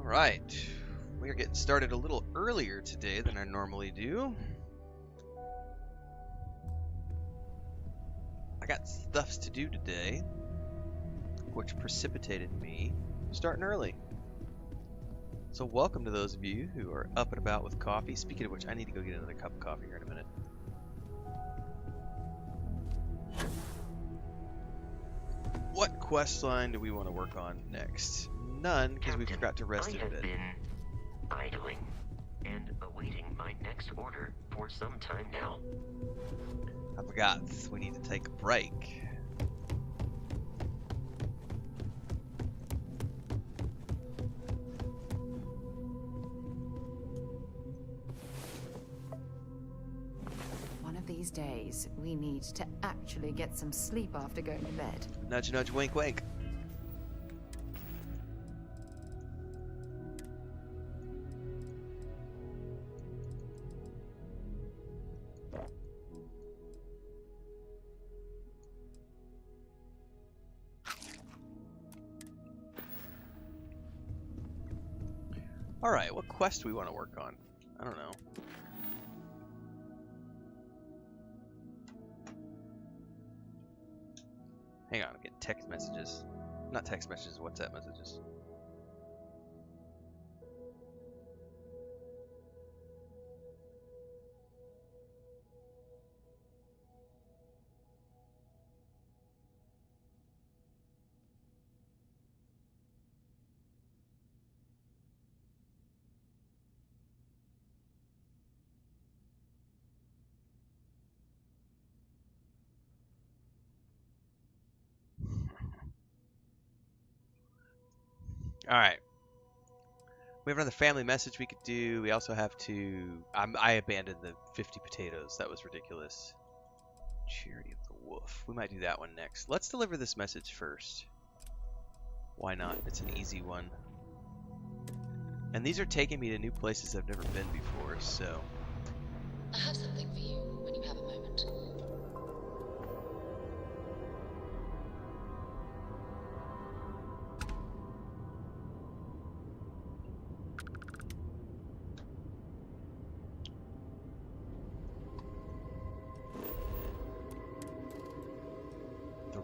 Alright, we are getting started a little earlier today than I normally do. I got stuffs to do today, which precipitated me starting early. So welcome to those of you who are up and about with coffee. Speaking of which, I need to go get another cup of coffee here in a minute. What quest line do we want to work on next? None, because we forgot to rest in a bit. I have been idling and awaiting my next order for some time now. I forgot. We need to take a break. One of these days, we need to actually get some sleep after going to bed. Nudge, nudge, wink, wink. Alright, what quest do we want to work on? I don't know. Hang on, I'm getting text messages. Not text messages, WhatsApp messages. Alright. We have another family message we could do. We also have to... I abandoned the 50 potatoes. That was ridiculous. Charity of the Wolf. We might do that one next. Let's deliver this message first. Why not? It's an easy one. And these are taking me to new places I've never been before, so... I have something for you when you have a moment.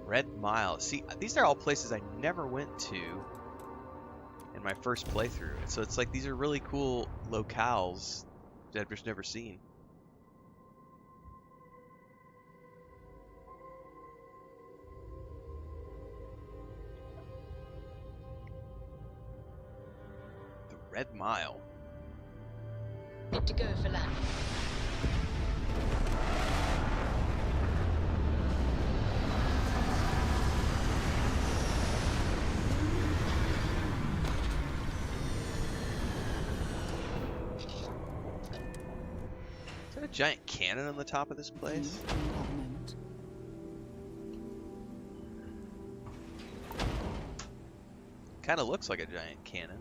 Red Mile. See, these are all places I never went to in my first playthrough. And so it's like these are really cool locales that I've just never seen. The Red Mile. Good to go for landing. Is that a giant cannon on the top of this place? Kind of looks like a giant cannon.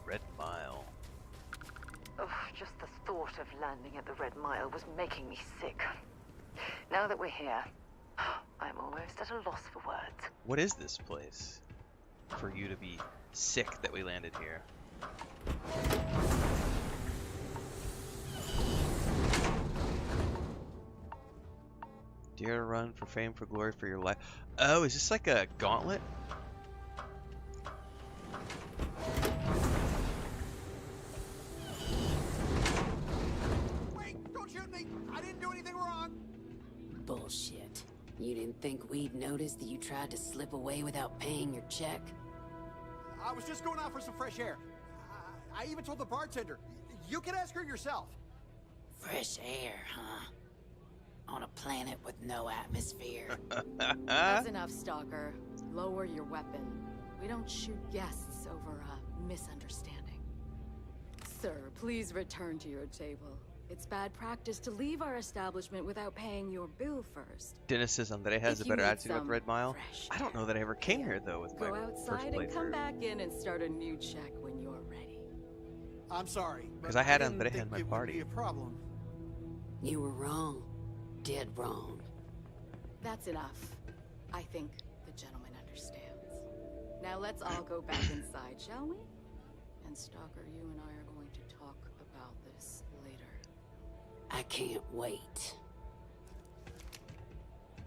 Red Mile. Oh, just the thought of landing at the Red Mile was making me sick. Now that we're here, I'm almost at a loss for words. What is this place? For you to be sick that we landed here. Dare to run for fame, for glory, for your life. Oh, is this like a gauntlet? Wait, don't shoot me! I didn't do anything wrong! Bullshit. You didn't think we'd notice that you tried to slip away without paying your check? I was just going out for some fresh air. I even told the bartender. You can ask her yourself. Fresh air, huh? On a planet with no atmosphere. That's enough, Stalker. Lower your weapon. We don't shoot guests over a misunderstanding. Sir, please return to your table. It's bad practice to leave our establishment without paying your bill first. Dennis says Andre has a If you better need attitude with some Red Mile. fresh I don't know that I ever came here though with my Go first outside and come playthrough. back in and start a new check when you're ready. I'm sorry. 'Cause I had didn't Andre think in my it would party. be a problem. You were wrong. Dead wrong. That's enough. I think the gentleman understands. Now let's all go back inside, shall we? And Stalker, you and I are going to talk about this later. I can't wait.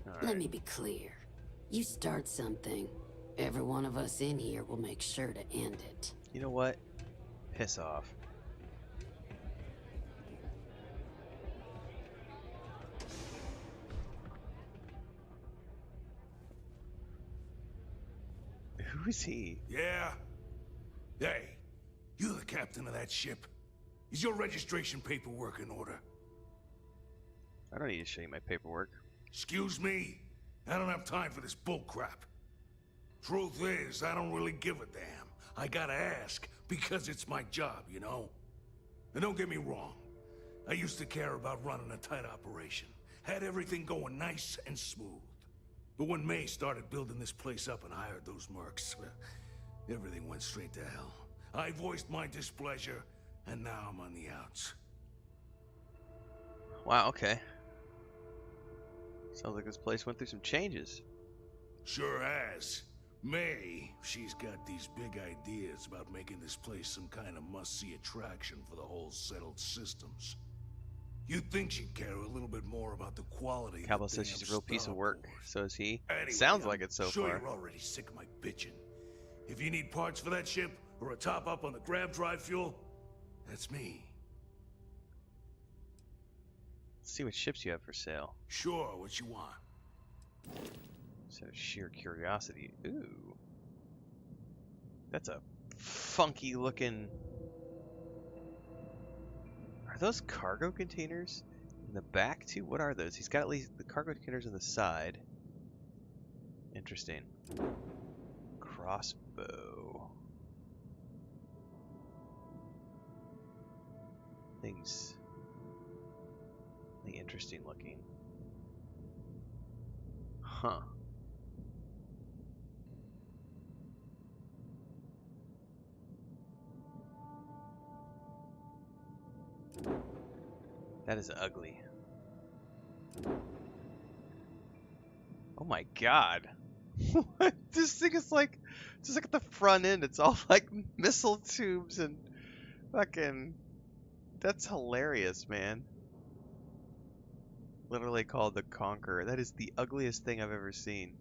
All Let right. me be clear. You start something, every one of us in here will make sure to end it. You know what? Piss off. Who is he? Yeah? Hey, you the captain of that ship? Is your registration paperwork in order? I don't need to show you my paperwork. Excuse me? I don't have time for this bullcrap. Truth is, I don't really give a damn. I gotta ask, because it's my job, you know? And don't get me wrong. I used to care about running a tight operation. Had everything going nice and smooth. But when May started building this place up and hired those mercs, everything went straight to hell. I voiced my displeasure, and now I'm on the outs. Wow, okay. Sounds like this place went through some changes. Sure has. May, she's got these big ideas about making this place some kind of must-see attraction for the whole settled systems. You'd think she'd care a little bit more about the quality Cabo of the says she's a damn real piece of work. starboard. So is he. Anyway, Sounds like I'm it so sure far. you're already sick of my bitching. If you need parts for that ship, or a top-up on the grab drive fuel, that's me. Let's see what ships you have for sale. Sure, what you want. Just out of sheer curiosity. Ooh. That's a funky looking... Are those cargo containers in the back too? What are those? He's got at least the cargo containers on the side. Interesting. Crossbow. Things interesting looking. Huh. That is ugly. Oh my god. What? This thing is like, just look at the front end. It's all like missile tubes and fucking... That's hilarious, man. Literally called the Conqueror. That is the ugliest thing I've ever seen.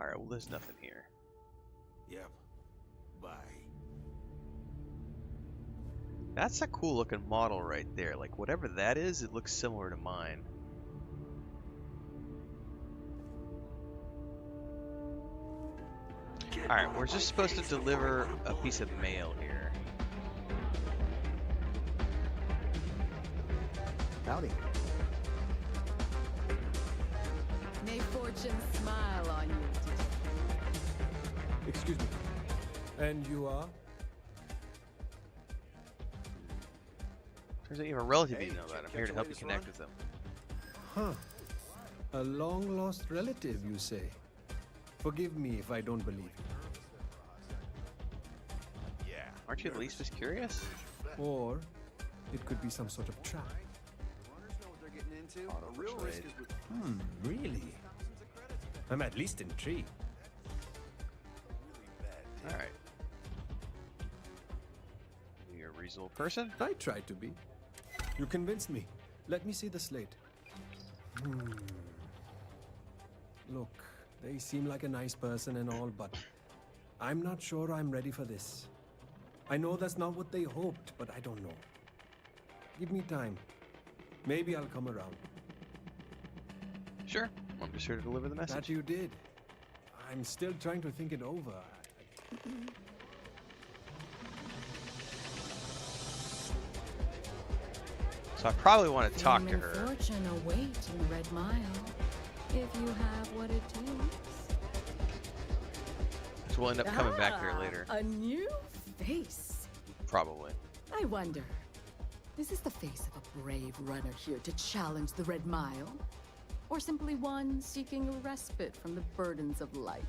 Alright, well there's nothing here. Yep. Bye. That's a cool looking model right there. Like whatever that is, it looks similar to mine. Alright, we're just supposed to deliver a piece of mail here. Howdy. May fortune smile on you today. Excuse me. And you are? Turns out you have a relative you Hey, know about. I'm catch here to the help you latest connect run? with them. Huh. A long-lost relative, you say? Forgive me if I don't believe you. Aren't you at least just curious? Or it could be some sort of trap. Runners know what they're getting into. The real risk is with Really? I'm at least intrigued. Alright. You're a reasonable person? I tried to be. You convinced me. Let me see the slate. Look, they seem like a nice person and all, but I'm not sure I'm ready for this. I know that's not what they hoped, but I don't know. Give me time. Maybe I'll come around. Sure. I'm just here to deliver the message. That you did. I'm still trying to think it over. So I probably want to talk to Fame her. and fortune await in the Red Mile, if you have what it takes. So we'll end up coming back there later. A new face. Probably. I wonder, is this the face of a brave runner here to challenge the Red Mile? Or simply one seeking a respite from the burdens of life?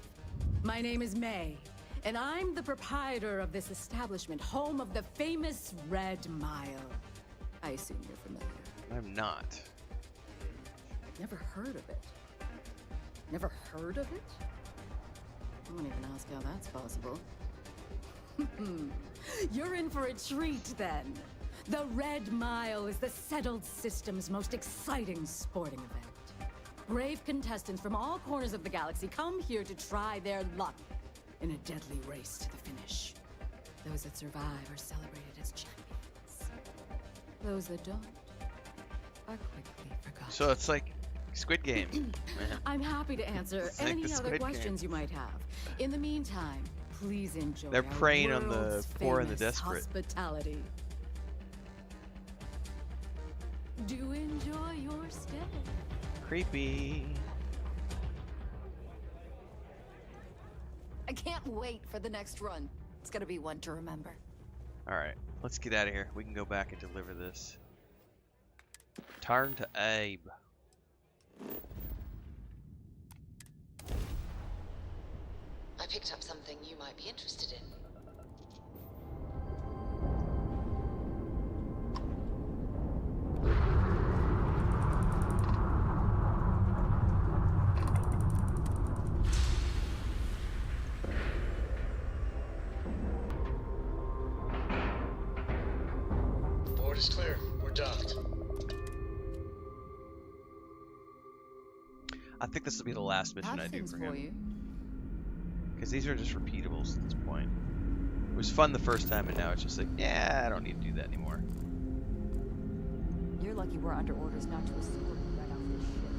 My name is May, and I'm the proprietor of this establishment, home of the famous Red Mile. I assume you're familiar. I'm not. Never heard of it. Never heard of it? I won't even ask how that's possible. You're in for a treat, then. The Red Mile is the settled system's most exciting sporting event. Brave contestants from all corners of the galaxy come here to try their luck in a deadly race to the finish. Those that survive are celebrated as champions. Those that don't are quickly forgotten. So it's like Squid Game. I'm happy to answer It's like any the other Squid questions you might have. In the meantime, please enjoy They're our preying on the world's poor and the famous desperate. hospitality. Do enjoy your stay. Creepy. I can't wait for the next run. It's gonna be one to remember. Alright, let's get out of here. We can go back and deliver this. Turn to Abe. I picked up something you might be interested in. Board is clear. We're docked. I think this will be the last mission I do Things for for him. you. Because these are just repeatables at this point. It was fun the first time, and now it's just like, yeah, I don't need to do that anymore. You're lucky we're under orders not to escort you right off this ship.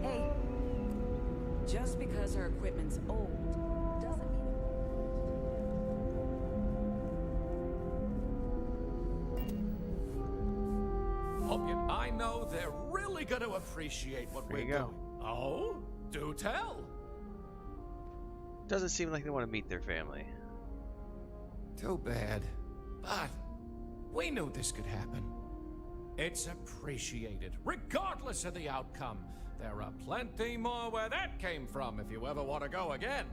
Hey, just because her equipment's old doesn't mean I know they're really going to appreciate what There we're you go. doing. Oh, do tell. Doesn't seem like they want to meet their family. Too bad. But we knew this could happen. It's appreciated, regardless of the outcome. There are plenty more where that came from if you ever want to go again.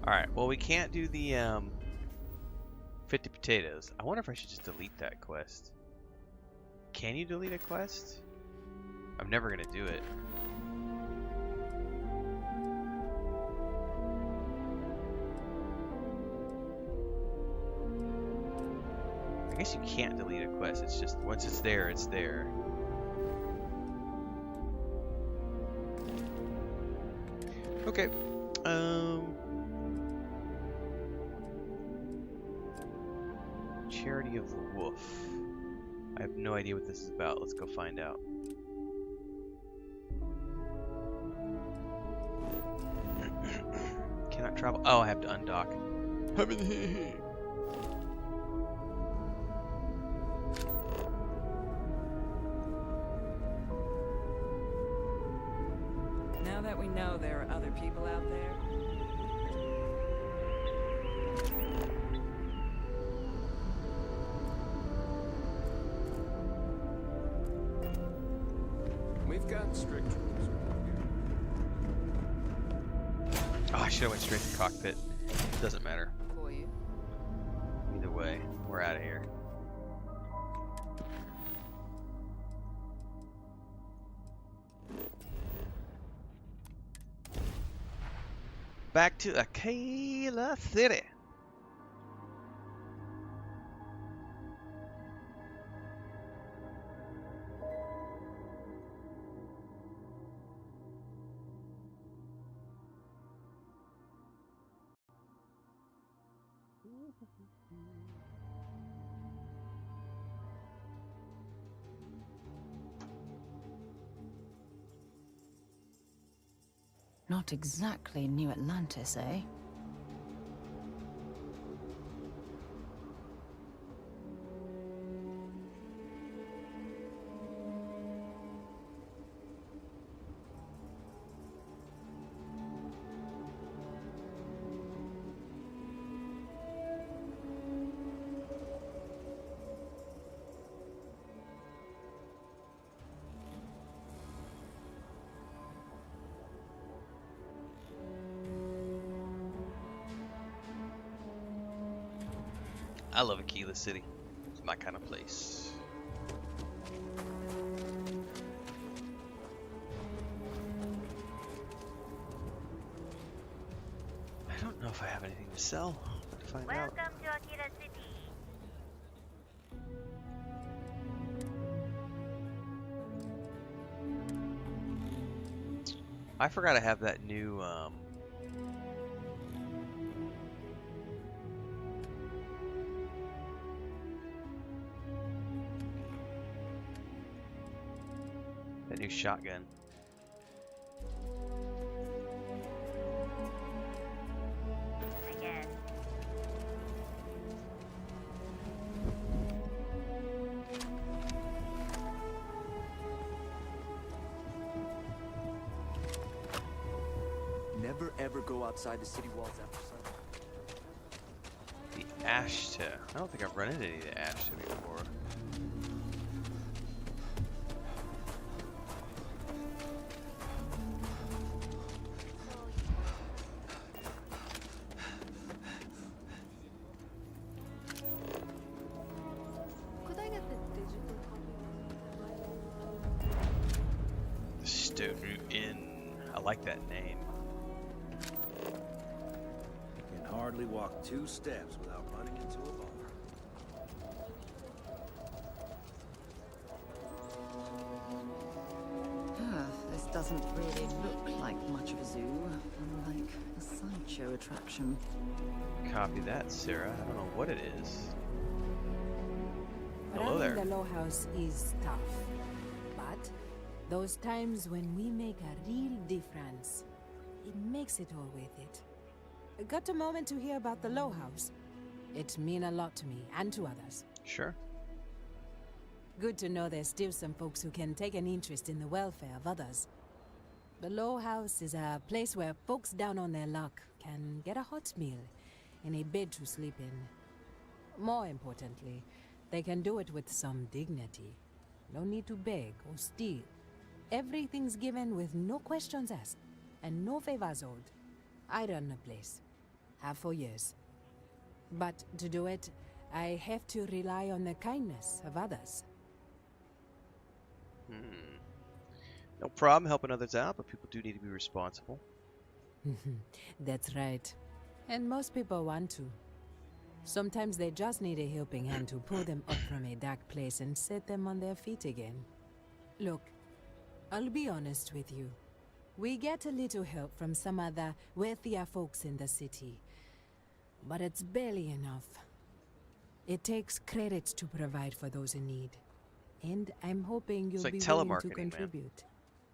Alright, well we can't do the 50 potatoes. I wonder if I should just delete that quest. Can you delete a quest? I'm never gonna do it. I guess you can't delete a quest, it's just once it's there, it's there. Okay. Charity of the Wolf. I have no idea what this is about. Let's go find out. Cannot travel. Oh, I have to undock. Now that we know there are other people out there, We've got strict rules around here. Oh, I should have went straight to the cockpit. Doesn't matter. For you. Either way, we're out of here. Back to Akila City. Not exactly New Atlantis, eh? I love Akila City. It's my kind of place. I don't know if I have anything to sell. I'll have to find out. Welcome to Akila City. I forgot I have that new shotgun. I guess. Never ever go outside the city walls after sunset. The Ashta. I don't think I've run into any of the Ashta before. Could I get the digital copy? The Stone Inn. I like that name. You can hardly walk 2 steps without running into a bar. This doesn't really look like much of a zoo, more like a sideshow attraction. Copy that, Sarah. I don't know what it is. Hello there. Running the Low House is tough, but those times when we make a real difference, it makes it all worth it. Got a moment to hear about the Low House? It means a lot to me and to others. Sure. Good to know there's still some folks who can take an interest in the welfare of others. The Low House is a place where folks down on their luck can get a hot meal and a bed to sleep in. More importantly, they can do it with some dignity. No need to beg or steal. Everything's given with no questions asked and no favors owed. I run the place. Have for years. But to do it, I have to rely on the kindness of others. No problem helping others out, but people do need to be responsible. That's right. And most people want to. Sometimes they just need a helping hand to pull them up from a dark place and set them on their feet again. Look, I'll be honest with you. We get a little help from some other wealthier folks in the city. But it's barely enough. It takes credits to provide for those in need. And I'm hoping you'll like be willing to telemarketing, man. contribute.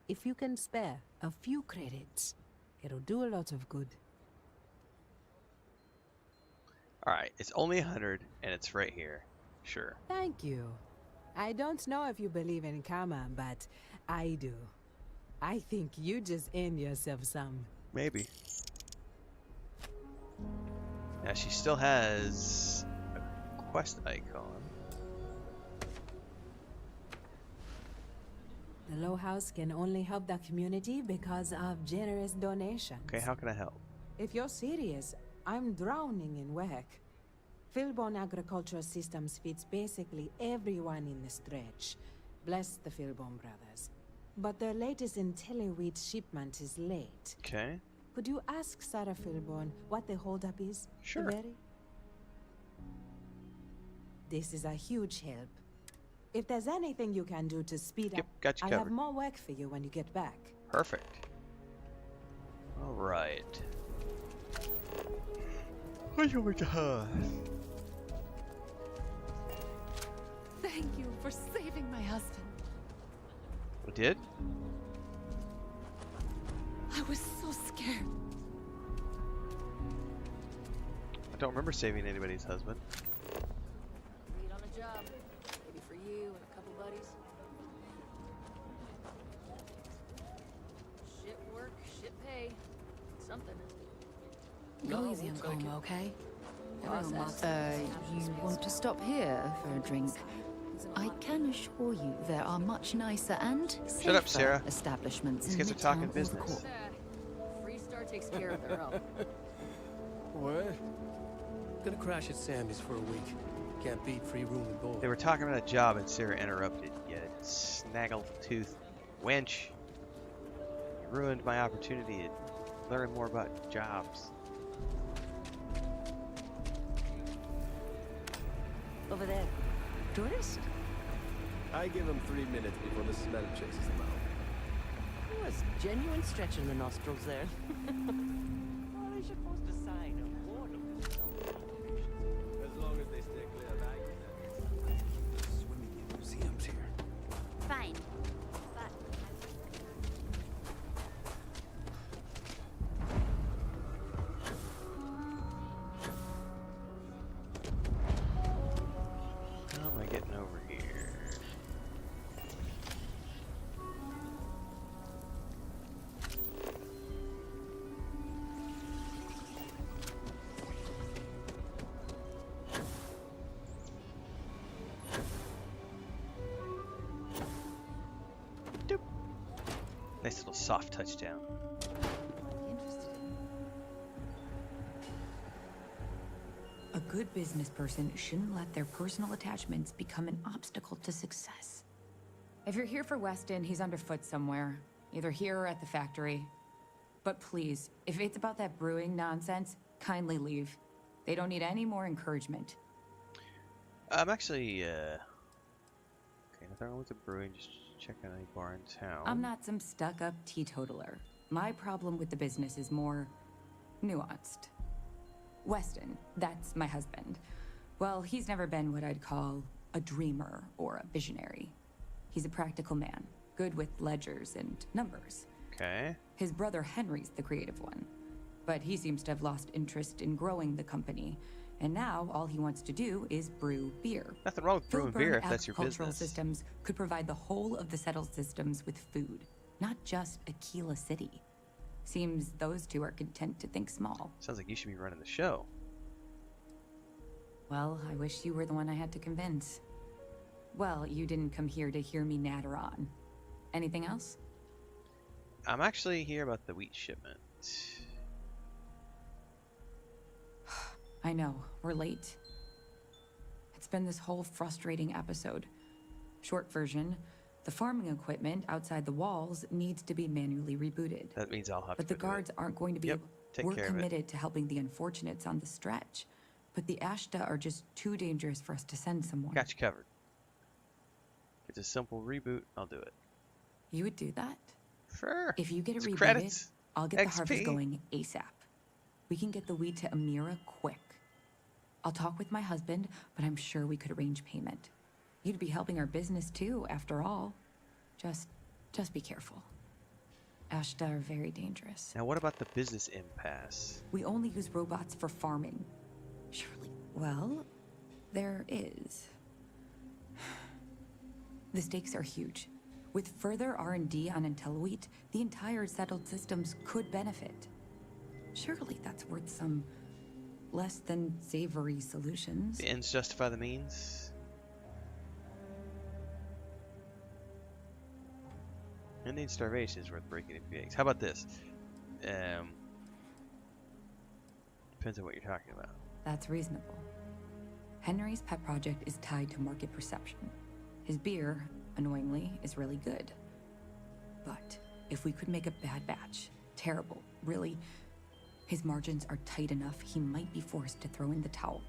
If you can spare a few credits, it'll do a lot of good. Alright, it's only 100, and it's right here. Sure. Thank you. I don't know if you believe in karma, but I do. I think you just earned yourself some. Maybe. Now she still has a quest icon. The Low House can only help the community because of generous donations. Okay, how can I help? If you're serious, I'm drowning in work. Philburn Agricultural Systems feeds basically everyone in the stretch. Bless the Philburn brothers. But their latest IntelliWheat shipment is late. Okay. Could you ask Sarah Philburn what the holdup is? Sure. Very? This is a huge help. If there's anything you can do to speed up, got you I'll covered. have more work for you when you get back. Perfect. Alright. Thank Thank you for saving my husband. We did? I was so scared. I don't remember saving anybody's husband. Lead on a job. Maybe for you and a couple buddies. Shit work, shit pay. Something. Go easy on Como, okay? You want to stop here for a drink? I can assure you there are much nicer and Shut up, safer Sarah. establishments These in guys are talking Midtown or the business. Core. Freestar takes care of their own. What? Gonna crash at Sammy's for a week. Can't beat free room and board. They were talking about a job and Sarah interrupted. You snaggle-toothed wench. You ruined my opportunity to learn more about jobs. Over there. Tourist? I give them 3 minutes before the smell chases them out. Oh, it's genuine stretch in the nostrils there. Well, they should post a sign of boredom. As long as they stay clear of accidents. Swimming in museums here. Fine. But How am I getting over here? Doop. Nice little soft touchdown. A good business person shouldn't let their personal attachments become an obstacle to success. If you're here for Weston, he's underfoot somewhere. Either here or at the factory. But please, if it's about that brewing nonsense, kindly leave. They don't need any more encouragement. I'm actually, okay, nothing wrong with the brewing, just check out any bar in town. I'm not some stuck-up teetotaler. My problem with the business is more nuanced. Weston, that's my husband. Well, he's never been what I'd call a dreamer or a visionary. He's a practical man, good with ledgers and numbers. Okay. His brother Henry's the creative one, but he seems to have lost interest in growing the company, and now all he wants to do is brew beer. Nothing wrong with brewing beer if that's your Agricultural business. systems could provide the whole of the settled systems with food, not just Akila City. Seems those two are content to think small. Sounds like you should be running the show. Well, I wish you were the one I had to convince. Well, you didn't come here to hear me natter on. Anything else? I'm actually here about the wheat shipment. I know, we're late. It's been this whole frustrating episode. Short version, the farming equipment outside the walls needs to be manually rebooted. That means I'll have But to the go do it. guards aren't going to be able. take We're care of it. committed to helping the unfortunates on the stretch. But the Ashta are just too dangerous for us to send someone. Got you covered. If it's a simple reboot, I'll do it. You would do that? Sure. If you get it It's rebooted, credits. I'll get the XP. harvest going ASAP. We can get the wheat to Amira quick. I'll talk with my husband, but I'm sure we could arrange payment. You'd be helping our business too, after all. Just be careful. Ashta are very dangerous. Now what about the business impasse? We only use robots for farming. Surely, well, there is. The stakes are huge. With further R&D on IntelliWheat, the entire settled systems could benefit. Surely that's worth some less than savory solutions. The ends justify the means? Ending starvation is worth breaking a few eggs. How about this? Depends on what you're talking about. That's reasonable. Henry's pet project is tied to market perception. His beer, annoyingly, is really good. But if we could make a bad batch, terrible, really, his margins are tight enough he might be forced to throw in the towel.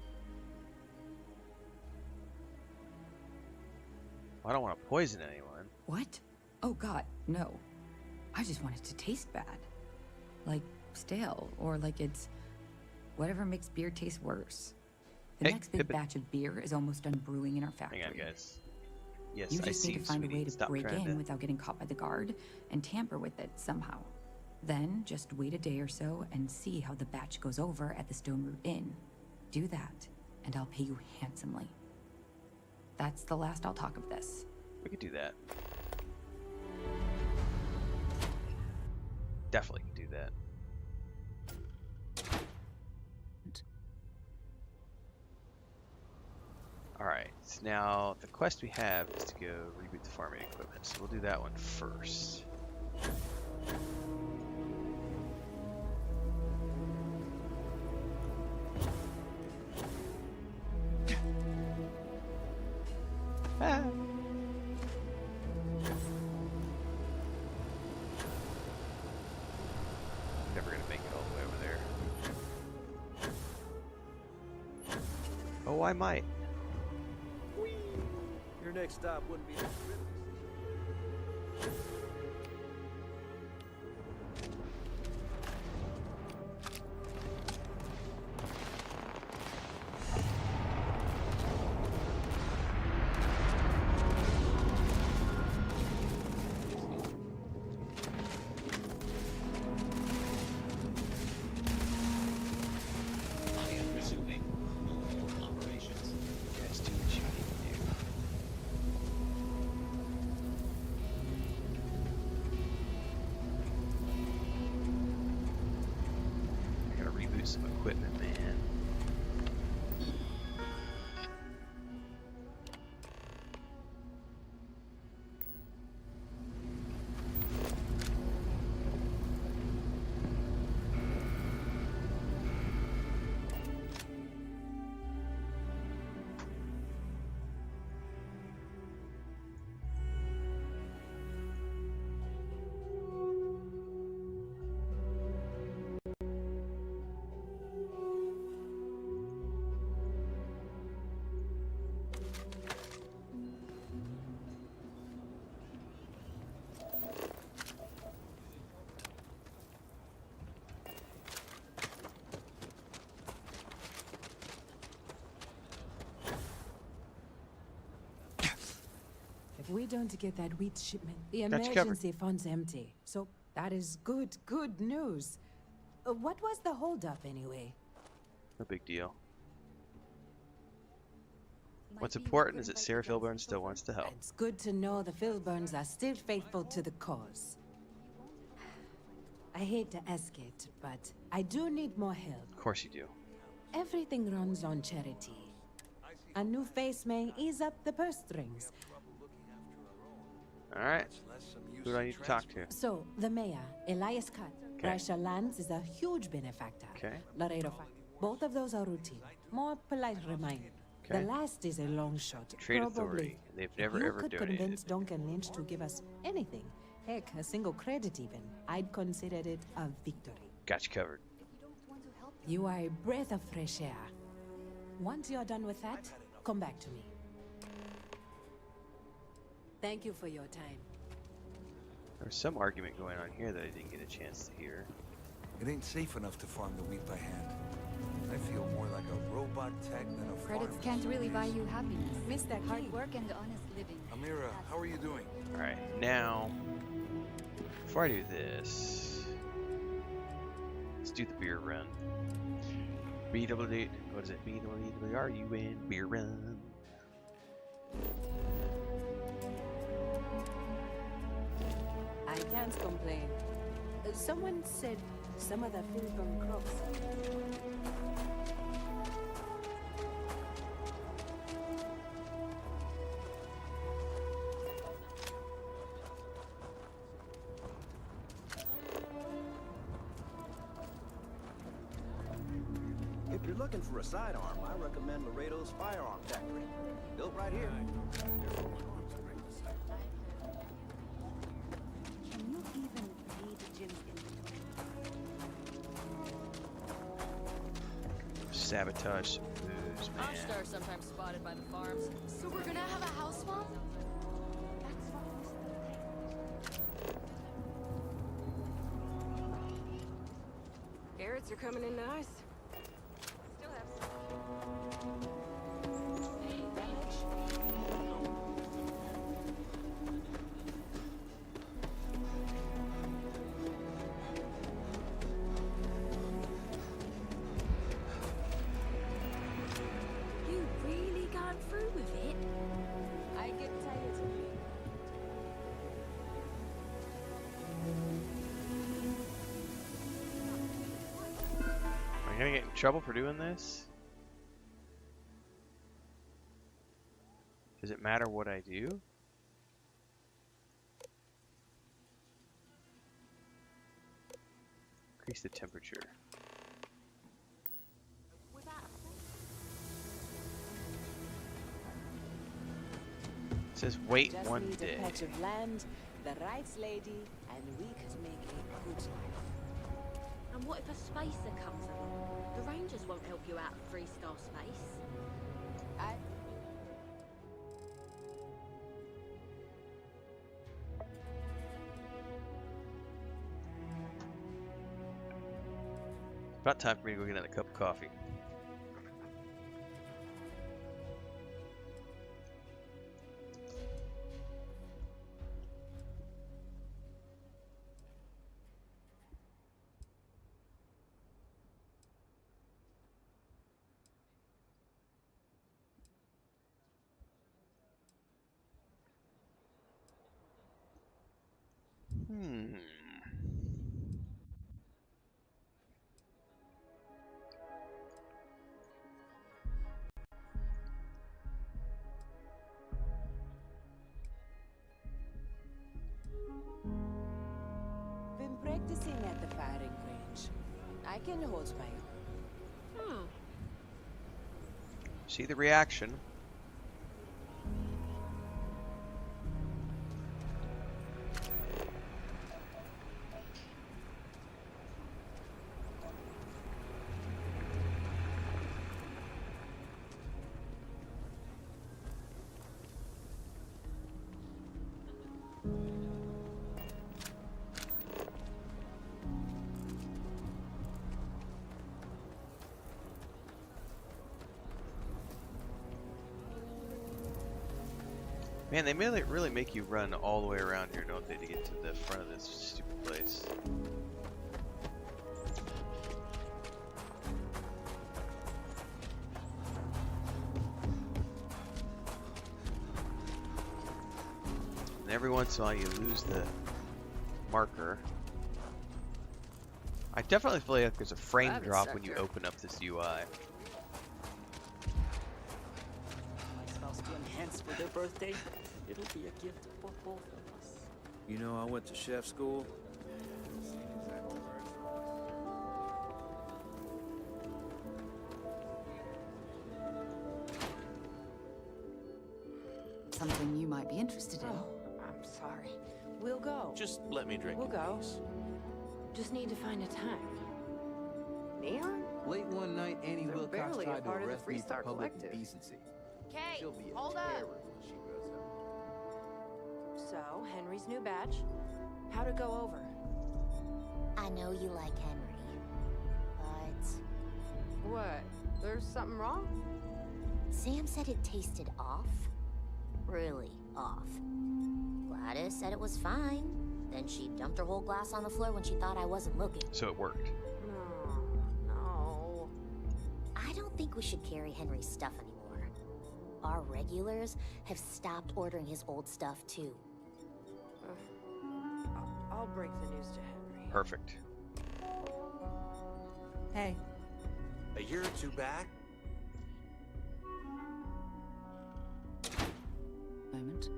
I don't want to poison anyone. What? Oh god, no. I just want it to taste bad. Like stale, or like it's whatever makes beer taste worse. The next big batch of beer is almost done brewing in our factory. Hang on, guys. Yes, You I just see need you, to find a sweetie. way to Stop break trying in to... without getting caught by the guard and tamper with it somehow. Then just wait a day or so and see how the batch goes over at the Stone Root Inn. Do that, and I'll pay you handsomely. That's the last I'll talk of this. We could do that. Definitely could do that. Alright, so now the quest we have is to go reboot the farming equipment, so we'll do that one first. Oh, I might. Your next stop wouldn't be the Some equipment, man. If we don't get that wheat shipment, the Got you covered. emergency fund's empty. So that is good news. What was the holdup anyway? No big deal. What's important is that Sarah Philburn still wants to help. It's good to know the Philburns are still faithful to the cause. I hate to ask it, but I do need more help. Of course you do. Everything runs on charity. A new face may ease up the purse strings. Alright. Who do I need to talk to? So, the mayor, Elias Cut, Okay. Rasha Lands is a huge benefactor. Okay. Laredo Fa- Both of those are routine. More polite reminder. Okay. The last is a long shot. Trade Probably. Authority. They've never you ever could donated. convince Duncan Lynch to give us anything. Heck, a single credit even. I'd consider it a victory. Got you covered. You are a breath of fresh air. Once you're done with that, come back to me. Thank you for your time. There was some argument going on here that I didn't get a chance to hear. It ain't safe enough to farm the wheat by hand. I feel more like a robot tech than a Credits farmer. can't really buy you happiness. Mr. Hard work and honest living. Amira, how are you doing? Alright, now, before I do this, let's do the beer run. BWD, what is it? BWRUN, beer run. I can't complain. Someone said some of the Philburn crops. If you're looking for a sidearm, I recommend Laredo's Firearm Factory. Built right here. Can you even read Jim's Sabotage some booze, man. Are sometimes spotted by the farms. So we're gonna have a house swap? Carrots are coming in nice. Still have some. You really going through with it? I get tired of it. Am I gonna get in trouble for doing this? Does it matter what I do? Increase the temperature. It says wait Just one need day. a patch of land, the rights lady, and we could make a good life. And what if a spacer comes along? The Rangers won't help you out of 3-star space. About time for me to go get another cup of coffee. Been practicing at the firing range. I can hold my own. See the reaction. Man, they really make you run all the way around here, don't they, to get to the front of this stupid place. And every once in a while you lose the marker. I definitely feel like there's a frame drop when you open up this UI. For their birthday, it'll be a gift for both of us. You know, I went to chef school. Something you might be interested in. Oh, I'm sorry. We'll go. Just let me drink. We'll in go. peace. Just need to find a time. Neon? Late one night, Annie They're Wilcox barely a tried to part of the arrest me for Freestar public Collective. indecency. Kay, She'll be a hold up. terror when she grows up. So, Henry's new badge. How'd it go over? I know you like Henry, but... What? There's something wrong? Sam said it tasted off. Really off. Gladys said it was fine. Then she dumped her whole glass on the floor when she thought I wasn't looking. So it worked. No. I don't think we should carry Henry's stuff anymore. Our regulars have stopped ordering his old stuff too. I'll break the news to Henry. Perfect. Hey. A year or two back. Moment.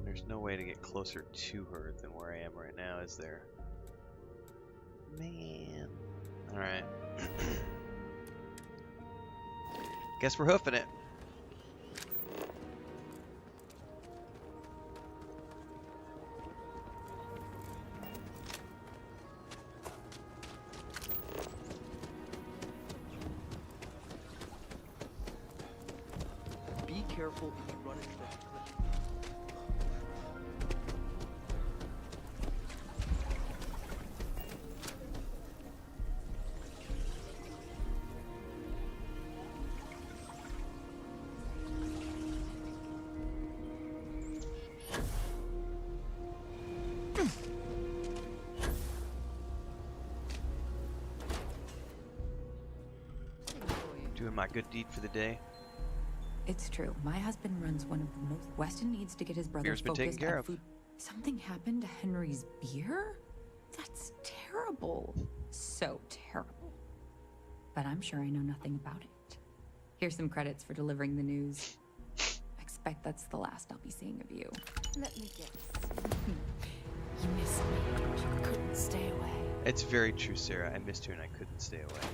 There's no way to get closer to her than where I am right now, is there? Man. Alright. Guess we're hoofing it. Be careful if you run into that cliff. Doing my good deed for the day. It's true. My husband runs one of the most... Weston needs to get his brother Beer's been taken focused care on of. food. Something happened to Henry's beer? That's terrible. So terrible. But I'm sure I know nothing about it. Here's some credits for delivering the news. I expect that's the last I'll be seeing of you. Let me guess. You missed me, and you couldn't stay away. It's very true, Sarah. I missed you and I couldn't stay away.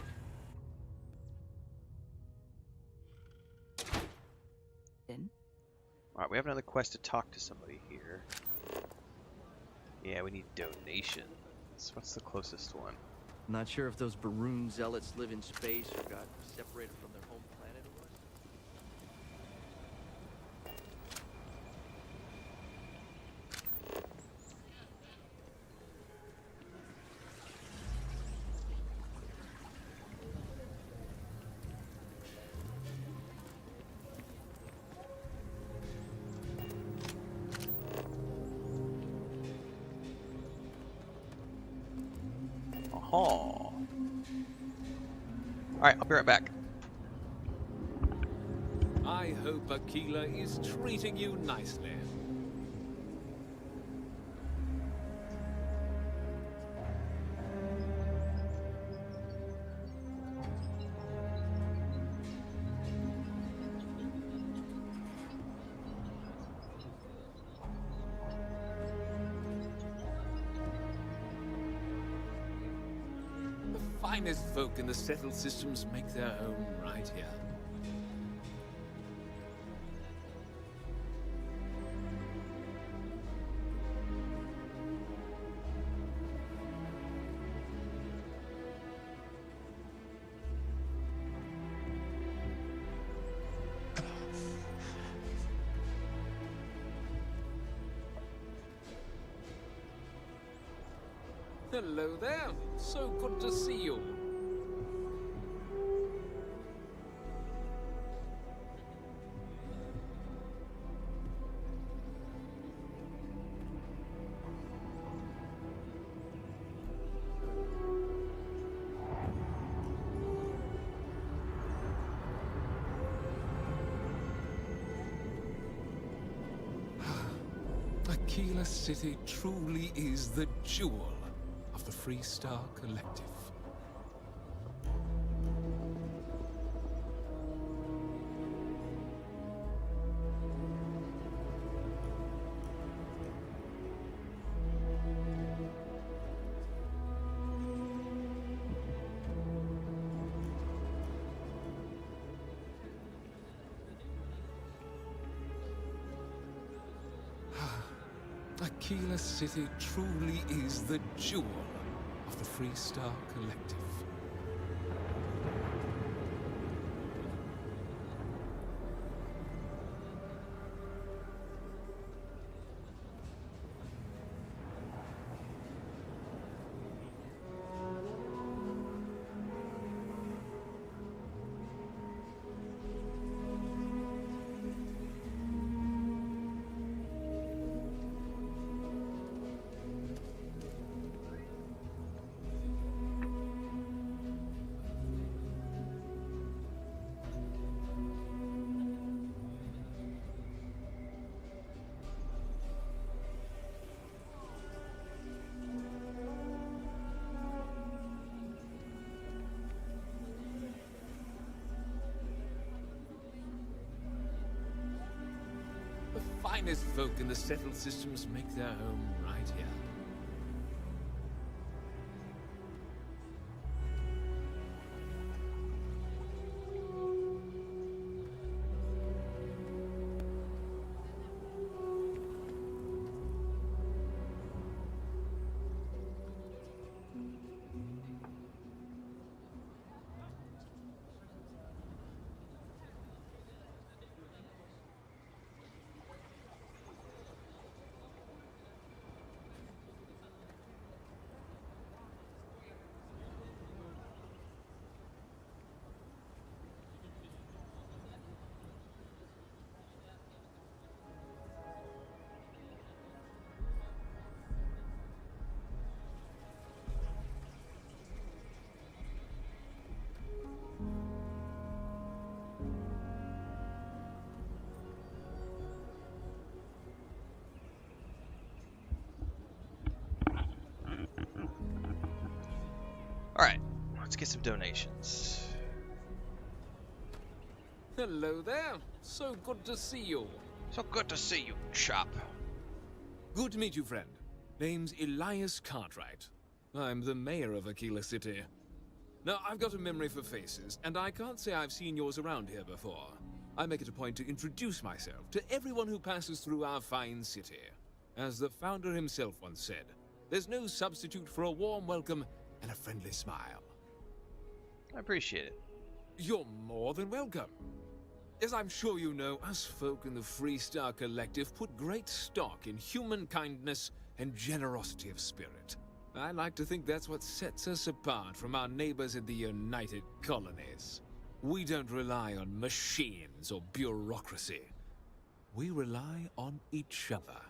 we have another quest to talk to somebody here. Yeah, we need donations. What's the closest one? Not sure if those Baroon zealots live in space or got separated from their home planet or what. All right, I'll be right back. I hope Akila is treating you nicely. The finest folk in the settled systems make their home right here. Hello there. So good to see you. Akila City truly is the jewel of the Freestar Collective. Akila City truly is the jewel of the Freestar Collective. The finest folk in the settled systems make their home right here. Alright, let's get some donations. Hello there. So good to see you. So good to see you, chap. Good to meet you, friend. Name's Elias Cartwright. I'm the mayor of Akila City. Now, I've got a memory for faces, and I can't say I've seen yours around here before. I make it a point to introduce myself to everyone who passes through our fine city. As the founder himself once said, there's no substitute for a warm welcome and a friendly smile. I appreciate it. You're more than welcome. As I'm sure you know, us folk in the Freestar Collective put great stock in human kindness and generosity of spirit. I like to think that's what sets us apart from our neighbors in the United Colonies. We don't rely on machines or bureaucracy. We rely on each other.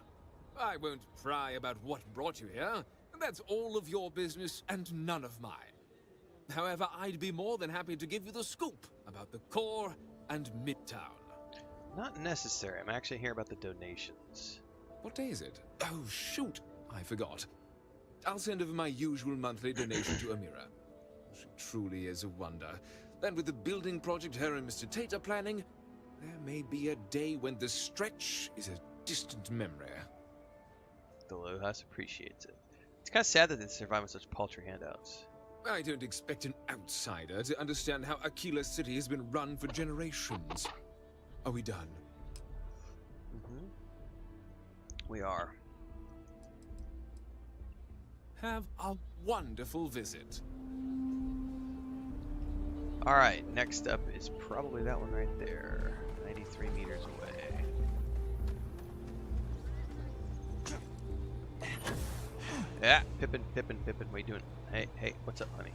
I won't pry about what brought you here. That's all of your business and none of mine. However, I'd be more than happy to give you the scoop about the core and Midtown. Not necessary. I'm actually here about the donations. What day is it? Oh, shoot. I forgot. I'll send over my usual monthly donation to Amira. She truly is a wonder. Then with the building project her and Mr. Tate are planning, there may be a day when the stretch is a distant memory. The Low House appreciates it. It's kind of sad that they survive with such paltry handouts. I don't expect an outsider to understand how Akila City has been run for generations. Are we done? Mm-hmm. We are. Have a wonderful visit. Alright, next up is probably that one right there. 93 meters away. Yeah, Pippin, what are you doing? Hey, what's up, honey?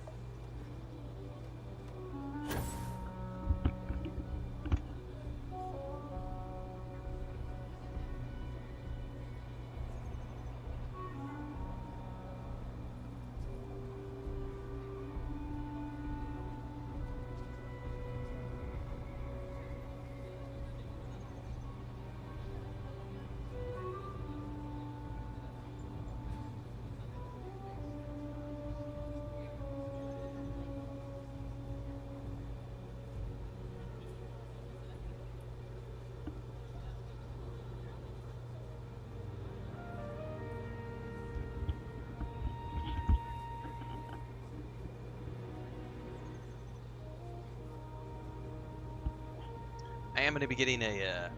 I am going to be getting a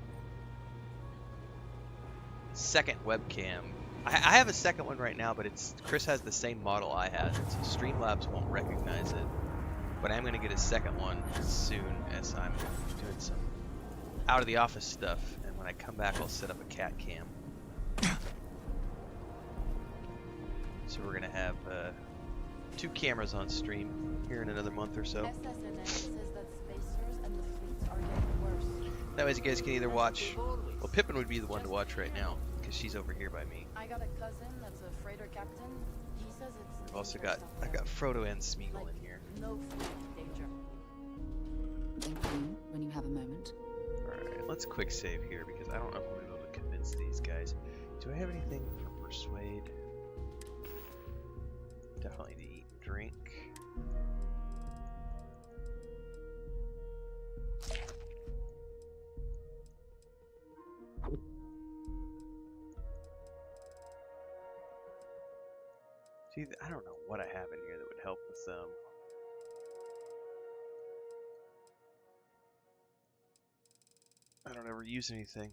second webcam. I have a second one right now, but Chris has the same model I had, so Streamlabs won't recognize it. But I'm going to get a second one as soon as I'm doing some out of the office stuff, and when I come back I'll set up a cat cam. So we're going to have 2 cameras on stream here in another month or so. That way you guys can either watch, well, Pippin would be the one to watch right now, because she's over here by me. I got a cousin that's a freighter captain. He says it's I've also got Frodo and Smeagol in here. no fleet danger. Thank you, when you have a moment. Alright, let's quick save here, because I don't know if I'm going to be able to convince these guys. Do I have anything for Persuade? Definitely need to eat and drink. See, I don't know what I have in here that would help with them. I don't ever use anything.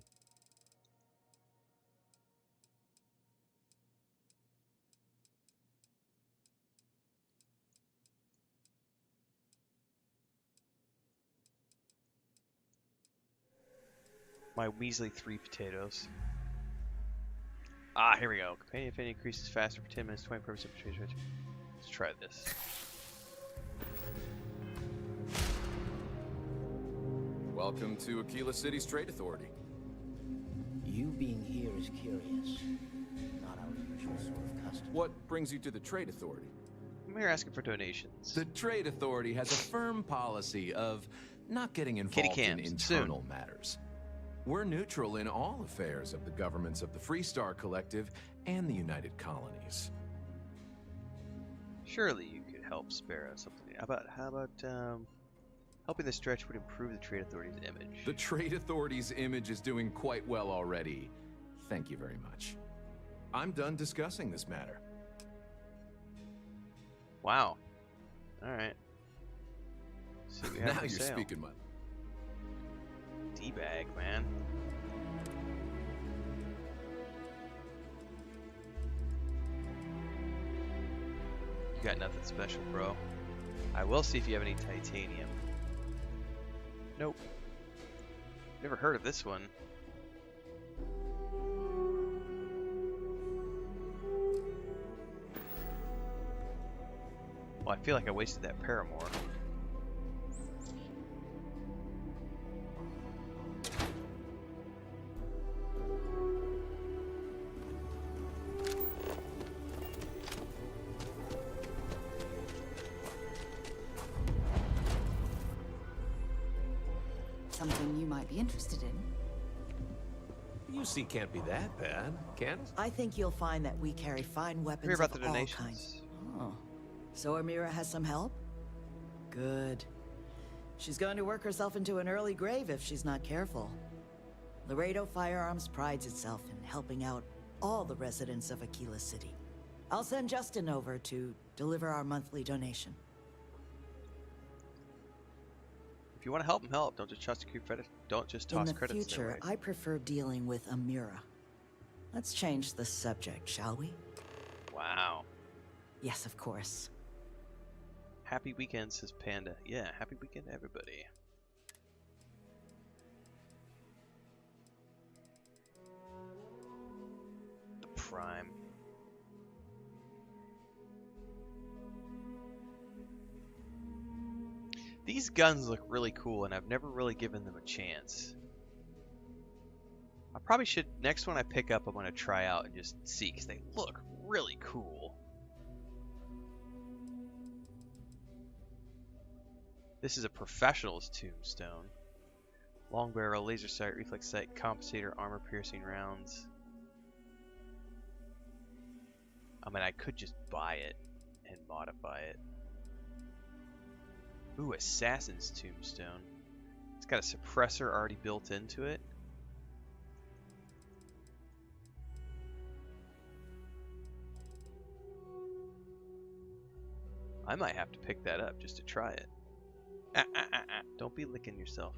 My Weasley 3 potatoes. Ah, here we go. Companion affinity increases faster for 10 minutes, 20%. Let's try this. Welcome to Akila City's Trade Authority. You being here is curious. Not our usual sort of custom. What brings you to the Trade Authority? I'm here asking for donations. The Trade Authority has a firm policy of not getting involved in internal matters. We're neutral in all affairs of the governments of the Freestar Collective and the United Colonies. Surely you could help spare us something. How about helping the stretch would improve the Trade Authority's image. The Trade Authority's image is doing quite well already. Thank you very much. I'm done discussing this matter. Wow. All right. So we have now for you're sale. speaking my... D-bag, man. You got nothing special, bro. I will see if you have any titanium. Nope. Never heard of this one. Well, I feel like I wasted that Paramore. Something you might be interested in. UC can't be that bad, can it? I think you'll find that we carry fine weapons Hear about of the all donations. kinds. Oh. So Amira has some help? Good. She's going to work herself into an early grave if she's not careful. Laredo Firearms prides itself in helping out all the residents of Akila City. I'll send Justin over to deliver our monthly donation. If you want to help him, help. Don't just toss credit. Don't just toss credits. In the future, I prefer dealing with Amira. Let's change the subject, shall we? Wow. Yes, of course. Happy weekend, says Panda. Yeah, happy weekend to everybody. The Prime. These guns look really cool, and I've never really given them a chance. I probably should, next one I pick up, I'm going to try out and just see, because they look really cool. This is a professional's tombstone. Long barrel, laser sight, reflex sight, compensator, armor piercing rounds. I mean, I could just buy it and modify it. Ooh, assassin's tombstone. It's got a suppressor already built into it. I might have to pick that up just to try it. Don't be licking yourself.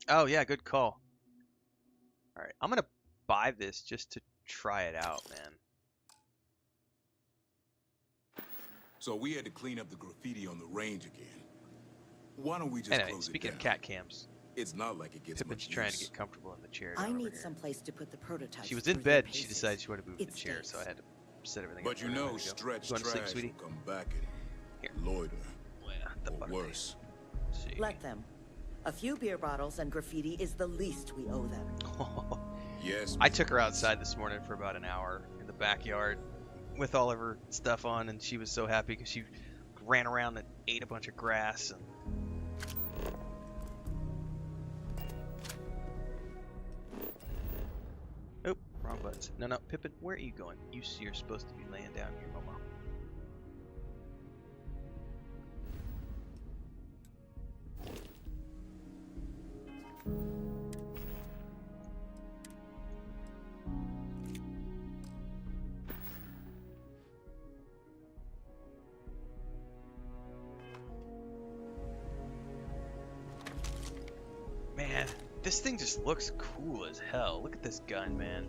Oh yeah, good call. Alright, I'm gonna buy this just to try it out, man. So we had to clean up the graffiti on the range again. Why don't we just Anyway, close speaking it of down? cat cams, It's not like it gets Pippin's much trying use. to get comfortable in the chair. I down over need here. some place to put the prototypes. She was in through their bed. She paces. decided she wanted to move in the It's chair, days. so I had to set everything But up. you for her. know, There we go. stretch You want to sleep, trash sweetie? will come back Here. and loiter. The Or butterbean. worse. See. Let them. A few beer bottles and graffiti is the least we owe them. Yes. I took her outside this morning for about an hour in the backyard with all of her stuff on, and she was so happy because she ran around and ate a bunch of grass. And oh, wrong buttons. No, no, Pippin, where are you going? You're supposed to be laying down here, Mama. Man, this thing just looks cool as hell. Look at this gun, man.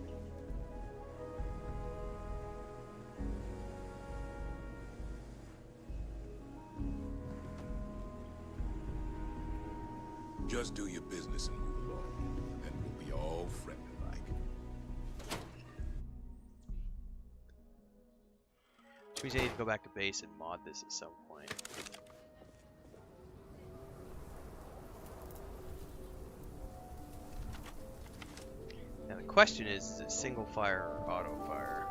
Just do your business and move along. Then we'll be all friendly-like. Which means I need to go back to base and mod this at some point. Now the question is it single fire or auto fire?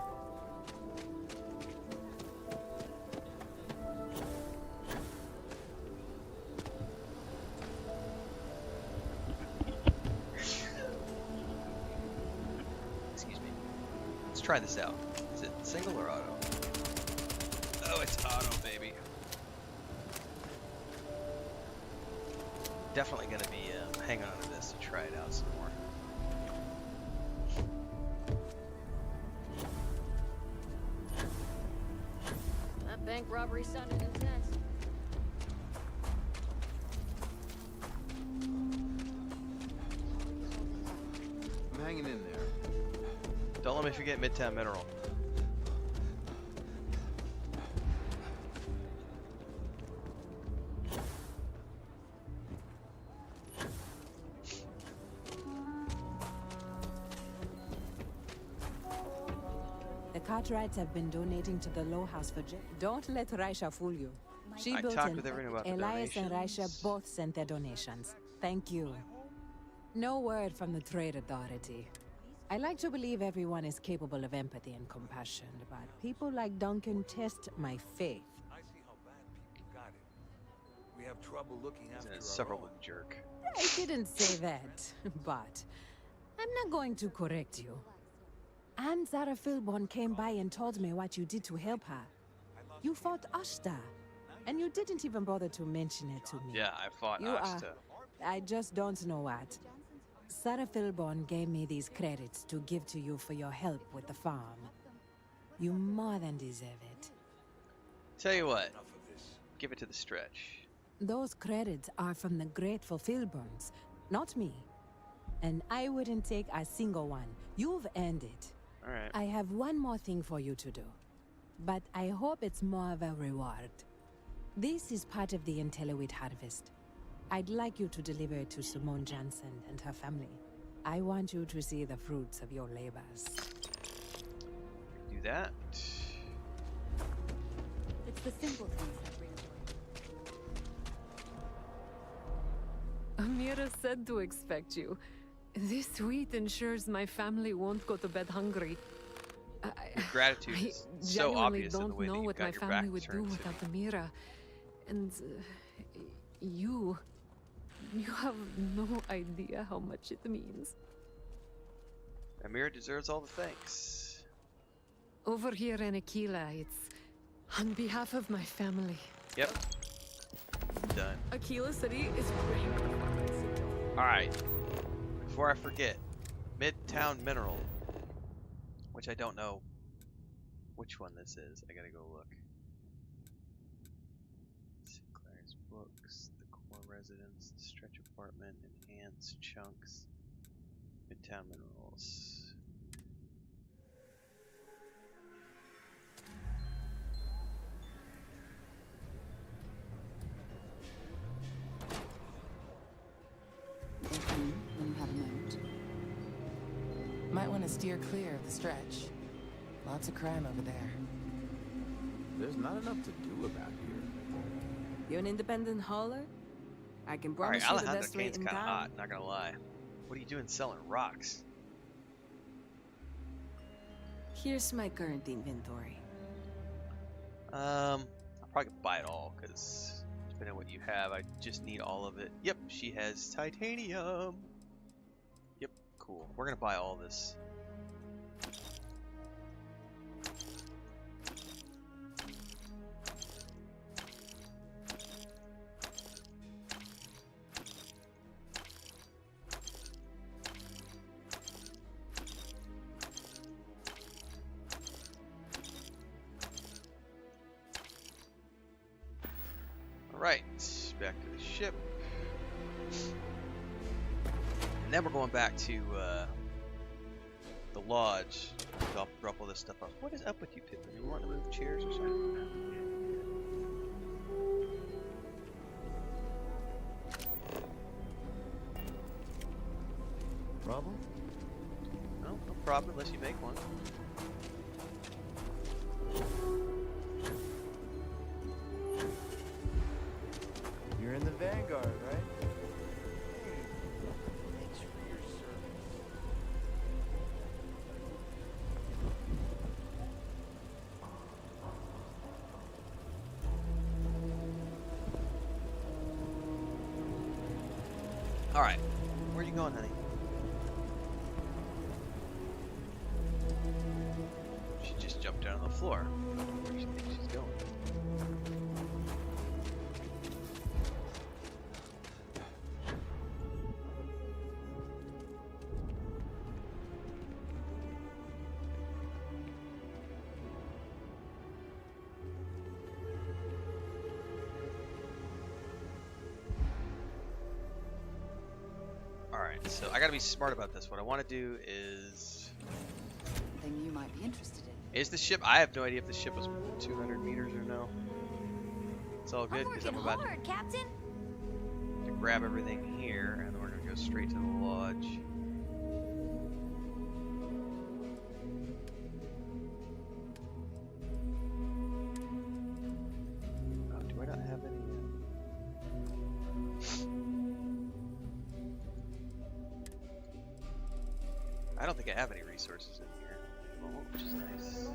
Excuse me. Let's try this out. Is it single or auto? Oh, it's auto, baby. Definitely gonna be hanging on to this to try it out some more. That bank robbery sounded intense. hanging in there. Don't let me forget Midtown Mineral. The Cartwrights have been donating to the Low House for Don't let Raisha fool you. She I built talked an with everyone about the Elias and donations. Raisha both sent their donations. Thank you. No word from the Trade Authority. I like to believe everyone is capable of empathy and compassion, but people like Duncan test my faith. I see how bad people got it. We have trouble looking after our Insufferable own. jerk. I didn't say that, but I'm not going to correct you. Aunt Zara Philburn came by and told me what you did to help her. You fought Ashta, and you didn't even bother to mention it to me. Yeah, I fought Ashta. I just don't know what. Sarah Philburn gave me these credits to give to you for your help with the farm. You more than deserve it. Tell you what, give it to the stretch. Those credits are from the grateful Philburns, not me. And I wouldn't take a single one. You've earned it. All right. I have one more thing for you to do, but I hope it's more of a reward. This is part of the Intellowit harvest. I'd like you to deliver it to Simone Jansen and her family. I want you to see the fruits of your labors. Do that. It's the simple things that bring joy. Amira said to expect you. This wheat ensures my family won't go to bed hungry. Your gratitude is so obvious in the way that you what got my your family back would do turned to without me. Amira. And you have no idea how much it means. Amira deserves all the thanks. Over here in Akila, it's on behalf of my family. Yep. Done. Akila City is ranked for Mexico. Alright. Before I forget, Midtown Mineral. Which I don't know which one this is. I gotta go look. Sinclair's Books, the Core Residence, the Stretch Apartment, Enhanced Chunks, Midtown Minerals. When you have a moment. Might want to steer clear of the stretch. Lots of crime over there. There's not enough to do about here. You an independent hauler? I can promise Alright, you the Alejandro best rate Kane's in kinda town. hot, not gonna lie. What are you doing selling rocks? Here's my current inventory. I'll probably buy it all, because depending on what you have, I just need all of it. Yep, she has titanium. Yep, cool. We're gonna buy all this. Alright, back to the ship. And then we're going back to the lodge. Drop all this stuff off. What is up with you, Pippin? You want to move chairs or something? Problem? No, no problem unless you make one. You're in the Vanguard, right? Thanks for your service. Alright, where are you going, honey? She just jumped down on the floor. Where do you think she's going? Alright. Alright, so I gotta be smart about this. What I want to do is... Something you might be interested in. Is the ship... I have no idea if the ship was 200 meters or no. It's all good, because I'm about Captain. to grab everything here, and then we're going to go straight to the lodge. Oh, do I not have any... I don't think I have any resources in here, which is nice.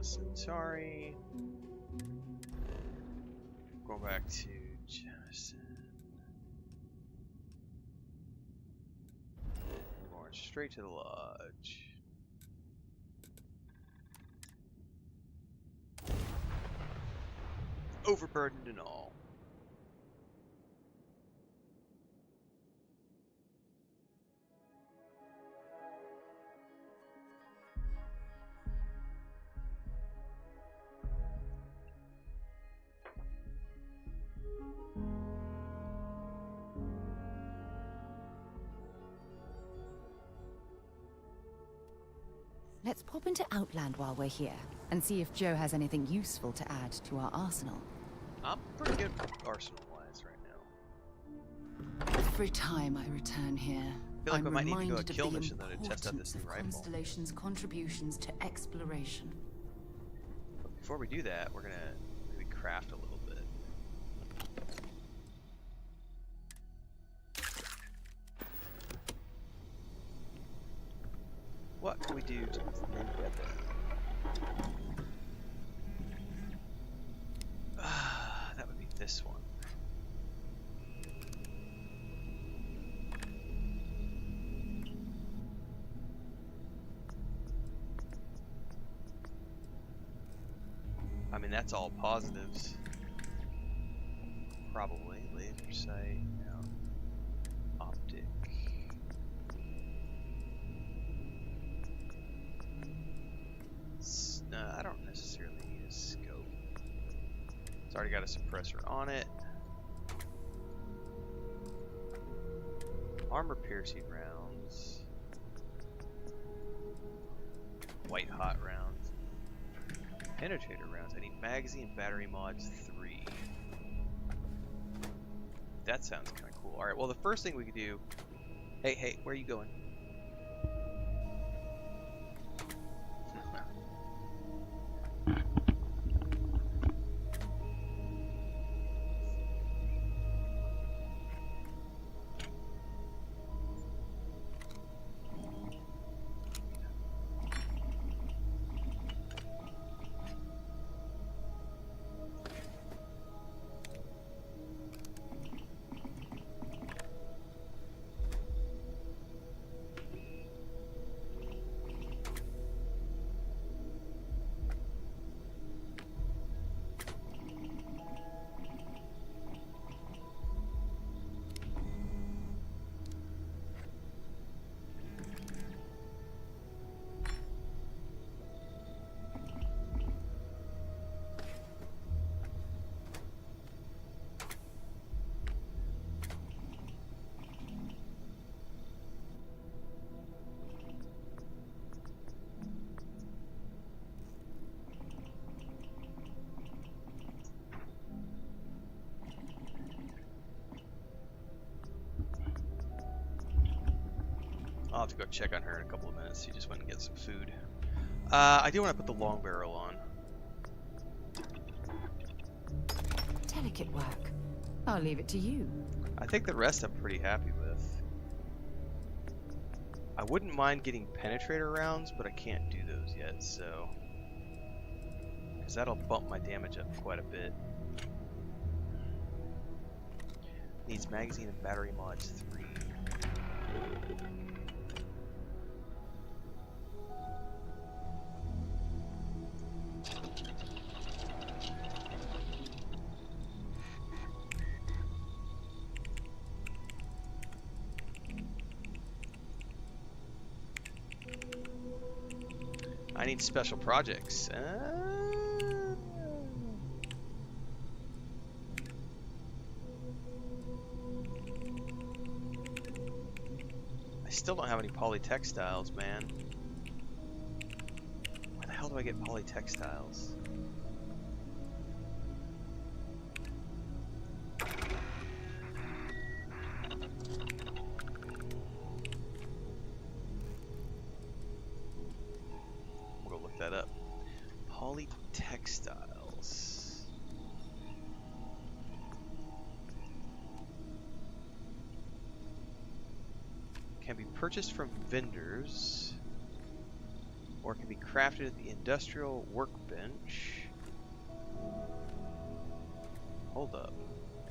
Centauri. Going back to Jefferson. Going straight to the lodge. Overburdened and all. Let's pop into Outland while we're here, and see if Joe has anything useful to add to our arsenal. I'm pretty good arsenal-wise right now. Every time I return here, I feel like we might need to go a kill mission though to test out this new rifle. Constellation's contributions to exploration. But before we do that, we're gonna maybe craft a little bit. What can we do to this new weapon? That would be this one. I mean, that's all positives. Probably. Laser sight, no. Optic. I don't necessarily need a scope. It's already got a suppressor on it. Armor piercing rounds. White hot rounds. Penetrator rounds. I need magazine and battery mods 3. That sounds kind of cool. Alright, well the first thing we could do... Hey, where are you going? I'll have to go check on her in a couple of minutes. She just went and get some food. I do want to put the long barrel on. Delicate work. I'll leave it to you. I think the rest I'm pretty happy with. I wouldn't mind getting penetrator rounds, but I can't do those yet, so... because that'll bump my damage up quite a bit. Needs magazine and battery mods 3. I need special projects. I still don't have any polytextiles, man. Where the hell do I get polytextiles? We'll go look that up. Polytextiles. Can be purchased from vendors, or can be crafted at the industrial workbench. Hold up.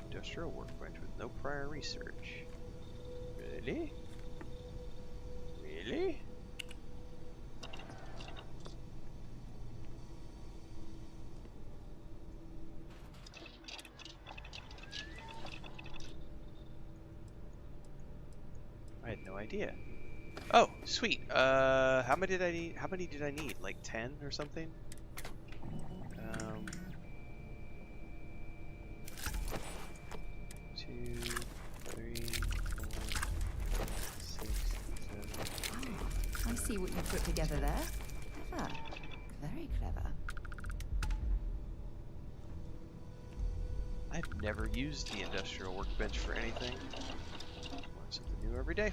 Industrial workbench with no prior research. Really? Really? I had no idea. Oh, sweet. How many did I need? How many did I need? Like 10 or something? 2, 3, 4, 6, 7, 8. I see what you put together there. Ah, very clever. I've never used the industrial workbench for anything. Learn something new every day.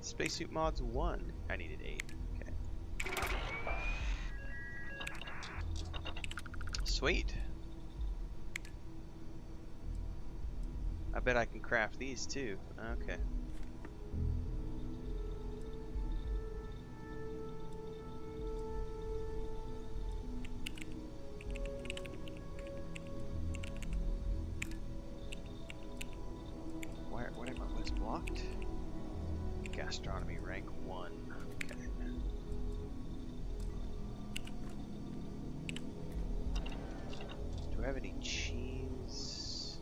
Spacesuit mods 1. I needed 8. Okay. Sweet. I bet I can craft these too. Okay. What am I? What's blocked? Gastronomy rank 1. Okay. Do I have any cheese?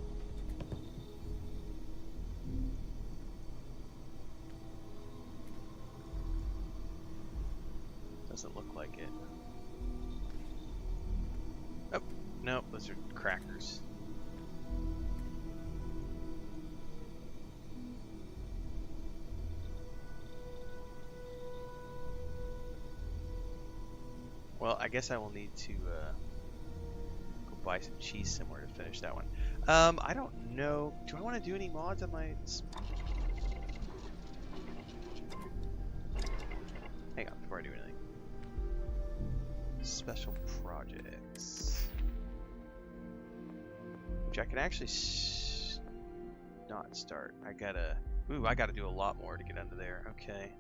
Doesn't look like it. Oh, no, those are crackers. Well, I guess I will need to go buy some cheese somewhere to finish that one. I don't know. Do I want to do any mods on my... Hang on, before I do anything. Special projects. Which I can actually not start. I gotta... Ooh, I gotta do a lot more to get under there. Okay.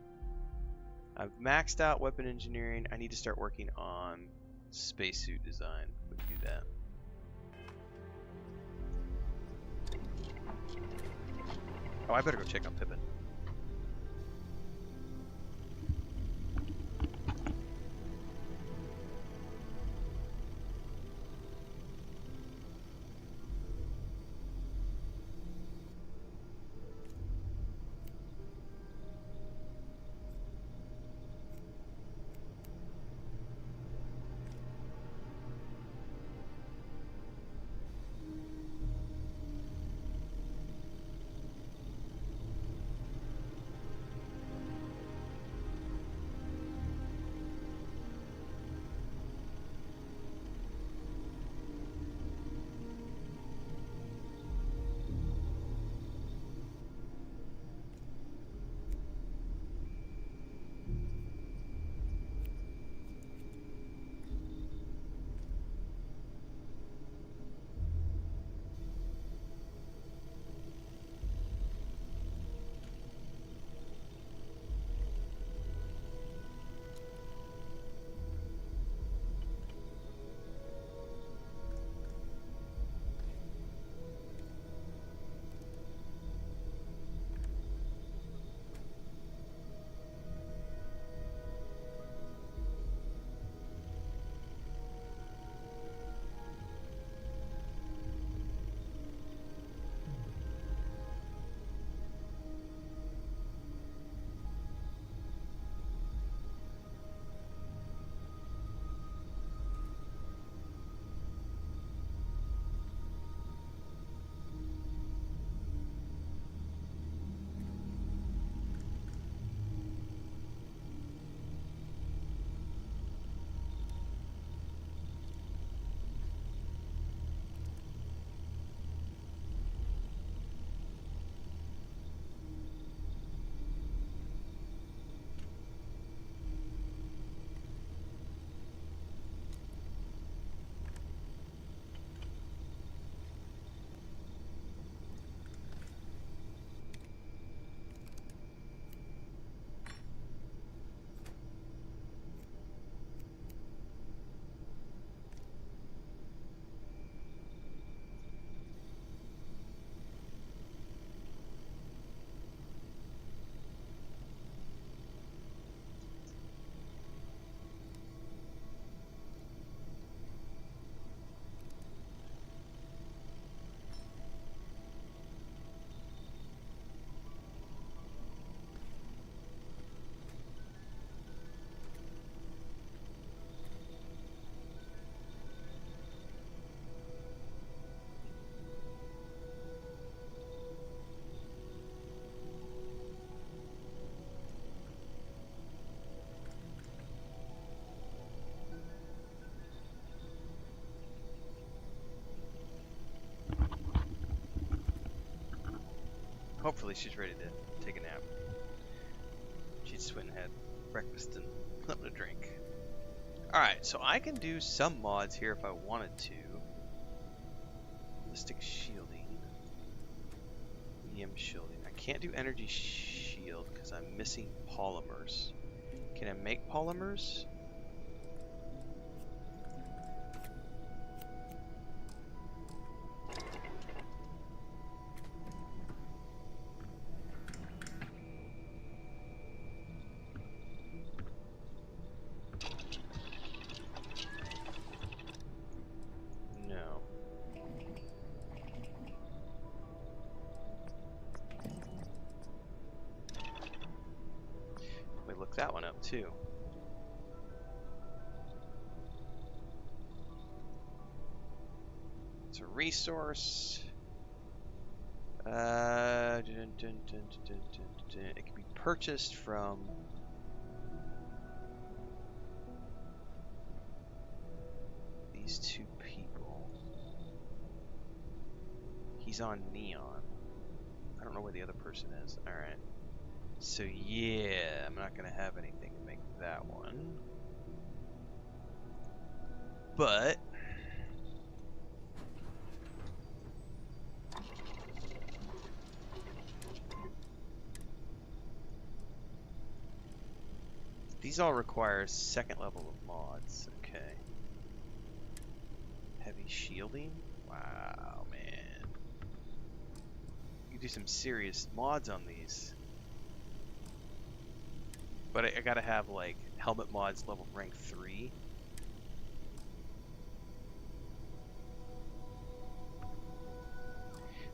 I've maxed out weapon engineering. I need to start working on spacesuit design. We can do that. Oh, I better go check on Pippin. Hopefully she's ready to take a nap. She just went and had breakfast and something to drink. Alright, so I can do some mods here if I wanted to. Ballistic shielding. EM shielding. I can't do energy shield because I'm missing polymers. Can I make polymers? That one up too. It's a resource. It can be purchased from these two people. He's on Neon. I don't know where the other person is. All right. So yeah, I'm not gonna have anything to make that one. But these all require second level of mods. Okay. Heavy shielding? Wow, man. You can do some serious mods on these. But I gotta have like helmet mods level rank 3.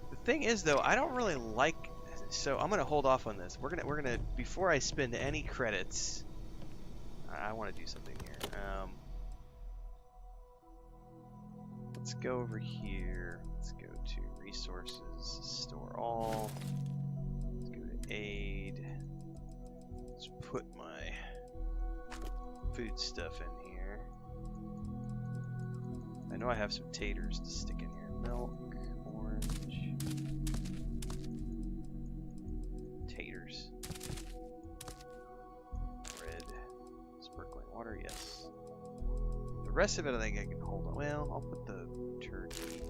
The thing is though, I don't really like, so I'm gonna hold off on this. We're gonna before I spend any credits, I want to do something here. Let's go over here. Let's go to resources, store all. Let's go to aid. Let's put my food stuff in here. I know I have some taters to stick in here. Milk, orange, taters, red, sparkling water, yes. The rest of it I think I can hold on. Well, I'll put the turkey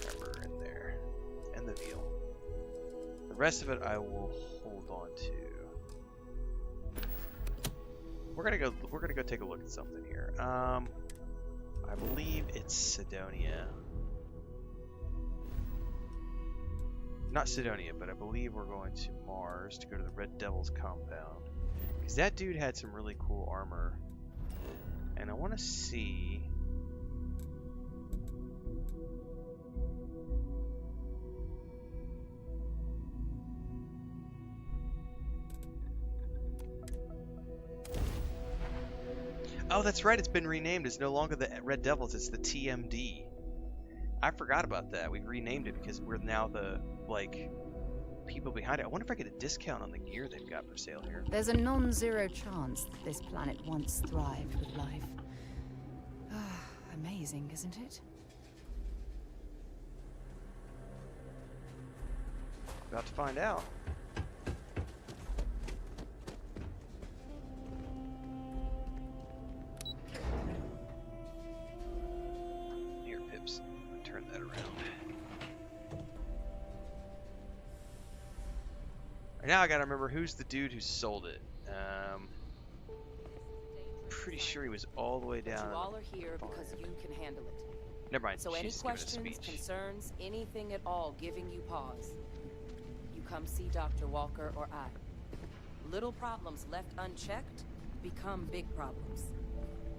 pepper in there and the veal. The rest of it I will hold on to. We're gonna go take a look at something here. I believe it's Cydonia. Not Cydonia, but I believe we're going to Mars to go to the Red Devil's compound. Because that dude had some really cool armor. And I want to see... Oh, that's right, it's been renamed. It's no longer the Red Devils, it's the TMD. I forgot about that. We renamed it because we're now the, like, people behind it. I wonder if I get a discount on the gear they've got for sale here. There's a non-zero chance that this planet once thrived with life. Amazing, isn't it? About to find out. Here, Pips. Turn that around. Right now I gotta remember who's the dude who sold it. Pretty sure he was all the way down. You all are here because you can handle it. Never mind. So any questions, concerns, anything at all giving you pause, you come see Dr. Walker or I. Little problems left unchecked become big problems.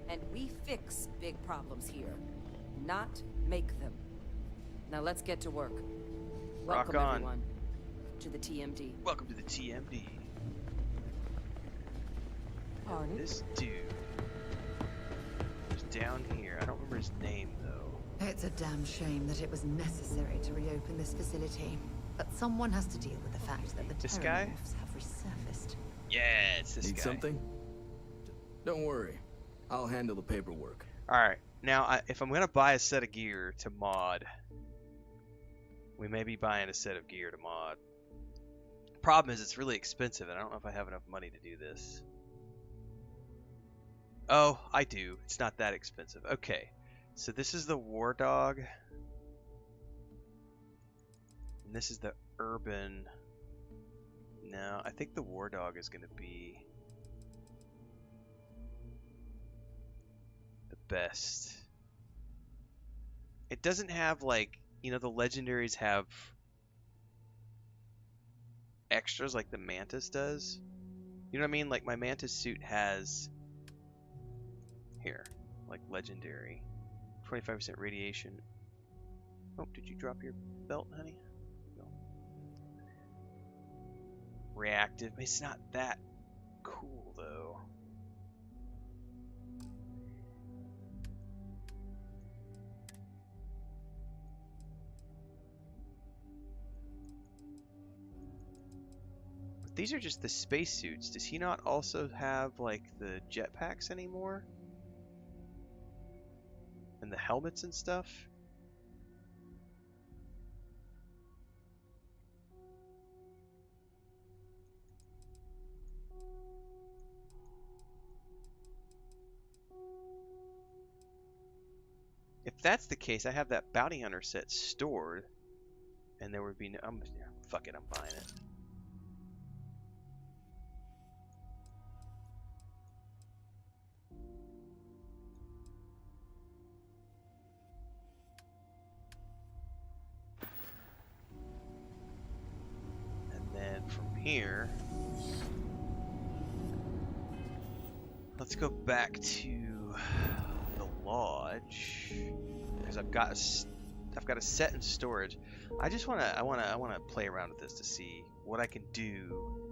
And we fix big problems here, not make them. Now let's get to work. Welcome everyone to the TMD. Welcome to the TMD. Pardon? This dude is down here. I don't remember his name though. It's a damn shame that it was necessary to reopen this facility. But someone has to deal with the fact that the Terramorphs have resurfaced. Yeah, it's this guy. Need something? Don't worry. I'll handle the paperwork. Alright, now if I'm going to buy a set of gear to mod, we may be buying a set of gear to mod. problem is it's really expensive, and I don't know if I have enough money to do this. Oh, I do. It's not that expensive. Okay, so this is the War Dog. And this is the Urban. No, I think the War Dog is going to be the best. It doesn't have, like, you know, the legendaries have extras like the Mantis does. You know what I mean? Like, my Mantis suit has, here, like, legendary. 25% radiation. Oh, did you drop your belt, honey? No. Reactive. It's not that cool, though. These are just the spacesuits. Does he not also have, like, the jetpacks anymore? And the helmets and stuff? If that's the case, I have that bounty hunter set stored, and there would be no... fuck it, I'm buying it. From here, let's go back to the lodge because I've got a set in storage. I wanna play around with this to see what I can do.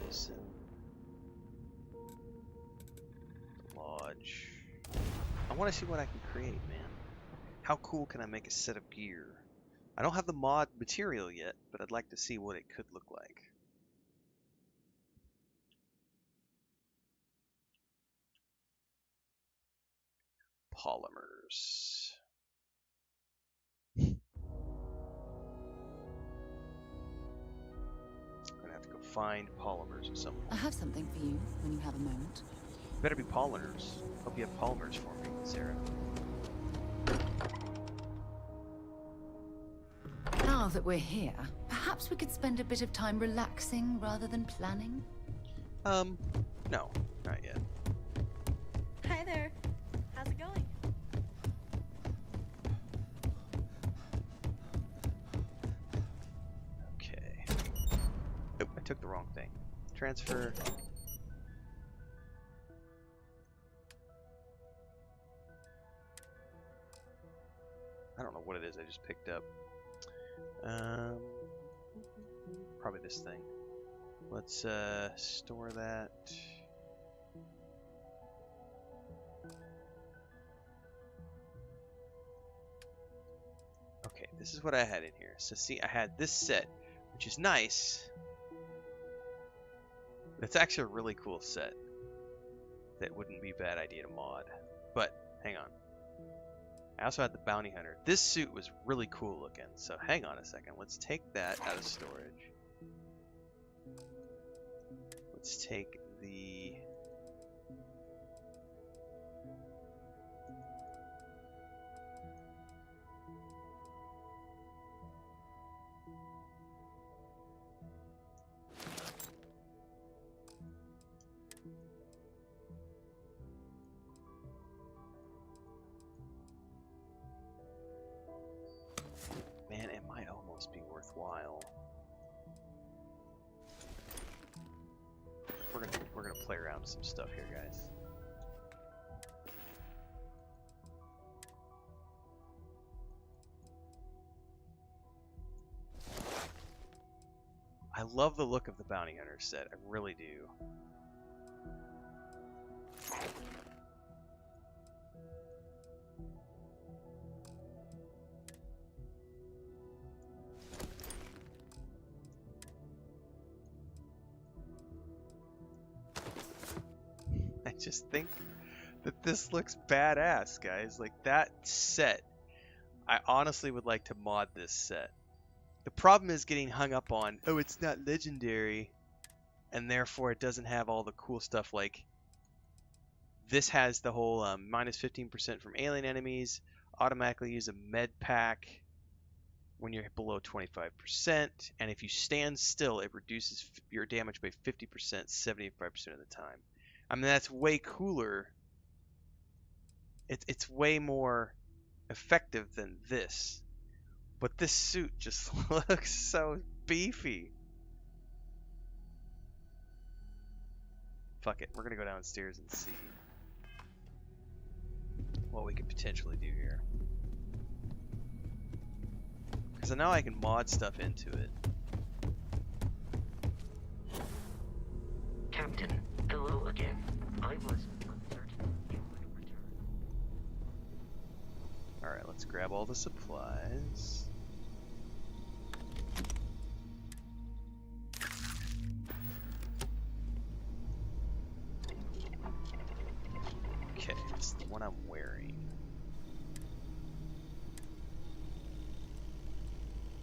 Jason, lodge. I want to see what I can create, man. How cool can I make a set of gear? I don't have the mod material yet, but I'd like to see what it could look like. Polymers. I'm gonna have to go find polymers at some point. I have something for you when you have a moment. Better be polymers. Hope you have polymers for me, Sarah. Now that we're here, perhaps we could spend a bit of time relaxing rather than planning? No, not yet. Hi there. How's it going? Okay. Oh, I took the wrong thing. Transfer. I don't know what it is I just picked up. Probably this thing. Let's store that. Okay, this is what I had in here. So see, I had this set, which is nice. It's actually a really cool set. That wouldn't be a bad idea to mod. But, hang on. I also had the bounty hunter. This suit was really cool looking, so hang on a second. Let's take that out of storage. Let's take the... Man, it might almost be worthwhile. We're gonna play around with some stuff here, guys. I love the look of the bounty hunter set. I really do. I just think that this looks badass, guys. Like, that set, I honestly would like to mod this set. The problem is getting hung up on, oh, it's not legendary, and therefore it doesn't have all the cool stuff. Like, this has the whole minus 15% from alien enemies, automatically use a med pack when you're below 25%, and if you stand still, it reduces your damage by 50%, 75% of the time. I mean, that's way cooler. It's way more effective than this. But this suit just looks so beefy. Fuck it, we're gonna go downstairs and see what we could potentially do here. Because I know I can mod stuff into it. Captain, hello again. I was uncertain you would return. Alright, let's grab all the supplies. Okay, it's the one I'm wearing.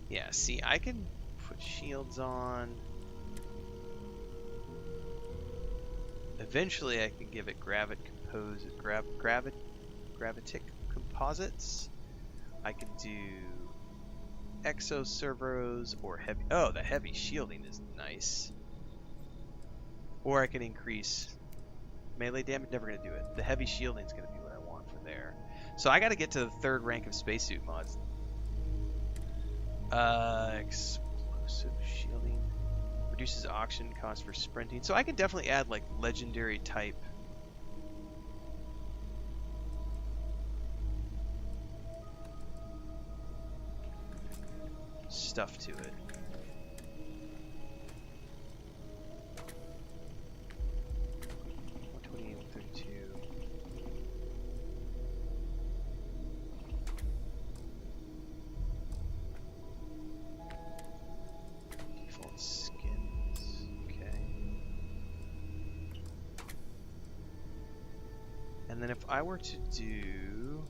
Yeah, see, I can put shields on. Eventually, I can give it gravitic composites. I can do exo servos or heavy. Oh, the heavy shielding is nice. Or I can increase melee damage. Never gonna do it. The heavy shielding is gonna be what I want for there. So I got to get to the 3rd rank of spacesuit mods. Explosive shielding reduces oxygen cost for sprinting. So I could definitely add like legendary type stuff to it. And then if I were to do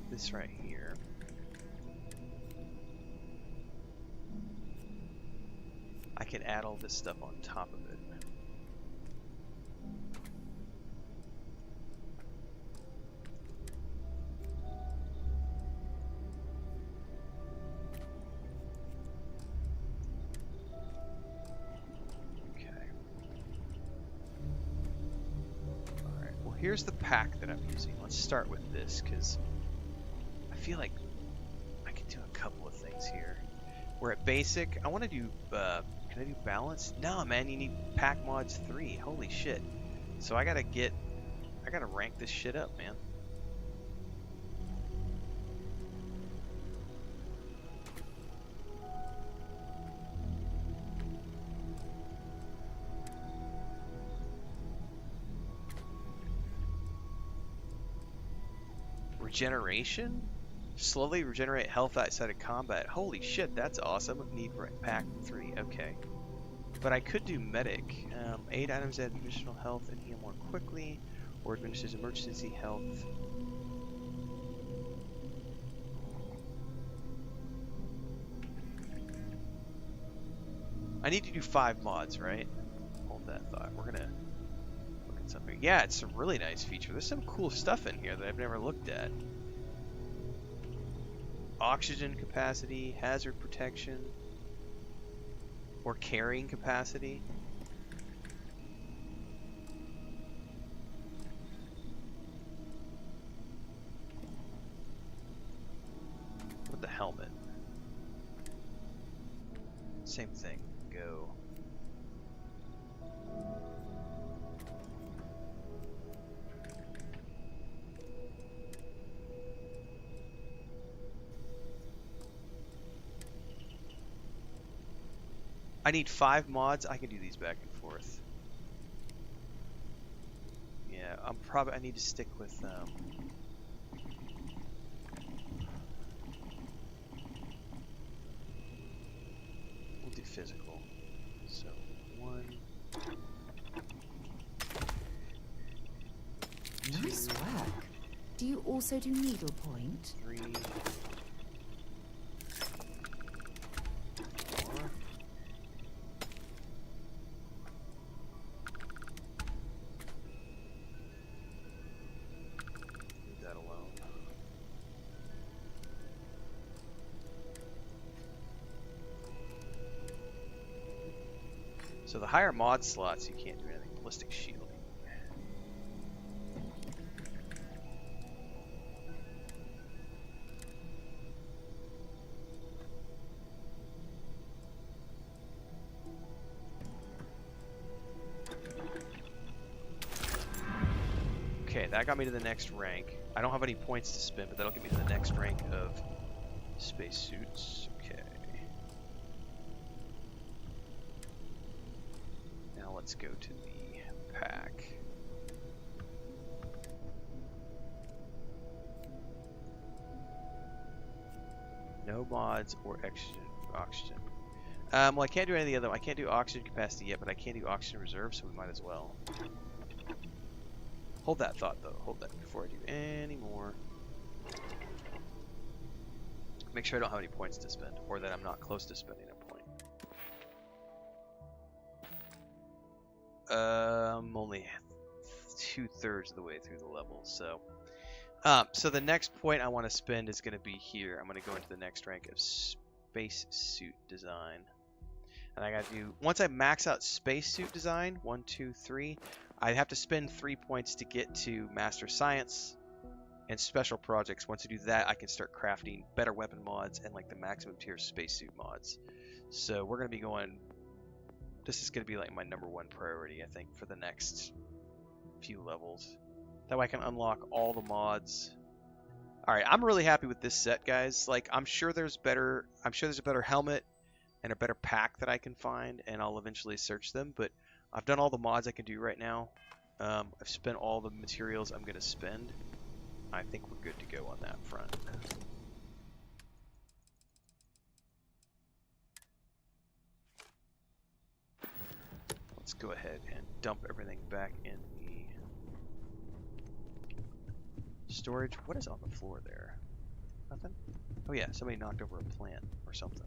this right here, I can add all this stuff on top of it. Here's the pack that I'm using. Let's start with this because I feel like I can do a couple of things here. We're at basic. I want to do, can I do balance? No, man, you need pack mods 3. Holy shit. So I gotta rank this shit up, man. Regeneration? Slowly regenerate health outside of combat. Holy shit, that's awesome. Need pack 3. Okay. But I could do medic. 8 items add additional health and heal more quickly, or administers emergency health. I need to do 5 mods, right? Hold that thought. We're gonna look at something. Yeah, it's a really nice feature. There's some cool stuff in here that I've never looked at. Oxygen capacity, hazard protection, or carrying capacity. With the helmet. Same thing. Go. I need 5 mods. I can do these back and forth. Yeah, I need to stick with we'll do physical. So Do you also do needlepoint? 3. 4. Leave that alone. So the higher mod slots, you can't do anything. Ballistic shielding. Okay, that got me to the next rank. I don't have any points to spend, but that'll get me to the next rank of spacesuits. Okay. Now let's go to the pack. No mods or oxygen. Well, I can't do any of the other. I can't do oxygen capacity yet, but I can do oxygen reserve, so we might as well. Hold that thought, though. Hold that before I do any more. Make sure I don't have any points to spend, or that I'm not close to spending a point. I'm only 2/3 of the way through the level, so. So the next point I want to spend is going to be here. I'm going to go into the next rank of spacesuit design. And I got to do, once I max out spacesuit design, 1, 2, 3, I have to spend 3 points to get to Master Science and Special Projects. Once I do that, I can start crafting better weapon mods and like the maximum tier spacesuit mods. So we're going to be going, this is going to be like my #1 priority, I think, for the next few levels. That way I can unlock all the mods. Alright, I'm really happy with this set, guys. Like, I'm sure there's a better helmet and a better pack that I can find, and I'll eventually search them, but I've done all the mods I can do right now. I've spent all the materials I'm going to spend. I think we're good to go on that front. Let's go ahead and dump everything back in the storage. What is on the floor there? Nothing? Oh yeah, somebody knocked over a plant or something.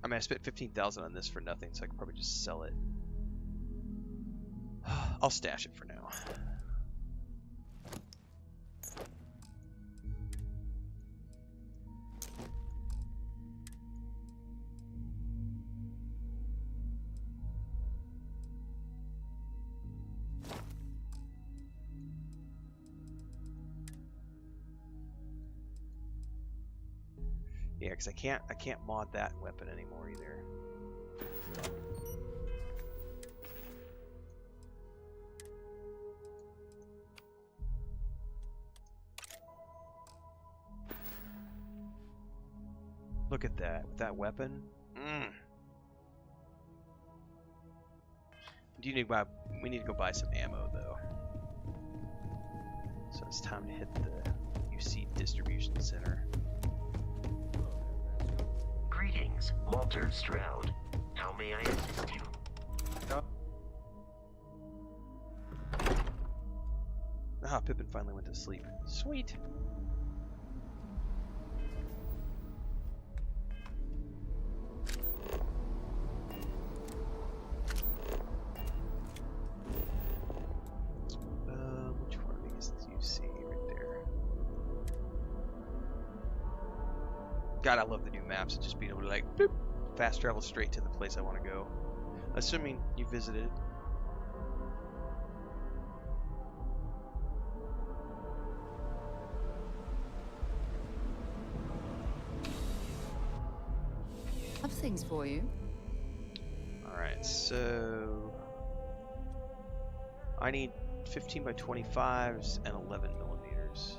I mean, I spent 15,000 on this for nothing, so I could probably just sell it. I'll stash it for now. Yeah, because I can't mod that weapon anymore either. Look at that, with that weapon. We need to go buy some ammo though. So it's time to hit the UC distribution center. Greetings, Walter Stroud. How may I assist you? Ah, Pippin finally went to sleep. Sweet. Which one of these do you see right there? God, I love the new maps. Just being able to like boop, fast travel straight to the place I want to go. Assuming you visited. I have things for you. Alright, so I need 15 by 25s and 11 millimeters.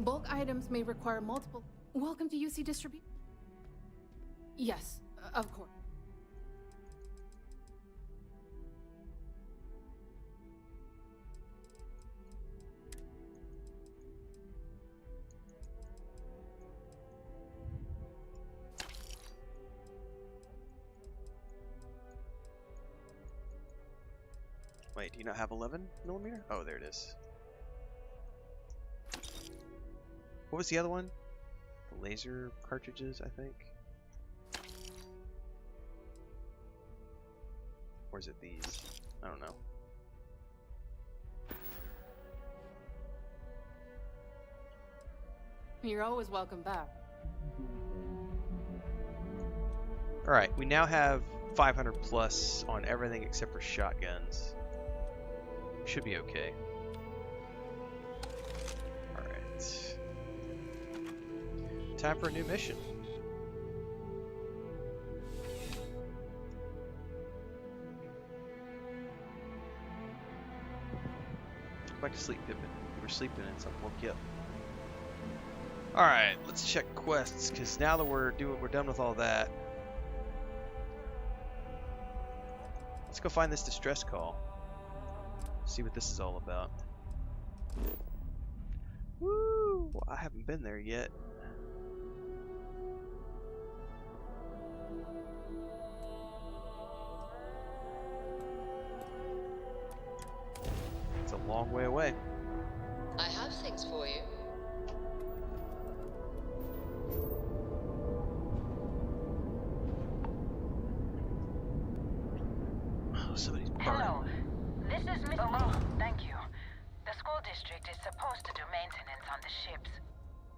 Bulk items may require multiple. Welcome to UC Distribute. Yes, Of course. Wait, do you not have 11mm? Oh, there it is. What was the other one? The laser cartridges, I think. Or is it these? I don't know. You're always welcome back. Alright, we now have 500 plus on everything except for shotguns. Should be okay. Alright. Time for a new mission. Go back to sleep, Pippin. You were sleeping and something woke you up. Alright, let's check quests, because now that we're done with all that. Let's go find this distress call. See what this is all about. Woo! I haven't been there yet. It's a long way away. I have things for you. Oh, somebody's burning. Hello. This is Miss... Oh, thank you. The school district is supposed to do maintenance on the ships.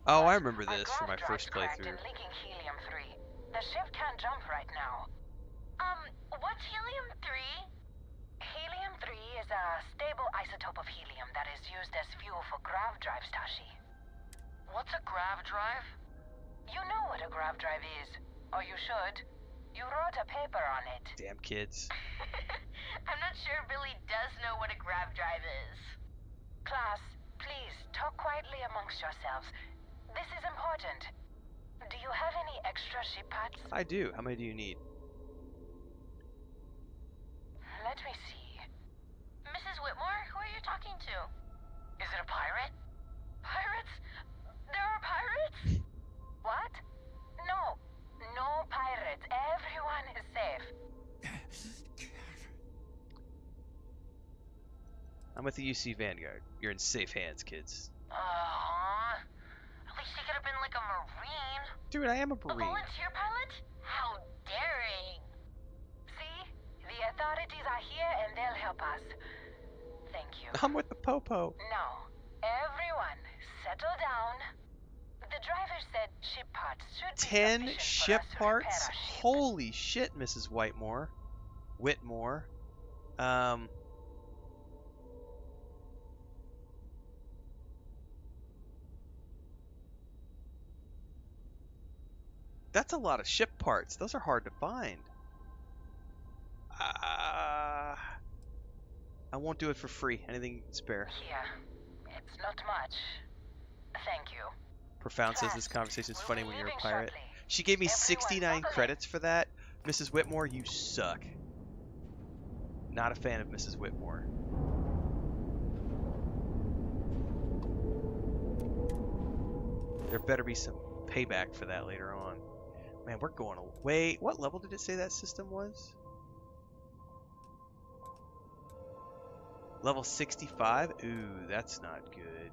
Oh, I remember this from my first playthrough. Leaking helium-3. The ship can't jump right now. What's helium-3? Helium-3 is a stable isotope of helium that is used as fuel for grav drives, Tashi. What's a grav drive? You know what a grav drive is. Or you should. You wrote a paper on it. Damn kids. I'm not sure Billy does know what a grav drive is. Class, please talk quietly amongst yourselves. This is important. Do you have any extra ship parts? I do. How many do you need? Let me see. Mrs. Whitmore, who are you talking to? Is it a pirate? Pirates? There are pirates? What? No. No pirates. Everyone is safe. I'm with the UC Vanguard. You're in safe hands, kids. At least you could have been like a Marine. Dude, I am a Marine. A volunteer pilot? How daring. See? The authorities are here and they'll help us. Thank you. I'm with the Popo. Now, everyone, settle down. The driver said ship parts should be 10 ship parts? Holy shit, Mrs. Whitmore. That's a lot of ship parts. Those are hard to find. I won't do it for free. Anything you can spare. Here. It's not much. Thank you. Profound says this conversation is funny when you're a pirate. She gave me 69 credits for that. Mrs. Whitmore, you suck. Not a fan of Mrs. Whitmore. There better be some payback for that later on. Man, we're going away. What level did it say that system was? Level 65? Ooh, that's not good.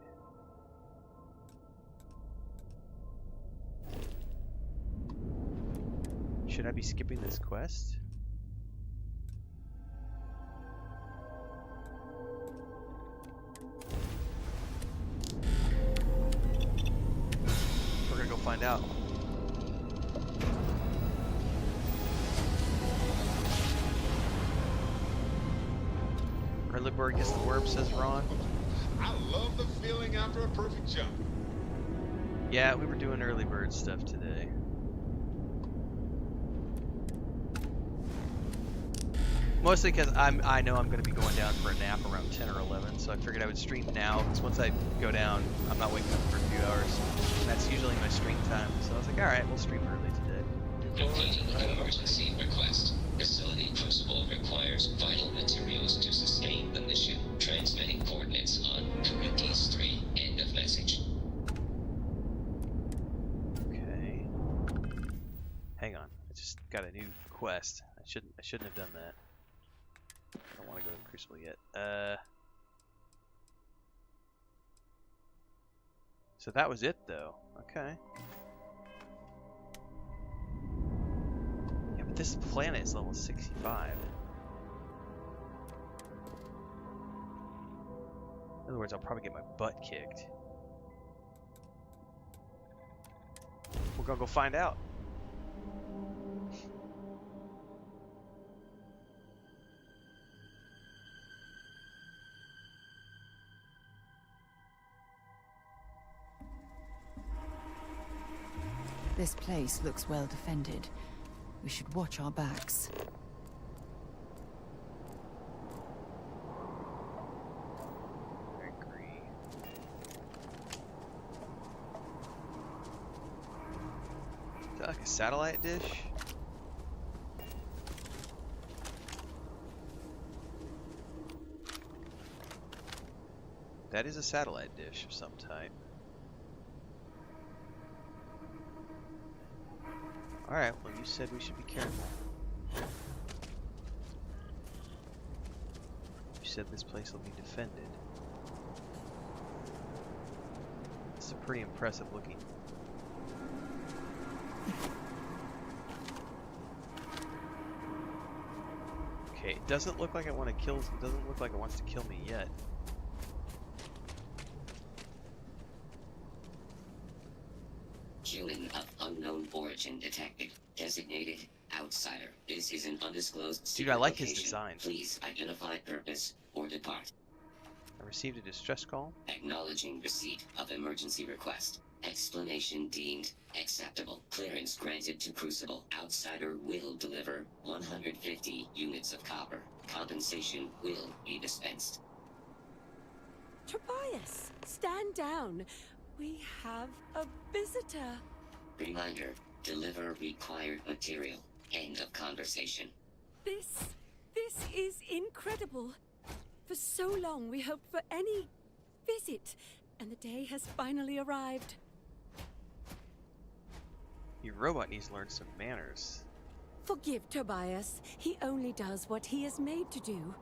Should I be skipping this quest? We're gonna go find out. Earlyburg gets the worm, says Ron. I love the feeling after a perfect jump. Yeah, we were doing early bird stuff today. Mostly because I know I'm going to be going down for a nap around 10 or 11, so I figured I would stream now, because once I go down, I'm not waking up for a few hours. And that's usually my stream time, so I was like, alright, we'll stream early today. Completing an emergency request. Facility Crucible requires vital materials to sustain the mission. Transmitting coordinates on Corinthians 3. End of message. Okay. Hang on. I just got a new quest. I shouldn't have done that. I don't want to go to Crucible yet. So that was it though. Okay. Yeah, but this planet is level 65. In other words, I'll probably get my butt kicked. We're gonna go find out. This place looks well defended. We should watch our backs. I agree. Is that like a satellite dish? That is a satellite dish of some type. Alright, well you said we should be careful. You said this place will be defended. This is pretty impressive looking. Okay, it doesn't look like it wants to kill me yet. Human of unknown origin detected. Designated outsider. This is an undisclosed Dude, I like his design. Please identify purpose or depart. I received a distress call. Acknowledging receipt of emergency request. Explanation deemed acceptable. Clearance granted to Crucible. Outsider will deliver 150 units of copper. Compensation will be dispensed. Tobias, stand down. We have a visitor. Reminder, deliver required material. End of conversation. This is incredible. For so long we hoped for any visit, and the day has finally arrived. Your robot needs to learn some manners. Forgive Tobias. He only does what he is made to do.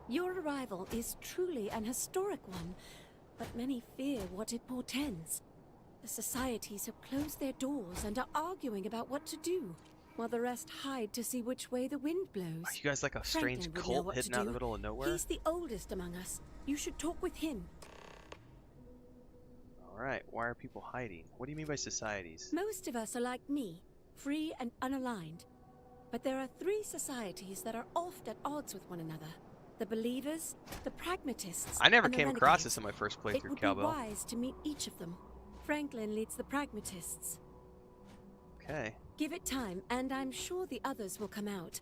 Your arrival is truly an historic one, but many fear what it portends. The societies have closed their doors and are arguing about what to do, while the rest hide to see which way the wind blows. Are you guys like a strange cult hidden out in the middle of nowhere? He's the oldest among us. You should talk with him. Alright, why are people hiding? What do you mean by societies? Most of us are like me, free and unaligned. But there are 3 societies that are oft at odds with one another. The believers, the pragmatists. I never and the came renegades. across this in my first playthrough, It would Cowbell. be wise to meet each of them. Franklin leads the pragmatists. Okay. Give it time, and I'm sure the others will come out.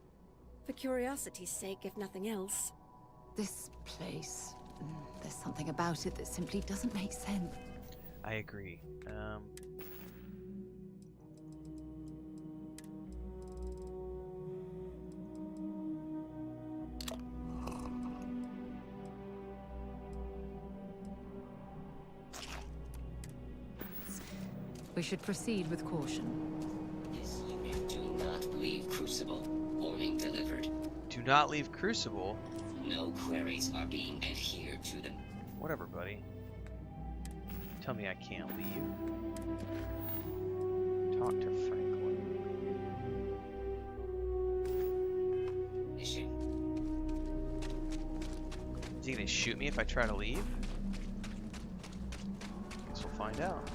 For curiosity's sake, if nothing else. This place, there's something about it that simply doesn't make sense. I agree. We should proceed with caution. This unit do not leave Crucible. Warning delivered. Do not leave Crucible? No queries are being adhered to them. Whatever, buddy. Tell me I can't leave. Talk to Franklin. Mission. Is he gonna shoot me if I try to leave? Guess we'll find out.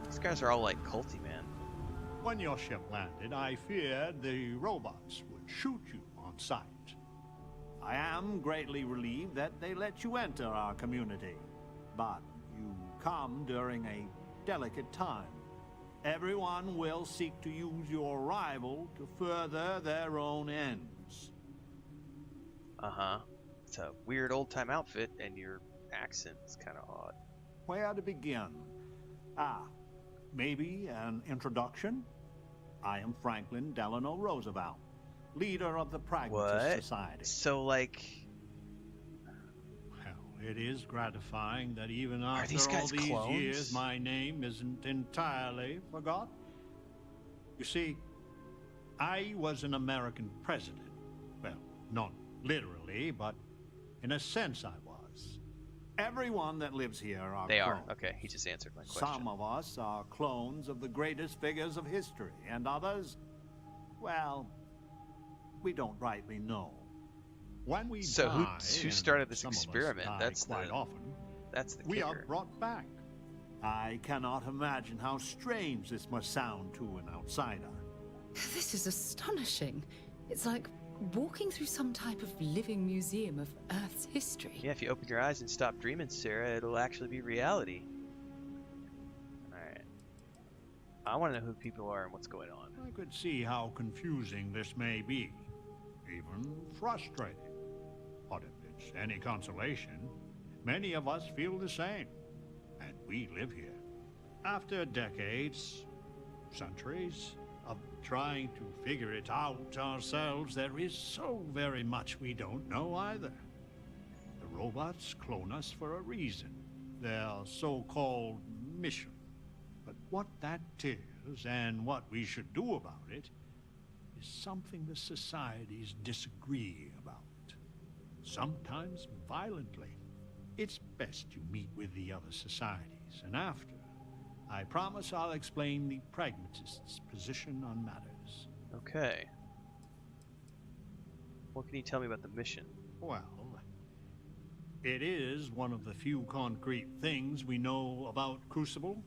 These guys are all like culty, man. When your ship landed, I feared the robots would shoot you on sight. I am greatly relieved that they let you enter our community. But you come during a delicate time. Everyone will seek to use your arrival to further their own ends. Uh-huh. It's a weird old-time outfit, and your accent is kind of odd. Where to begin? maybe an introduction? I am Franklin Delano Roosevelt, leader of the Pragmatist Society. So, like... Well, it is gratifying that even after all these years, my name isn't entirely forgotten. You see, I was an American president. Well, not literally, but in a sense I was. Everyone that lives here are They clones. are. Okay, he just answered my question. Some of us are clones of the greatest figures of history, and others, well, we don't rightly know. When we so die, who started this experiment? That's quite often. That's the we kicker. are brought back. I cannot imagine how strange this must sound to an outsider. This is astonishing. It's like walking through some type of living museum of Earth's history. Yeah, if you open your eyes and stop dreaming, Sarah, it'll actually be reality. Alright. I want to know who people are and what's going on. I could see how confusing this may be, even frustrating. But if it's any consolation, many of us feel the same, and we live here. After decades, centuries, of trying to figure it out ourselves, there is so very much we don't know either. The robots clone us for a reason, their so-called mission. But what that is and what we should do about it is something the societies disagree about, sometimes violently. It's best you meet with the other societies, and after, I promise I'll explain the Pragmatists' position on matters. Okay. What can you tell me about the mission? Well, it is one of the few concrete things we know about Crucible.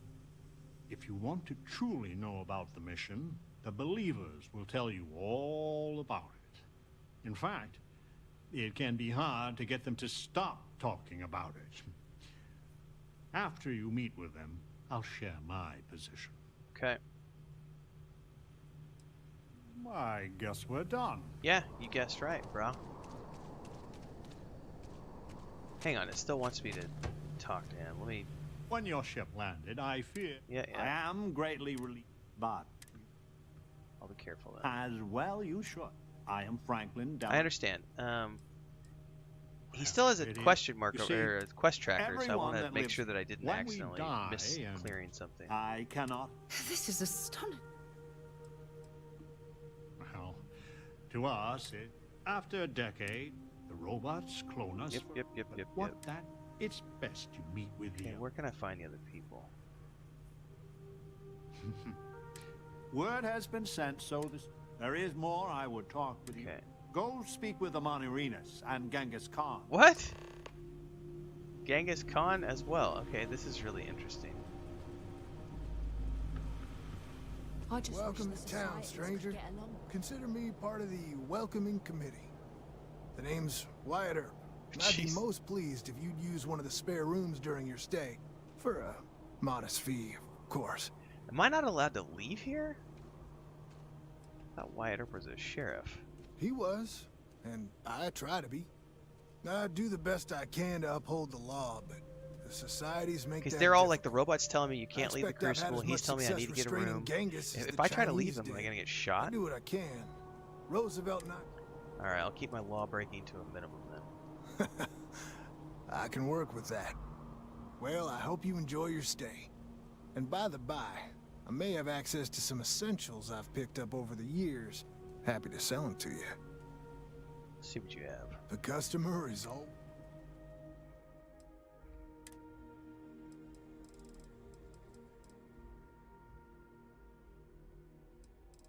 If you want to truly know about the mission, the believers will tell you all about it. In fact, it can be hard to get them to stop talking about it. After you meet with them, I'll share my position. Okay. I guess we're done. Yeah, you guessed right, bro. Hang on, it still wants me to talk to him. Let me... When your ship landed, I fear... Yeah. I am greatly relieved, but... I'll be careful then. As well you should. I am Franklin Delano. I understand. He still has a question mark over a quest tracker, so I want to make sure that I didn't accidentally miss clearing something. I cannot... This is astonishing. Well, to us, after a decade, the robots clone us. Yep. It's best you meet with Okay, where can I find the other people? Word has been sent, so there is more I would talk with you. Go speak with the Monirinas and Genghis Khan. What? Genghis Khan as well. Okay, this is really interesting. Welcome to town, stranger. Consider me part of the welcoming committee. The name's Wyatt Earp. I'd be most pleased if you'd use one of the spare rooms during your stay. For a modest fee, of course. Am I not allowed to leave here? I thought Wyatt Earp was a sheriff. He was, and I try to be. I do the best I can to uphold the law, but the societies make that because they're all difficult. like the robots telling me you can't leave the Crucible. He's telling me I need to get a room. If I try to leave him, am I gonna get shot? I do what I can. Roosevelt and All right, I'll keep my law breaking to a minimum then. I can work with that. Well, I hope you enjoy your stay. And by the by, I may have access to some essentials I've picked up over the years. Happy to sell them to you. Let's see what you have. The customer is all...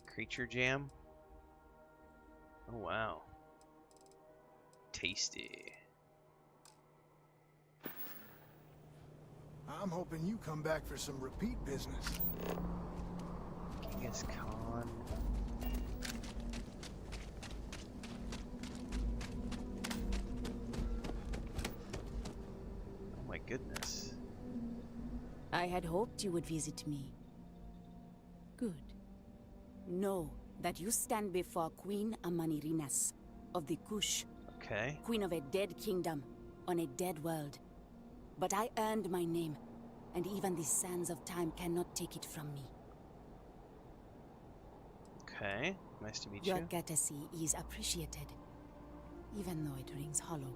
Creature jam. Oh wow. Tasty. I'm hoping you come back for some repeat business. Genghis Khan. Oh my goodness. I had hoped you would visit me. Good. Know that you stand before Queen Amanirinas of the Kush. Okay. Queen of a dead kingdom on a dead world. But I earned my name and even the sands of time cannot take it from me. Okay, nice to meet Your you. courtesy is appreciated, even though it rings hollow.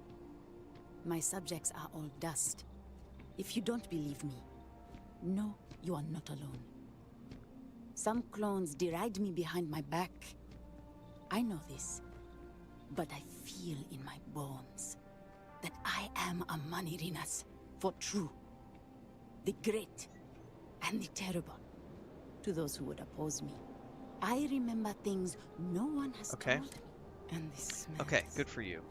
My subjects are all dust. If you don't believe me, know you are not alone. Some clones deride me behind my back. I know this, but I feel in my bones that I am a Manirinas for true. The great and the terrible. To those who would oppose me, I remember things no one has told me. And this smells. Okay, good for you.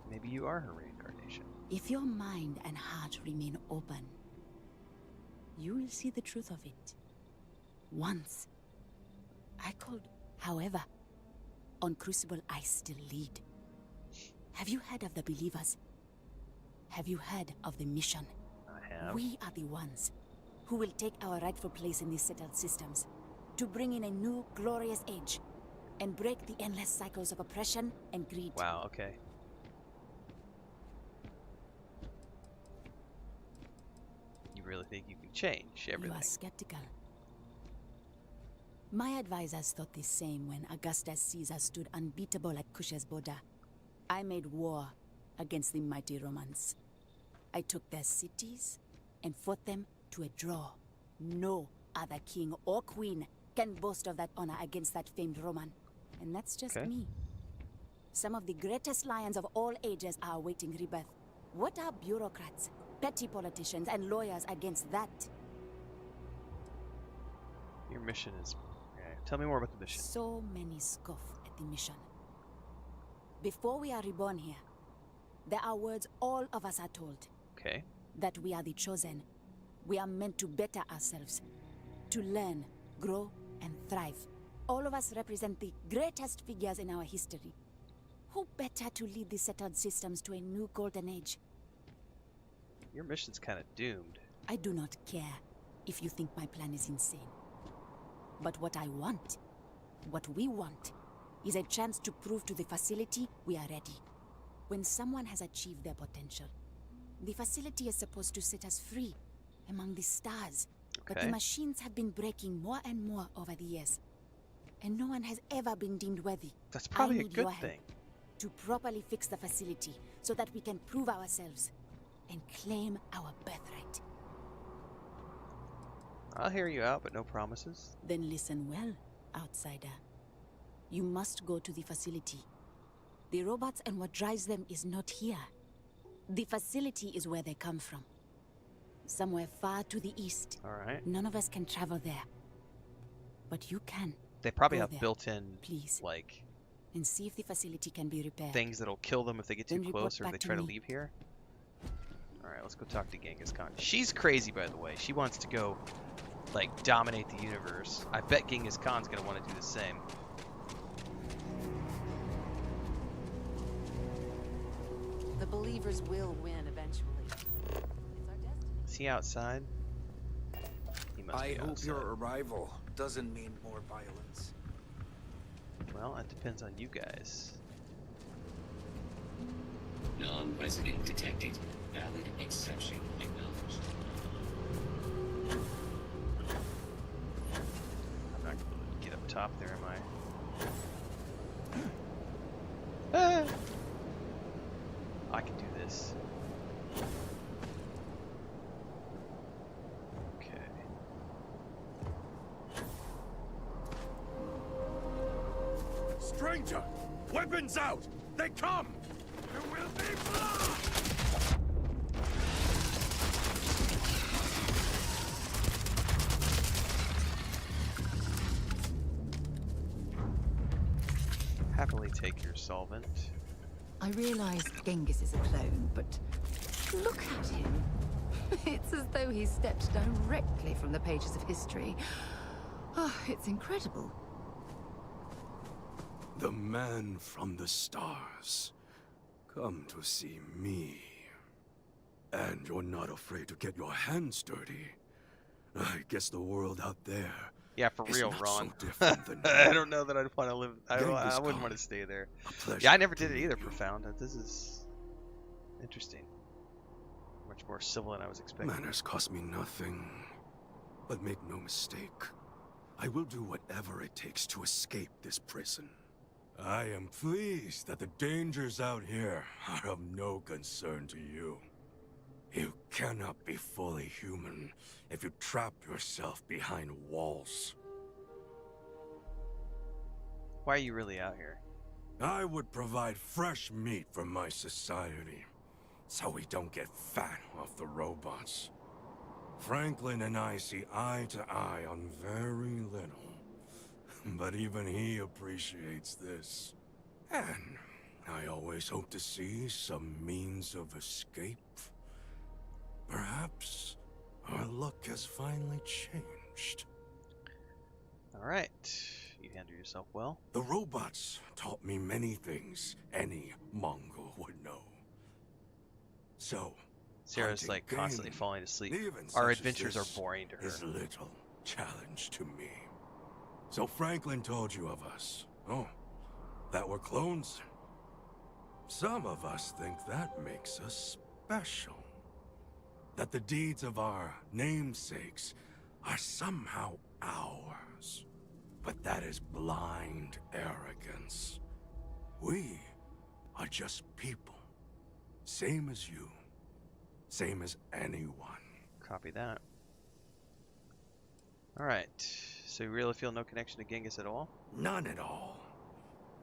Maybe you are her reincarnation. If your mind and heart remain open, you will see the truth of it. Once, I could. However, on Crucible, I still lead. Have you heard of the Believers? Have you heard of the mission? I have. We are the ones who will take our rightful place in these settled systems to bring in a new, glorious age and break the endless cycles of oppression and greed. Wow, okay. You really think you can change everything? You are skeptical. My advisors thought the same when Augustus Caesar stood unbeatable at Cush's border. I made war against the mighty Romans. I took their cities and fought them to a draw. No other king or queen can boast of that honor against that famed Roman. And that's just me. Some of the greatest lions of all ages are awaiting rebirth. What are bureaucrats, petty politicians, and lawyers against that? Your mission is... Okay, tell me more about the mission. So many scoff at the mission. Before we are reborn here, there are words all of us are told. Okay. That we are the chosen. We are meant to better ourselves. To learn, grow, and thrive. All of us represent the greatest figures in our history. Who better to lead the settled systems to a new golden age? Your mission's kind of doomed. I do not care if you think my plan is insane. But what I want, what we want, is a chance to prove to the facility we are ready. When someone has achieved their potential, the facility is supposed to set us free among the stars. Okay. But the machines have been breaking more and more over the years. And no one has ever been deemed worthy. That's probably a I need good your thing. help to properly fix the facility so that we can prove ourselves and claim our birthright. I'll hear you out, but no promises. Then listen well, outsider. You must go to the facility. The robots and what drives them is not here. The facility is where they come from. Somewhere far to the east. All right. None of us can travel there. But you can. They probably Go have there, built-in, please, like, and see if the facility can be repaired. things that'll kill them if they get too Then report close or if they back to try to me. leave here. Alright, let's go talk to Genghis Khan. She's crazy, by the way. She wants to go, like, dominate the universe. I bet Genghis Khan's gonna want to do the same. The believers will win eventually. It's our destiny. Is he outside? He must I be hope outside. your arrival doesn't mean more violence. Well, that depends on you guys. Non-resident detected. Valid exception acknowledged. I'm not gonna be able to get up top there, am I? Ah! I can do this. Okay. Stranger! Weapons out! They come! There will be blood! Happily take your solvent. I realize Genghis is a clone, but look at him. It's as though he stepped directly from the pages of history. Oh, it's incredible. The man from the stars. Come to see me. And you're not afraid to get your hands dirty. I guess the world out there Yeah, for is real, not Ron. so different than I don't know that I'd want to live. I Genghis wouldn't Khan, want to stay there. a pleasure Yeah, I never did to it meet either. you. Profound. This is interesting. I'm gonna Much more civil than I was expecting. Manners cost me nothing. But make no mistake, I will do whatever it takes to escape this prison. I am pleased that the dangers out here are of no concern to you. You cannot be fully human if you trap yourself behind walls. Why are you really out here? I would provide fresh meat for my society, so we don't get fat off the robots. Franklin and I see eye to eye on very little, but even he appreciates this. And I always hope to see some means of escape. Perhaps our luck has finally changed. All right. You handle yourself well. The robots taught me many things any Mongol would know. So, Sarah's like constantly falling asleep. even Our such as adventures this are boring to her. is little challenge to me. So Franklin told you of us. Oh, that we're clones? Some of us think that makes us special. That the deeds of our namesakes are somehow ours. But that is blind arrogance. We are just people. Same as you. Same as anyone. Copy that. Alright. So you really feel no connection to Genghis at all? None at all.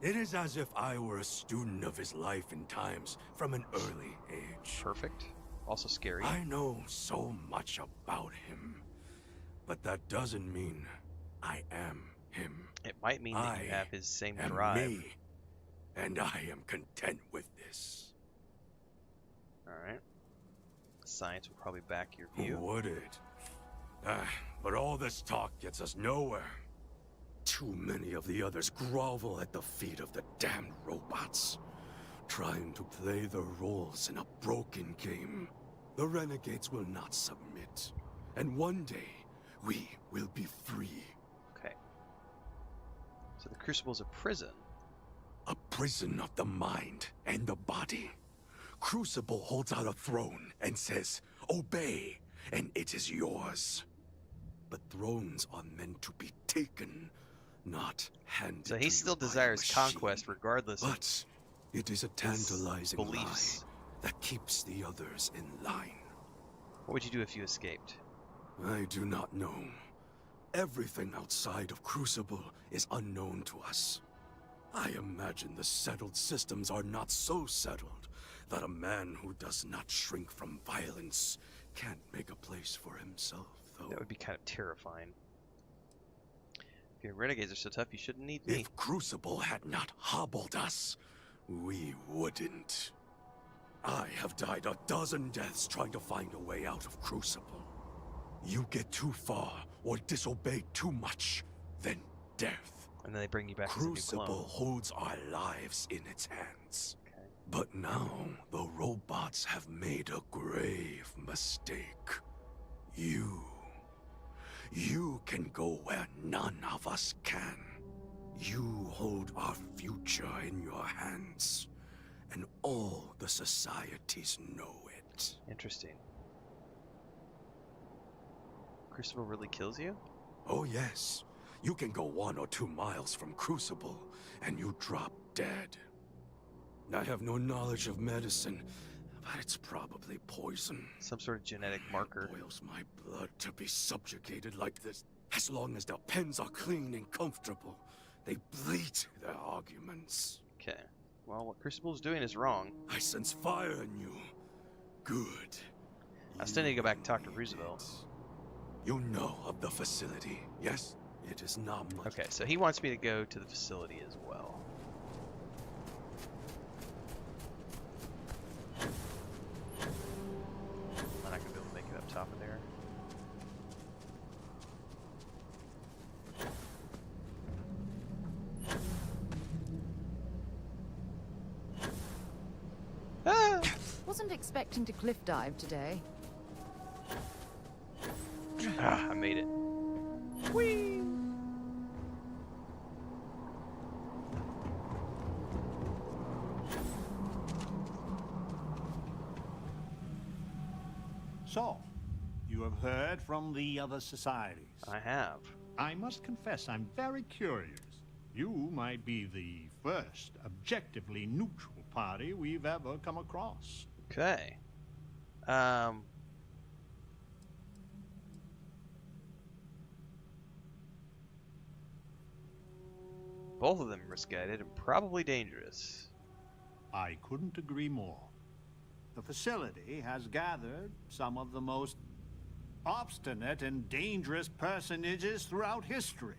It is as if I were a student of his life and times from an early age. Perfect. Also scary. I know so much about him. But that doesn't mean I am him. It might mean that you have his same am drive. Me, and I am content with this. Alright. Science will probably back your view. Would it? But all this talk gets us nowhere. Too many of the others grovel at the feet of the damned robots, trying to play their roles in a broken game. The renegades will not submit, and one day we will be free. Okay. So the Crucible is a prison. A prison of the mind and the body. Crucible holds out a throne and says, "Obey, and it is yours." But thrones are meant to be taken, not handed. So he still desires conquest regardless of But it is a tantalizing lie that keeps the others in line. What would you do if you escaped? I do not know. Everything outside of Crucible is unknown to us. I imagine the settled systems are not so settled that a man who does not shrink from violence can't make a place for himself, though. That would be kind of terrifying. If your renegades are so tough, you shouldn't need me. If Crucible had not hobbled us, we wouldn't. I have died a dozen deaths trying to find a way out of Crucible. You get too far or disobey too much, then death. And then they bring you back Crucible as a new clone. holds our lives in its hands. Okay. But now, the robots have made a grave mistake. You can go where none of us can. You hold our future in your hands, and all the societies know it. Interesting. Crucible really kills you? Oh yes. You can go 1 or 2 miles from Crucible, and you drop dead. I have no knowledge of medicine, but it's probably poison. Some sort of genetic marker. It boils my blood to be subjugated like this. As long as their pens are clean and comfortable, they bleat their arguments. Okay. Well, what Crucible's doing is wrong. I sense fire in you. Good. I still need to go back and talk to Roosevelt. You know of the facility, yes? It is not much. Okay, so he wants me to go to the facility as well. I'm not going to be able to make it up top of there. Ah! Wasn't expecting to cliff dive today. Ah, I made it. Whee! So, you have heard from the other societies? I have. I must confess, I'm very curious. You might be the first objectively neutral party we've ever come across. Okay. Both of them misguided and probably dangerous. I couldn't agree more. The facility has gathered some of the most obstinate and dangerous personages throughout history.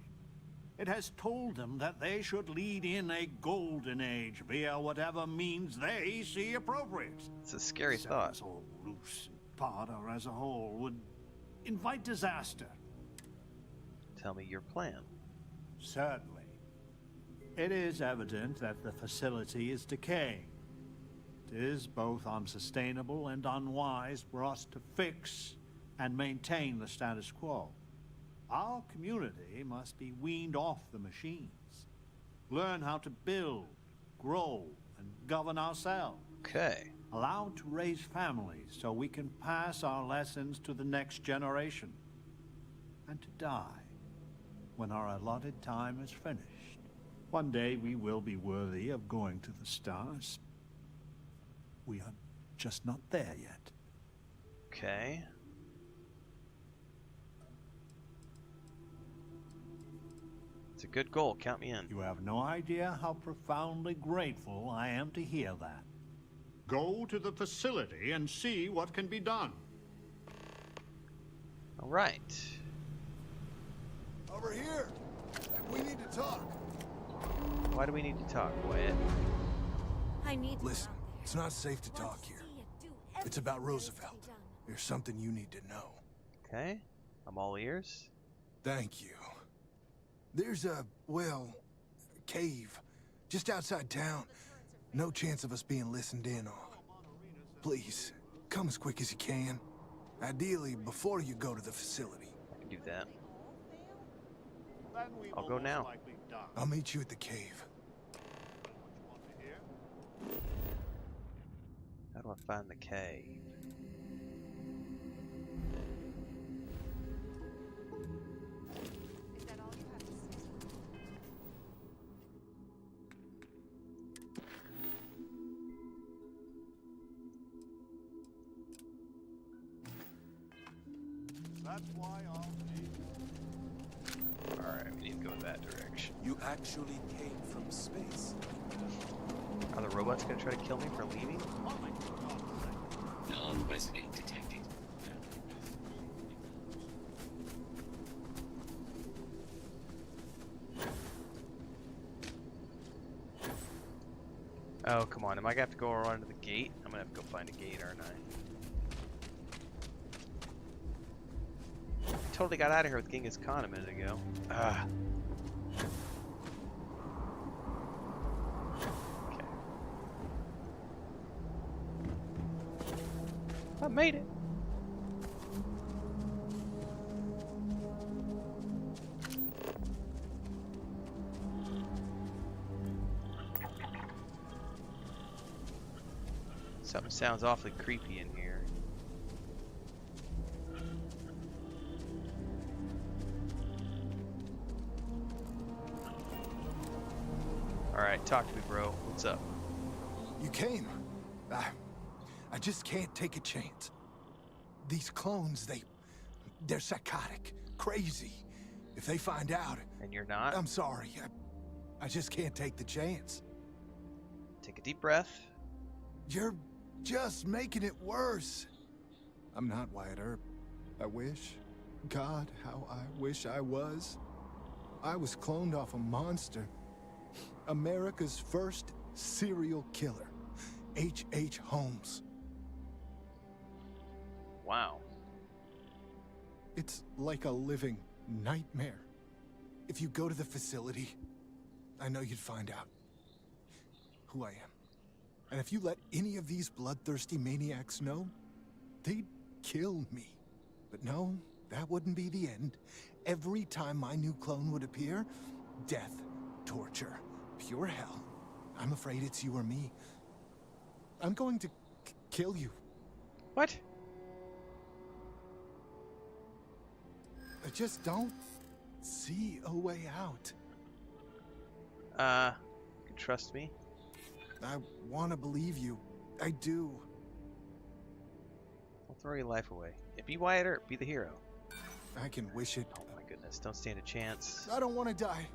It has told them that they should lead in a golden age via whatever means they see appropriate. It's a scary thought. Sevens all loose and Potter as a whole would invite disaster. Tell me your plan. Certainly. It is evident that the facility is decaying. It is both unsustainable and unwise for us to fix and maintain the status quo. Our community must be weaned off the machines. Learn how to build, grow, and govern ourselves. Okay. Allowed to raise families so we can pass our lessons to the next generation. And to die when our allotted time is finished. One day we will be worthy of going to the stars. We are just not there yet. Okay. It's a good goal. Count me in. You have no idea how profoundly grateful I am to hear that. Go to the facility and see what can be done. All right. Over here. We need to talk. Why do we need to talk, Wyatt? I need Listen, it's not safe to talk here. It's about Roosevelt. There's something you need to know. Okay. I'm all ears. Thank you. There's a cave just outside town. No chance of us being listened in on. Please, come as quick as you can. Ideally, before you go to the facility. I can do that. I'll go now. I'll meet you at the cave. How do I find the cave? That's why Alright, we need to go in that direction. You actually came from space. Are the robots gonna try to kill me for leaving? Non-resident detected. Oh, come on. Am I gonna have to go around to the gate? I'm gonna have to go find a gate, aren't I? Totally got out of here with Genghis Khan a minute ago. Ah. Okay. I made it. Something sounds awfully creepy in here. Alright, talk to me, bro. What's up? You came. I just can't take a chance. These clones, they're psychotic, crazy. If they find out... And you're not? I'm sorry. I just can't take the chance. Take a deep breath. You're just making it worse. I'm not Wyatt Earp. I wish. God, how I wish I was. I was cloned off a monster. America's first serial killer. H.H. Holmes. Wow. It's like a living nightmare. If you go to the facility, I know you'd find out who I am. And if you let any of these bloodthirsty maniacs know, they'd kill me. But no, that wouldn't be the end. Every time my new clone would appear, death, torture, pure hell. I'm afraid it's you or me. I'm going to kill you. What? I just don't see a way out. You can trust me. I want to believe you. I do. Don't throw your life away. Yeah, be Wyatt Earp. Be the hero. I can wish it. Oh my goodness. Don't stand a chance. I don't want to die.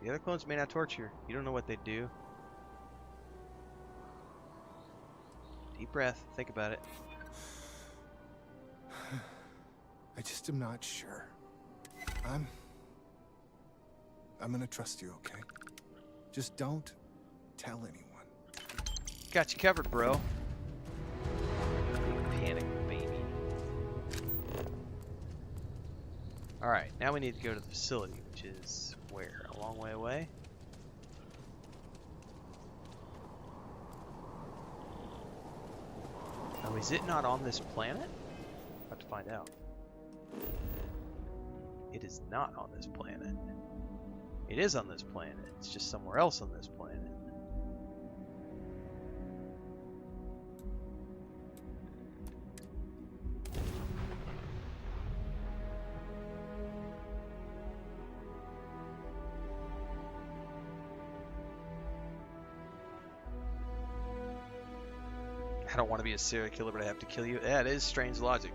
The other clones may not torture. You don't know what they'd do. Deep breath. Think about it. I just am not sure. I'm gonna trust you, okay? Just don't tell anyone. Got you covered, bro. Panic, baby. Alright, now we need to go to the facility, which is where? A long way away? Oh, is it not on this planet? I'll have to find out. It is not on this planet. It is on this planet. It's just somewhere else on this planet. I don't want to be a serial killer, but I have to kill you. That is strange logic.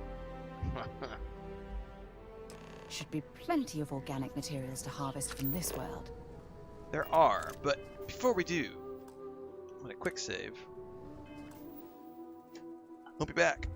Should be plenty of organic materials to harvest from this world. There are, but before we do, I'm gonna quick save. I'll be back.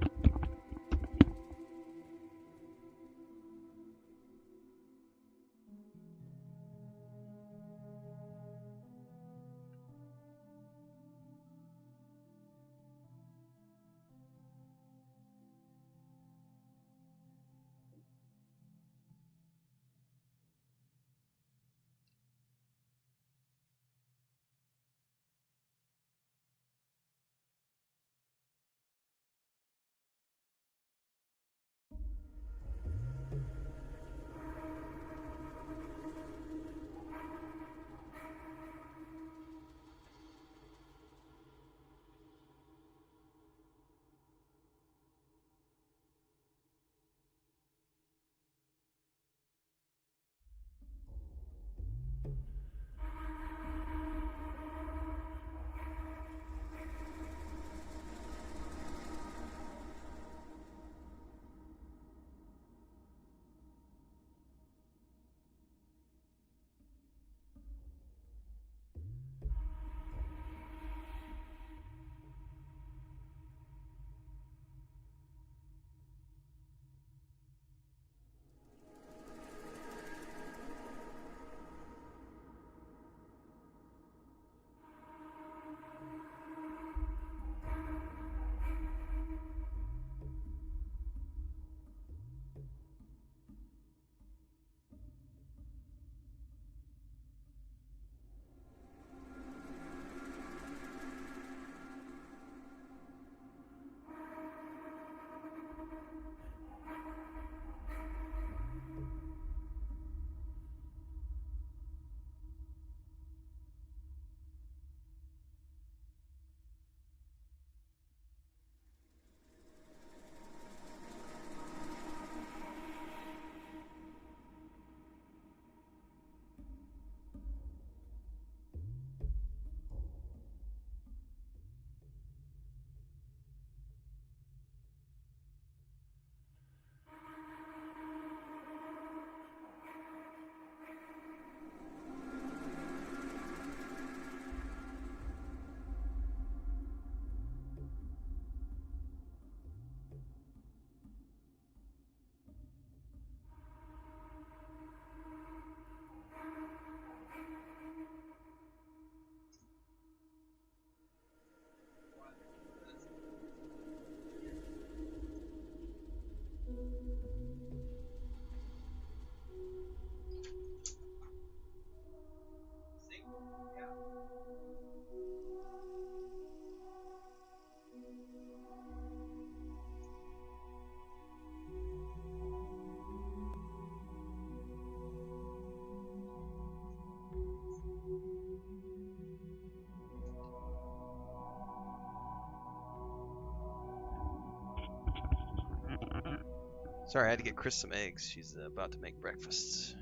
Sorry, I had to get Chris some eggs. She's about to make breakfast.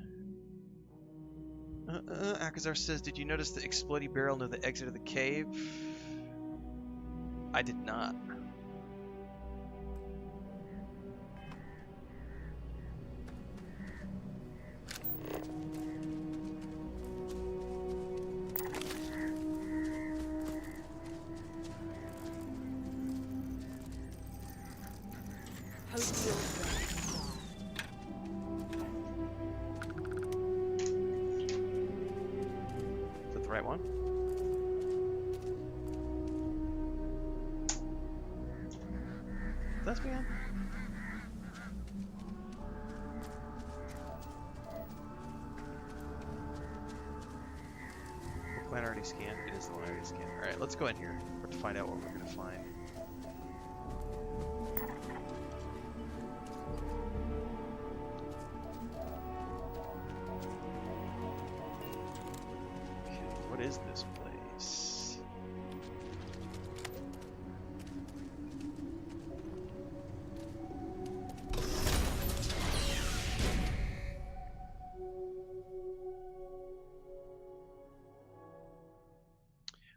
Akazar says, did you notice the exploding barrel near the exit of the cave? I did not. Right one. That's beyond. Plan already scanned. It is the one I already scanned. All right, let's go in here to find out what we're gonna find. What is this place?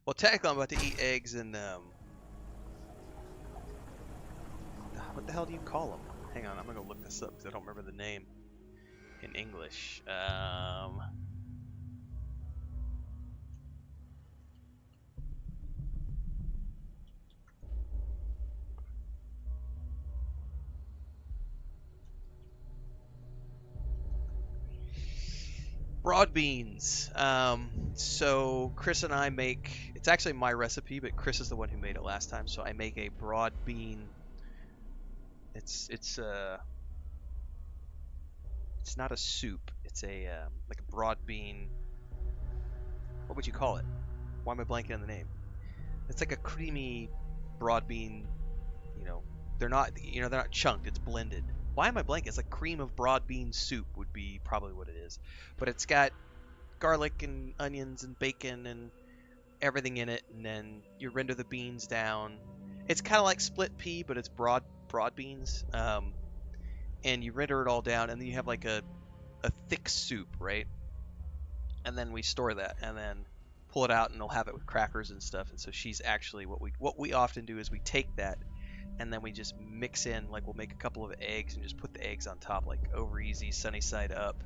Well, technically I'm about to eat eggs and, what the hell do you call them? Hang on, I'm gonna go look this up because I don't remember the name in English. Broad beans. So Chris and I make, it's actually my recipe, but Chris is the one who made it last time. So I make a broad bean. It's not a soup. It's a like a broad bean. What would you call it? Why am I blanking on the name? It's like a creamy broad bean. You know, they're not chunked. It's blended. Why am I blanking? It's like cream of broad bean soup would be probably what it is. But it's got garlic and onions and bacon and everything in it, and then you render the beans down. It's kind of like split pea, but it's broad beans. And you render it all down, and then you have like a thick soup, right? And then we store that, and then pull it out, and they'll have it with crackers and stuff. And so she's actually what we often do is we take that, and then we just mix in, like we'll make a couple of eggs and just put the eggs on top, like over easy, sunny side up.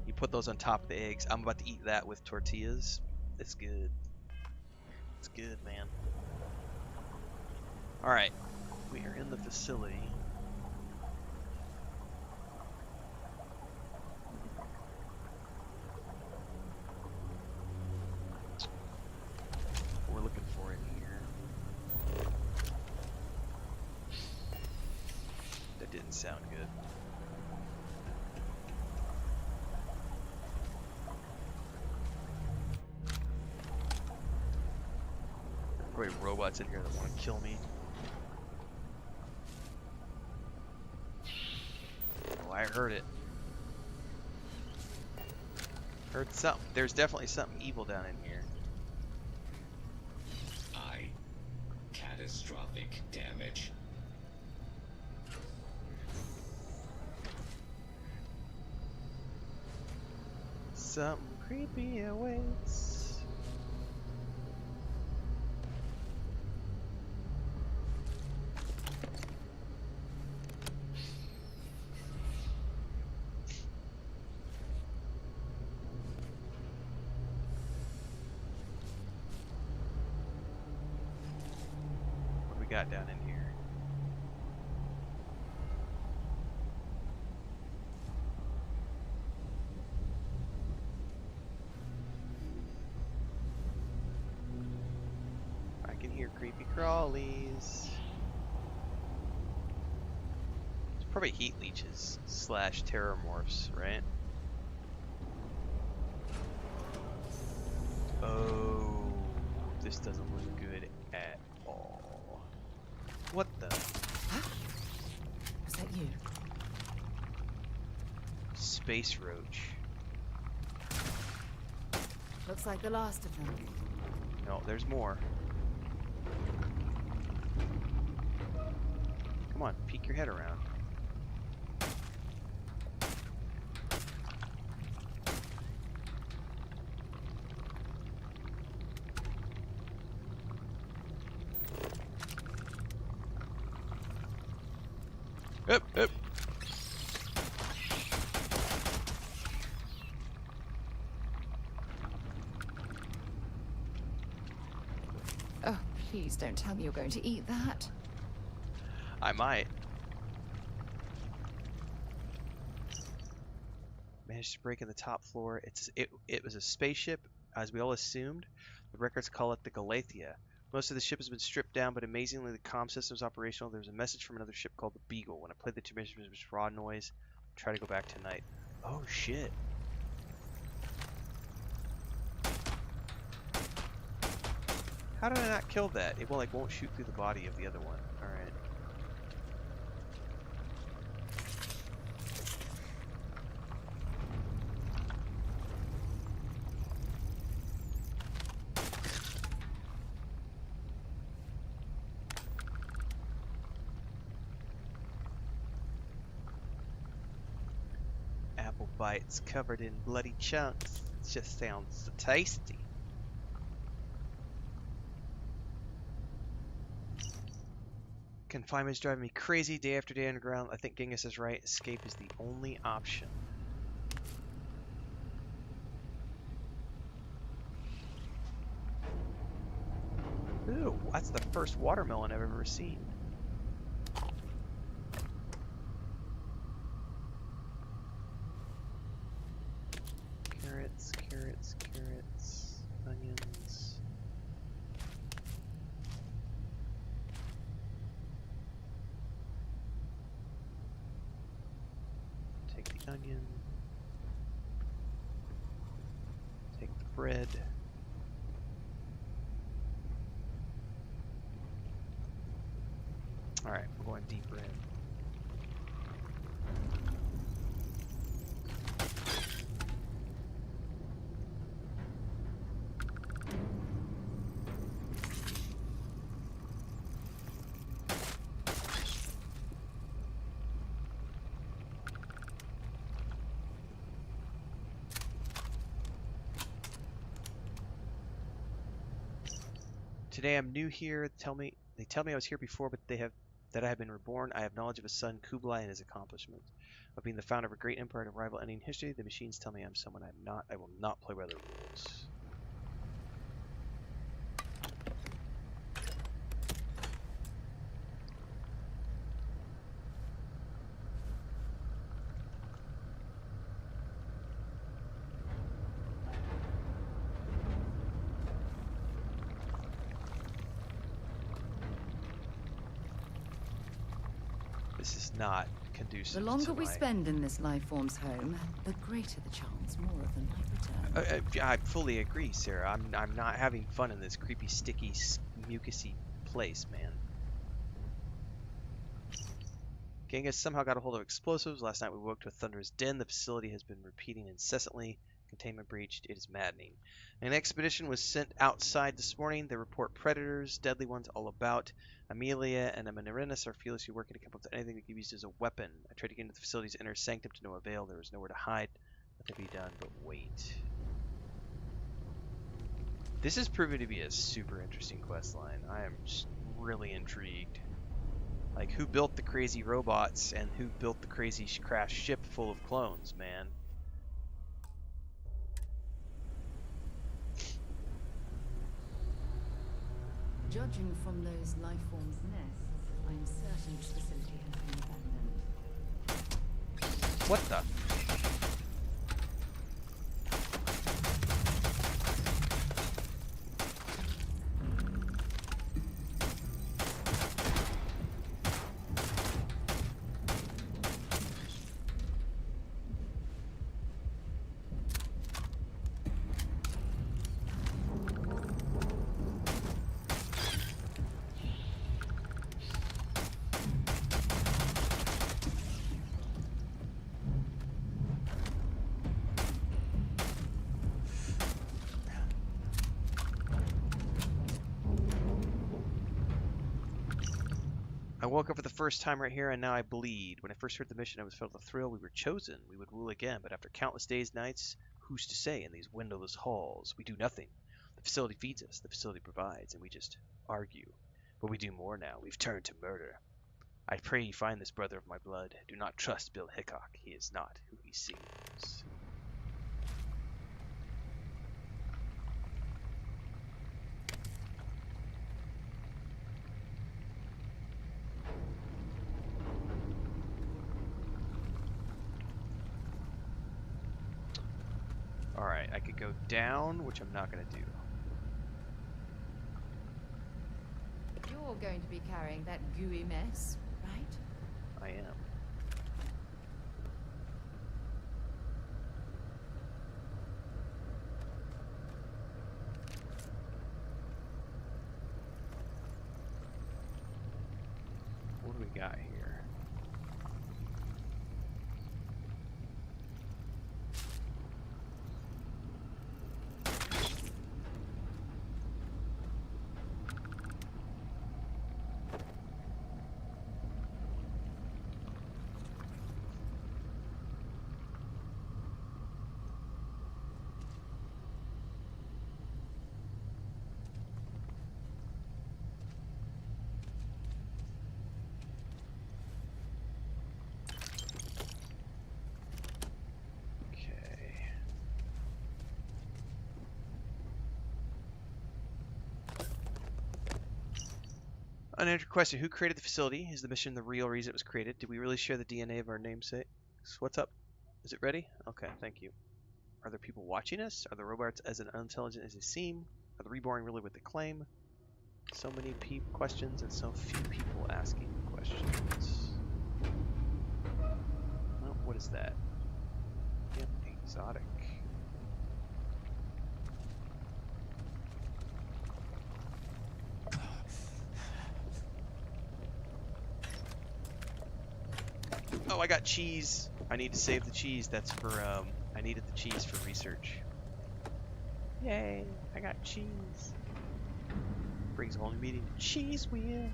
You put those on top of the eggs. I'm about to eat that with tortillas. It's good. It's good, man. All right, we are in the facility. What we're looking for in here. That didn't sound good. Probably robots in here that want to kill me. Oh, I heard it. Heard something. There's definitely something evil down in here. Catastrophic damage. Something creepy awaits. Got down in here. I can hear creepy crawlies. It's probably heat leeches / terrormorphs, right? Oh, this doesn't look good at all. What the? Huh? Was that you? Space roach. Looks like the last of them. No, there's more. Come on, peek your head around. Up, up. Oh, please don't tell me you're going to eat that. I might. Managed to break in the top floor. It was a spaceship, as we all assumed. The records call it the Galathea. Most of the ship has been stripped down, but amazingly the comm system is operational. There was a message from another ship called the Beagle. When I played the two missions, it was raw noise. Try to go back tonight. Oh shit. How did I not kill that? It won't shoot through the body of the other one. Alright. Apple bites covered in bloody chunks. It just sounds so tasty. Confinement's driving me crazy day after day underground. I think Genghis is right. Escape is the only option. Ooh, that's the first watermelon I've ever seen. Carrots, carrots, carrots, onions. Take the onion. Take the bread. Alright, we're going deeper in. Today I'm new here. They tell me I was here before, but that I have been reborn. I have knowledge of a son, Kublai, and his accomplishments. Of being the founder of a great empire and a rival ending history, the machines tell me I'm someone I'm not. I will not play by the rules. This is not conducive. The longer we spend in this life form's home, the greater the chance more of them might return. I fully agree, Sarah. I'm not having fun in this creepy, sticky, mucusy place, man. Genghis somehow got a hold of explosives. Last night we woke to a thunderous din. The facility has been repeating incessantly. Containment breached. It is maddening. An expedition was sent outside this morning. They report predators, deadly ones all about. Amelia and Amanirenas are fearlessly working to come up with anything that can be used as a weapon. I tried to get into the facility's inner sanctum to no avail. There was nowhere to hide. Nothing to be done but wait. This is proving to be a super interesting quest line. I am just really intrigued. Like, who built the crazy robots and who built the crazy crashed ship full of clones, man? Judging from those life forms' nests, I'm certain this facility has been abandoned. What the? I woke up for the first time right here, and now I bleed. When I first heard the mission, I was filled with a thrill. We were chosen. We would rule again, but after countless days, nights, who's to say in these windowless halls? We do nothing. The facility feeds us. The facility provides, and we just argue. But we do more now. We've turned to murder. I pray you find this brother of my blood. Do not trust Bill Hickok. He is not who he seems. Alright, I could go down, which I'm not going to do. You're going to be carrying that gooey mess, right? I am. What do we got here? Unanswered question. Who created the facility? Is the mission the real reason it was created? Did we really share the DNA of our namesakes? What's up? Is it ready? Okay, thank you. Are there people watching us? Are the robots as unintelligent as they seem? Are the reborn really what they claim? So many questions and so few people asking questions. Oh, what is that? Yep, exotic. Oh, I got cheese. I need to save the cheese. That's for, I needed the cheese for research. Yay, I got cheese. Brings a whole new meeting to cheese wheel.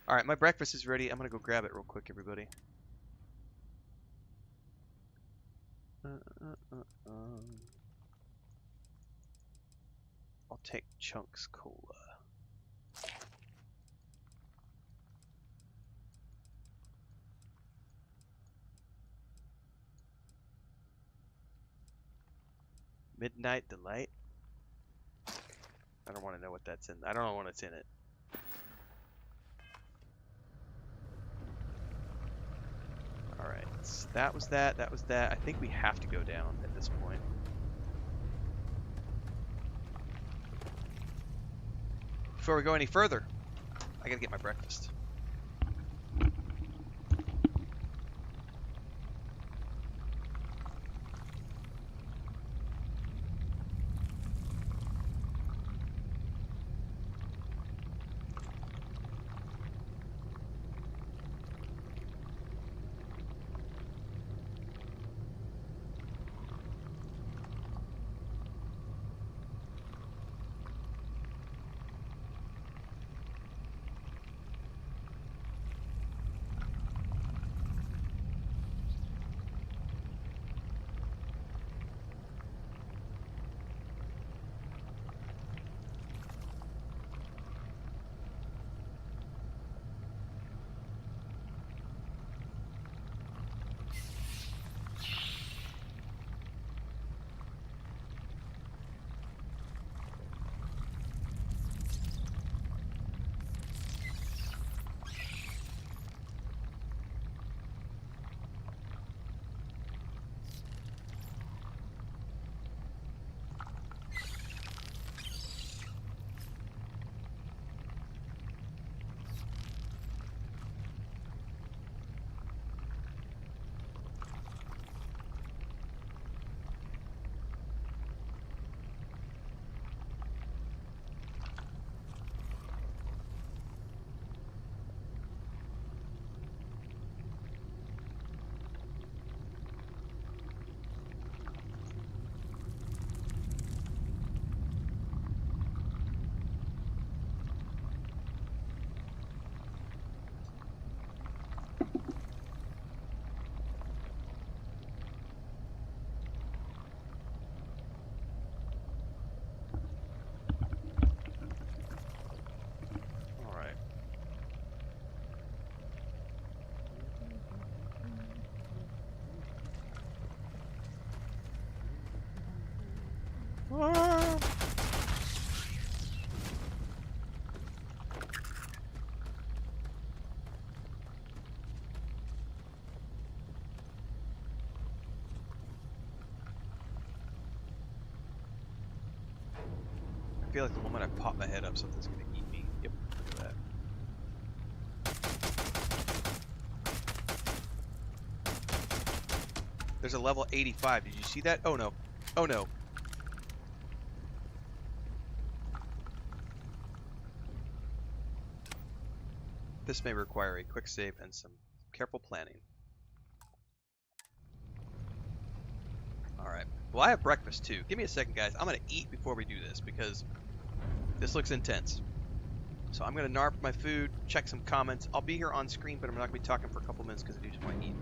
Alright, my breakfast is ready. I'm gonna go grab it real quick, everybody. I'll take Chunks Cola. Midnight Delight? I don't want to know what that's in. I don't know when it's in it. Alright, so that was that, that was that. I think we have to go down at this point. Before we go any further, I gotta get my breakfast. Ah! I feel like the moment I pop my head up, something's gonna eat me. Yep, look at that. There's a level 85. Did you see that? Oh no. Oh no. This may require a quick save and some careful planning. Alright. Well, I have breakfast too. Give me a second, guys. I'm going to eat before we do this because this looks intense. So I'm going to narp my food, check some comments. I'll be here on screen, but I'm not going to be talking for a couple minutes because I do just want to eat.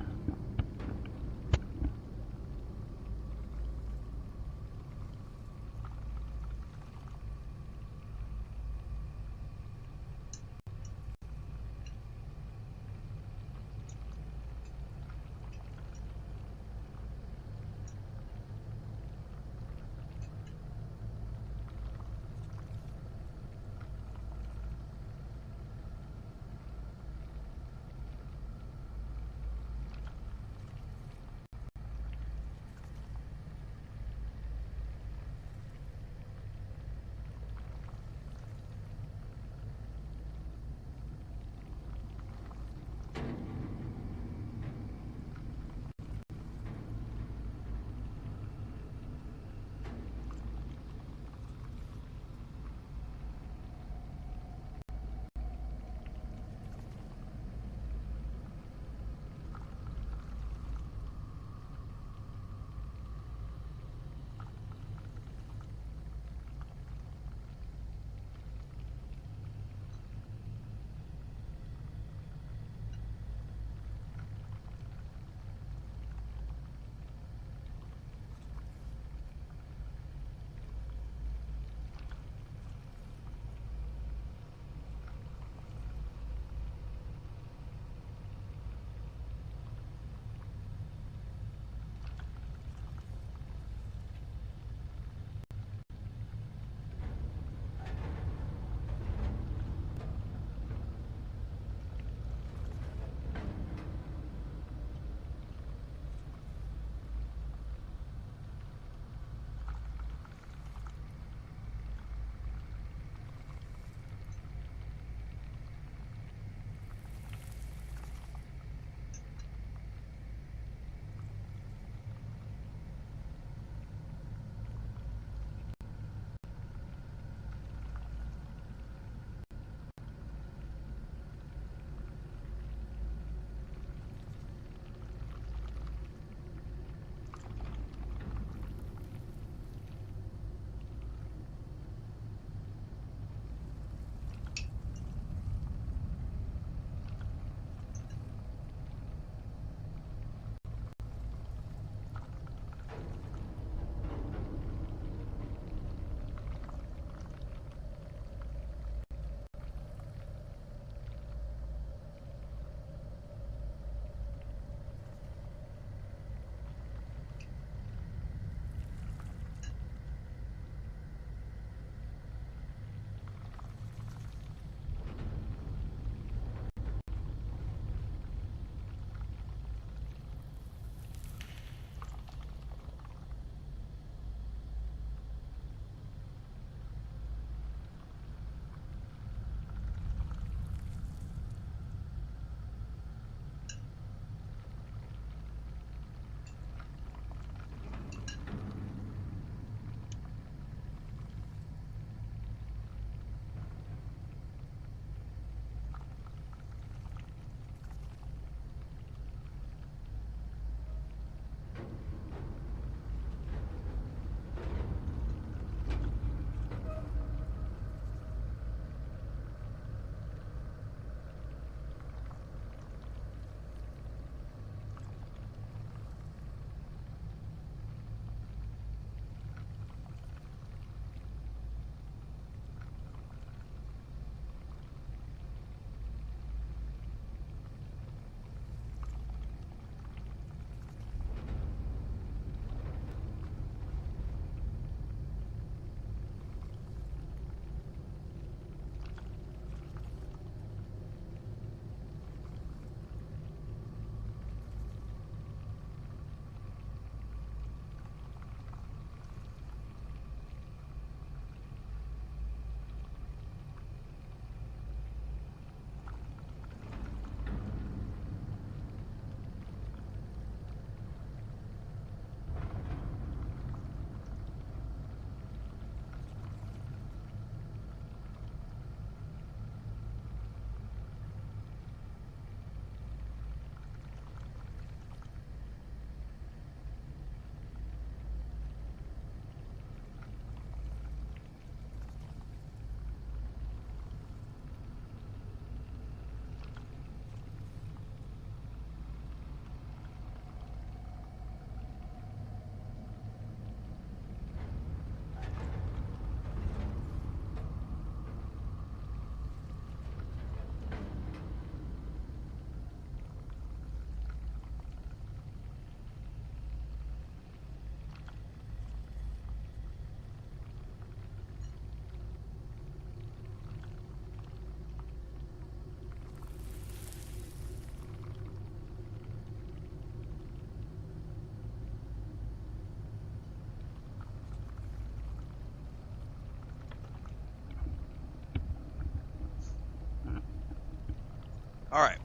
Alright.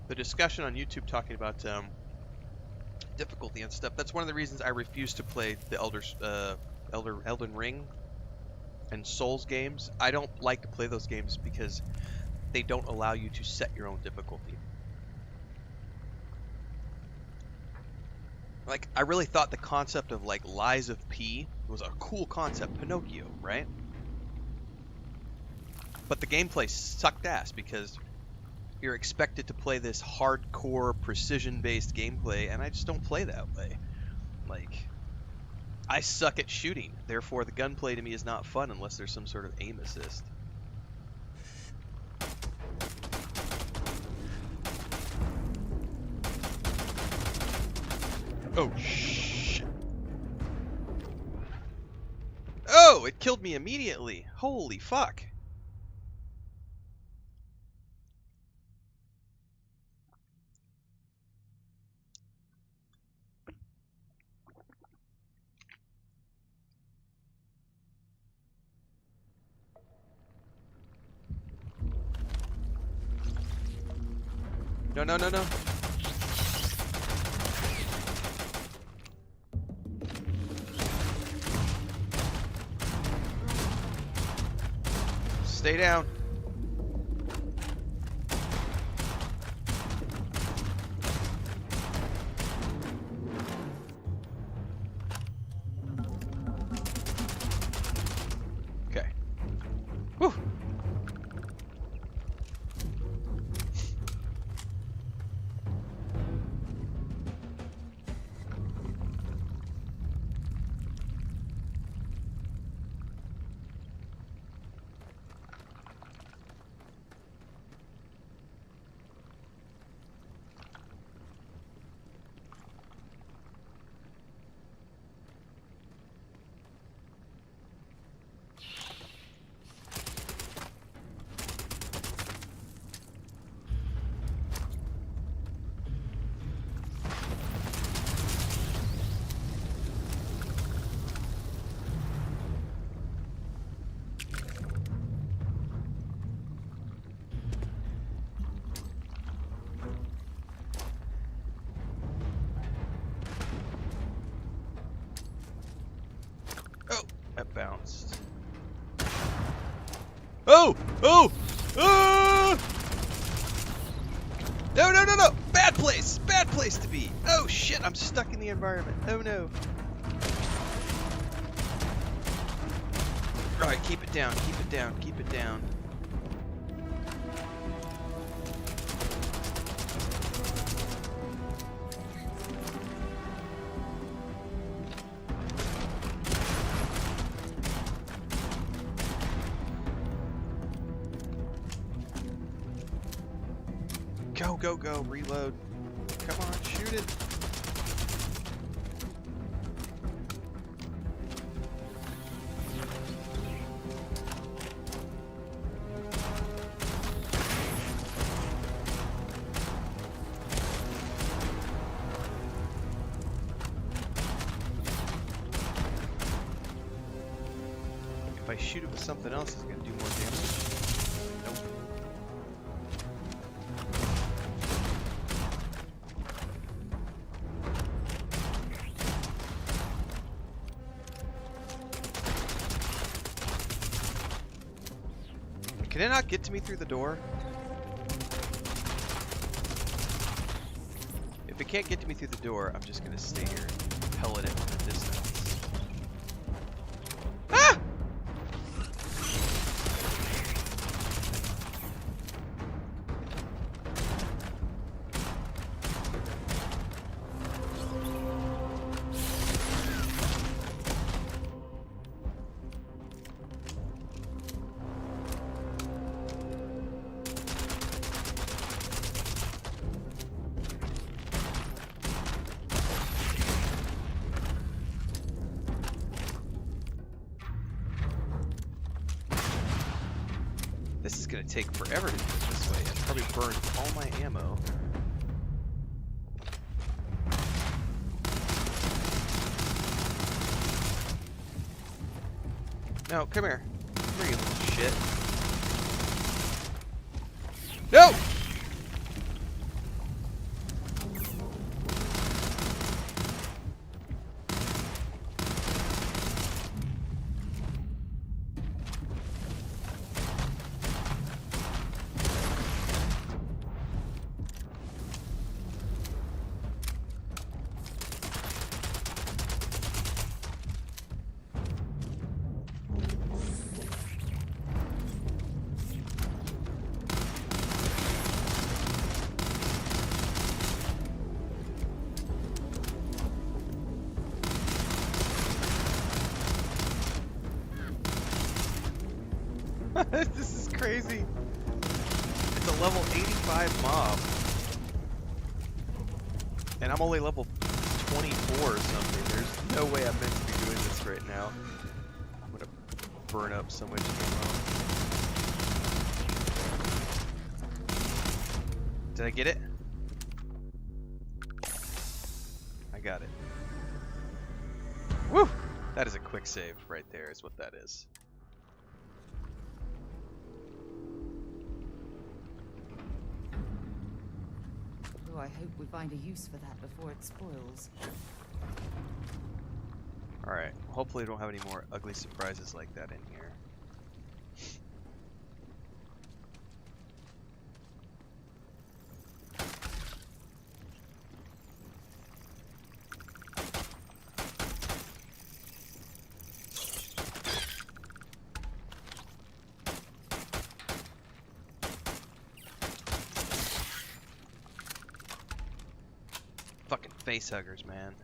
The discussion on YouTube talking about difficulty and stuff, that's one of the reasons I refuse to play the Elden Ring and Souls games. I don't like to play those games because they don't allow you to set your own difficulty. Like, I really thought the concept of, like, Lies of P was a cool concept. Pinocchio, right? But the gameplay sucked ass because you're expected to play this hardcore, precision-based gameplay, and I just don't play that way. Like, I suck at shooting, therefore the gunplay to me is not fun unless there's some sort of aim assist. Oh, shit. Oh, it killed me immediately. Holy fuck. No, no, no, no. Stay down. Okay. Whew. That bounced. Oh! Oh! Ah! No, no, no, no! Bad place! Bad place to be! Oh shit, I'm stuck in the environment. Oh no. Alright, keep it down, keep it down, keep it down. Go, go, go, reload. Come on, shoot it. If I shoot it with something else, it's going to do more damage. Nope. Can it not get to me through the door? If it can't get to me through the door, I'm just gonna stay here and pellet it from the distance. Ah! This is gonna take forever to do it this way. I probably burned all my ammo. No, come here. Come here, you little shit. No! This is crazy. It's a level 85 mob. And I'm only level 24 or something. There's no way I'm meant to be doing this right now. I'm gonna burn up so much ammo. Did I get it? I got it. Woo! That is a quick save right there, is what that is. Oh, I hope we find a use for that before it spoils. Alright, hopefully we don't have any more ugly surprises like that in here. Fucking face huggers, man.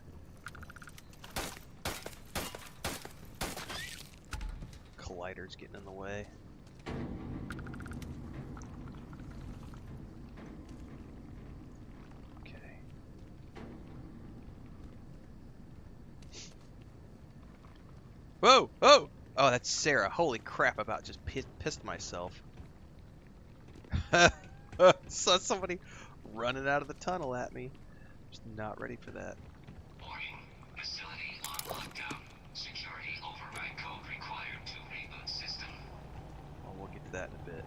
Collider's getting in the way. Okay. Whoa! Oh! Oh, that's Sarah. Holy crap, I about just pissed myself. Saw somebody running out of the tunnel at me. Just not ready for that. Warning. Facility on lockdown. Security override code required to reboot system. Well, we'll get to that in a bit.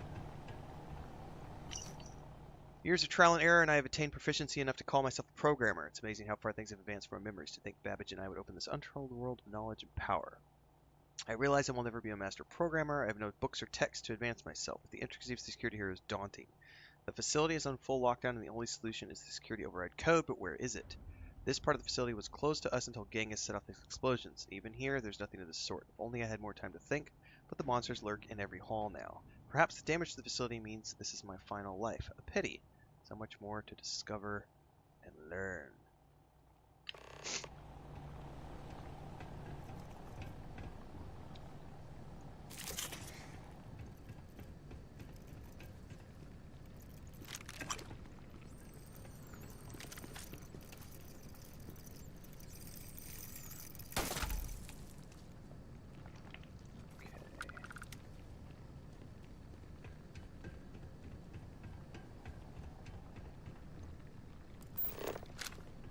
Years of trial and error, and I have attained proficiency enough to call myself a programmer. It's amazing how far things have advanced from our memories. To think Babbage and I would open this untold world of knowledge and power. I realize I will never be a master programmer. I have no books or text to advance myself. The intricacy of security here is daunting. The facility is on full lockdown, and the only solution is the security override code, but where is it? This part of the facility was closed to us until Genghis set off these explosions. Even here, there's nothing of the sort. If only I had more time to think, but the monsters lurk in every hall now. Perhaps the damage to the facility means this is my final life. A pity. So much more to discover and learn.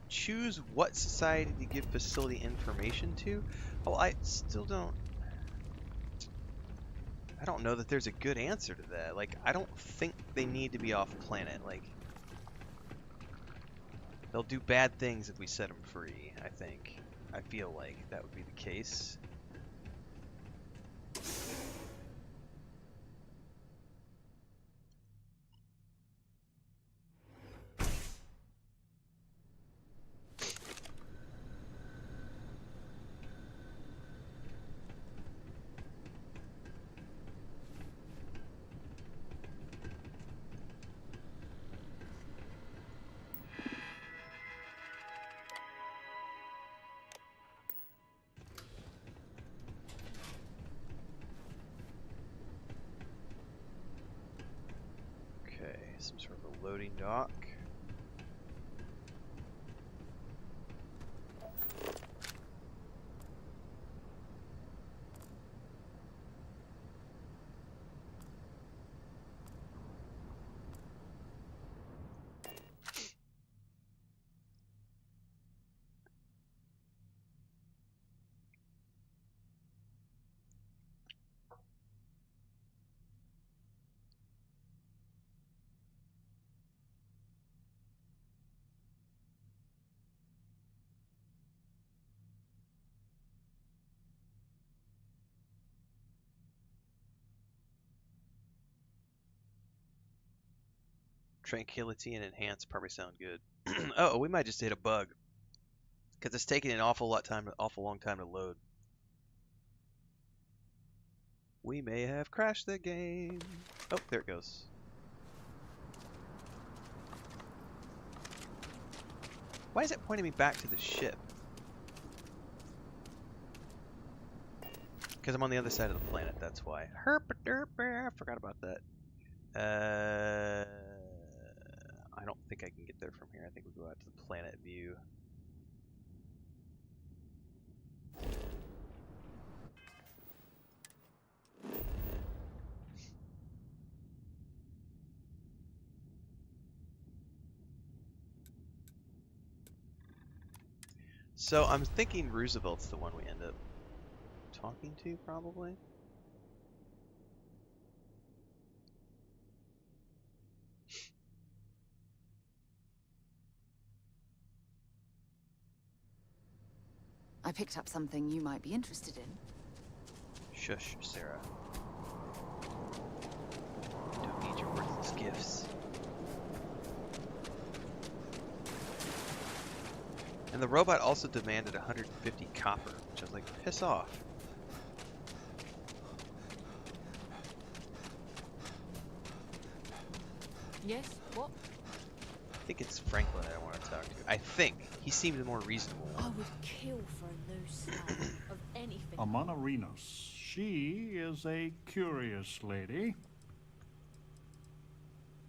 Choose what society to give facility information to? Oh, I still don't... I don't know that there's a good answer to that. Like, I don't think they need to be off planet. Like, they'll do bad things if we set them free, I think. I feel like that would be the case. Some sort of a loading dock. Tranquility and enhance probably sound good. Oh, we might just hit a bug. Because it's taking an awful long time to load. We may have crashed the game. Oh, there it goes. Why is it pointing me back to the ship? Because I'm on the other side of the planet, that's why. I forgot about that. I don't think I can get there from here. I think we'll go out to the planet view. So I'm thinking Roosevelt's the one we end up talking to, probably. I picked up something you might be interested in. Shush, Sarah. Don't need your worthless gifts. And the robot also demanded 150 copper, which I was like, piss off. Yes, what? I think it's Franklin I want to talk to. I think. He seems more reasonable. I would kill for a loose slab of anything. Amanarinos. She is a curious lady.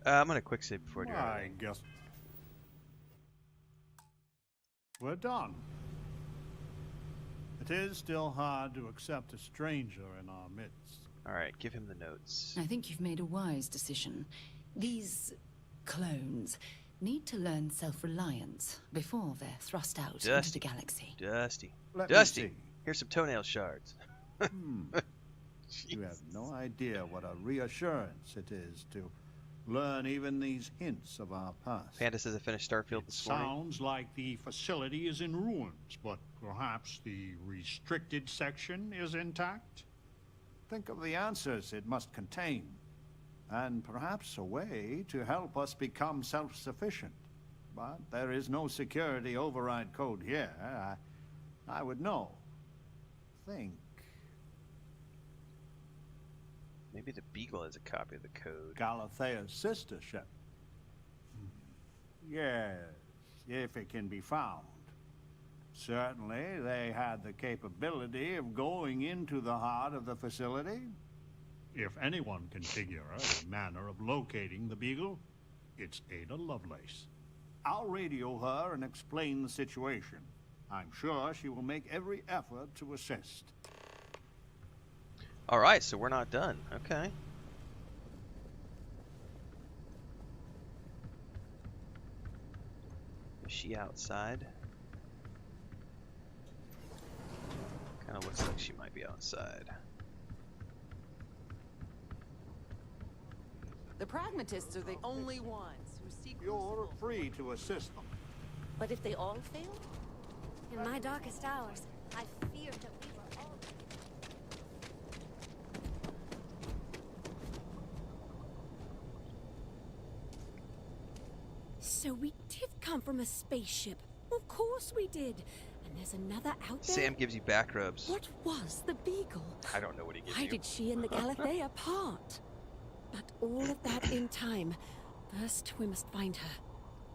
I'm going to quick save before I do I anything. guess we're done. It is still hard to accept a stranger in our midst. Alright, give him the notes. I think you've made a wise decision. These clones need to learn self-reliance before they're thrust out into the galaxy. Dusty. Let me Dusty! see. Here's some toenail shards. You have no idea what a reassurance it is to learn even these hints of our past. Panda says I finished Starfield this morning. Sounds like the facility is in ruins, but perhaps the restricted section is intact? Think of the answers it must contain, and perhaps a way to help us become self-sufficient. But there is no security override code here. I would know. Think. Maybe the Beagle has a copy of the code. Galathea's sister ship. Yes, if it can be found. Certainly, they had the capability of going into the heart of the facility. If anyone can figure out a manner of locating the Beagle, it's Ada Lovelace. I'll radio her and explain the situation. I'm sure she will make every effort to assist. Alright, so we're not done. Okay. Is she outside? Kinda looks like she might be outside. The pragmatists are the only ones who seek. You're free to assist them. But if they all fail? In my darkest hours, I feared that we were all... So we did come from a spaceship. Of course we did. And there's another out there. Sam gives you back rubs. What was the Beagle? I don't know what he gives Why you. did she and the Galathea part? But all of that in time. First, we must find her.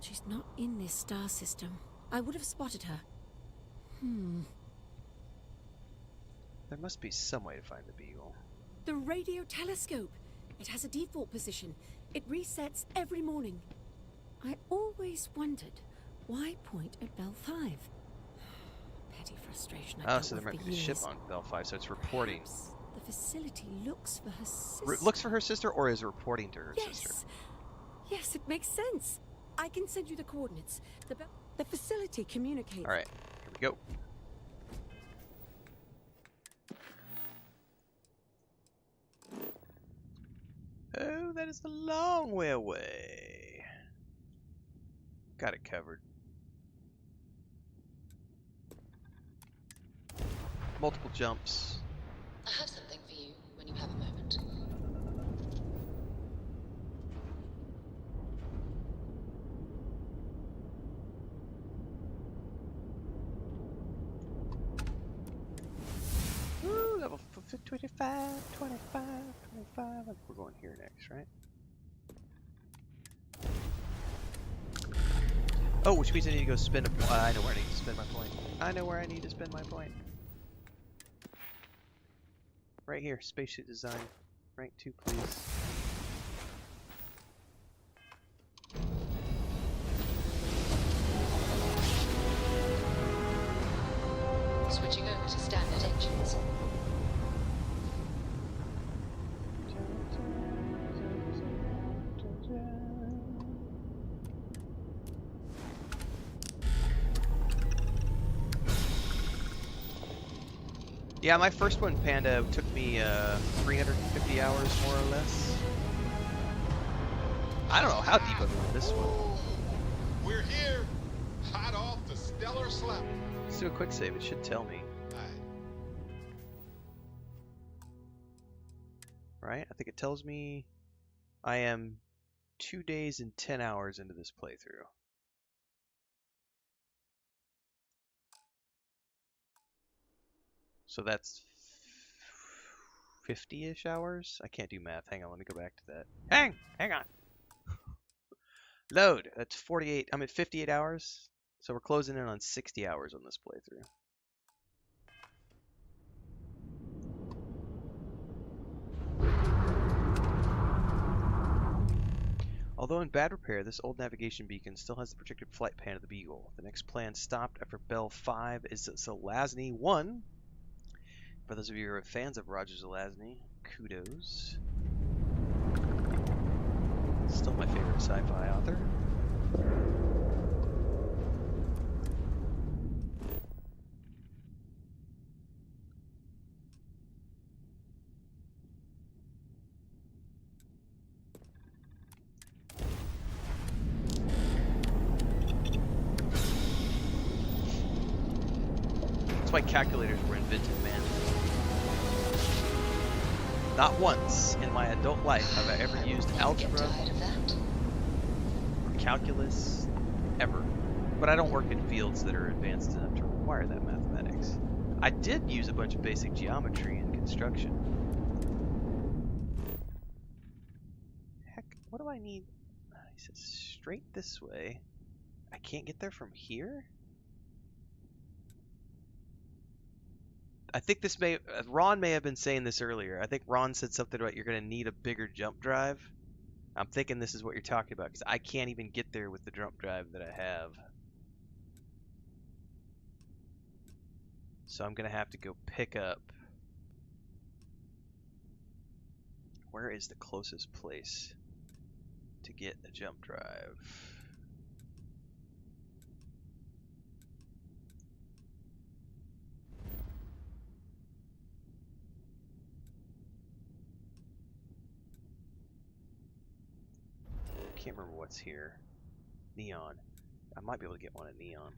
She's not in this star system. I would have spotted her. There must be some way to find the Beagle. The radio telescope. It has a default position. It resets every morning. I always wondered, why point at Bell 5? Petty frustration. Oh, so there might be a ship on Bell 5, so it's reporting. Perhaps the facility looks for her sister. Looks for her sister, or is reporting to her sister? Yes, it makes sense. I can send you the coordinates. The facility communicates. Alright, here we go. Oh, that is a long way away. Got it covered. Multiple jumps. I have something for you when you have a moment. Level 25, 25, 25. I think we're going here next, right? Oh, which means I need to go spend a point. I know where I need to spend my point. I know where I need to spend my point. Right here, spacesuit design. Rank 2, please. Switching over to standard engines. Yeah, my first one, Panda, took me 350 hours, more or less. I don't know how deep I've been this one. We're here, hot off the stellar slap. Let's do a quick save. It should tell me. Right? I think it tells me I am 2 days and 10 hours into this playthrough. So that's 50-ish hours? I can't do math. Hang on, let me go back to that. Hang on. Load. That's 48. I'm at 58 hours. So we're closing in on 60 hours on this playthrough. Although in bad repair, this old navigation beacon still has the projected flight pan of the Beagle. The next plan stopped after Bell 5 is Zelazny 1. For those of you who are fans of Roger Zelazny, kudos. Still my favorite sci-fi author. That's why calculators were invented, man. Not once in my adult life have I ever used algebra or calculus, ever. But I don't work in fields that are advanced enough to require that mathematics. I did use a bunch of basic geometry in construction. Heck, what do I need? He says straight this way. I can't get there from here? I think this may, Ron may have been saying this earlier. I think Ron said something about you're going to need a bigger jump drive. I'm thinking this is what you're talking about, because I can't even get there with the jump drive that I have. So I'm going to have to go pick up. Where is the closest place to get a jump drive? Can't remember what's here. Neon. I might be able to get one at Neon.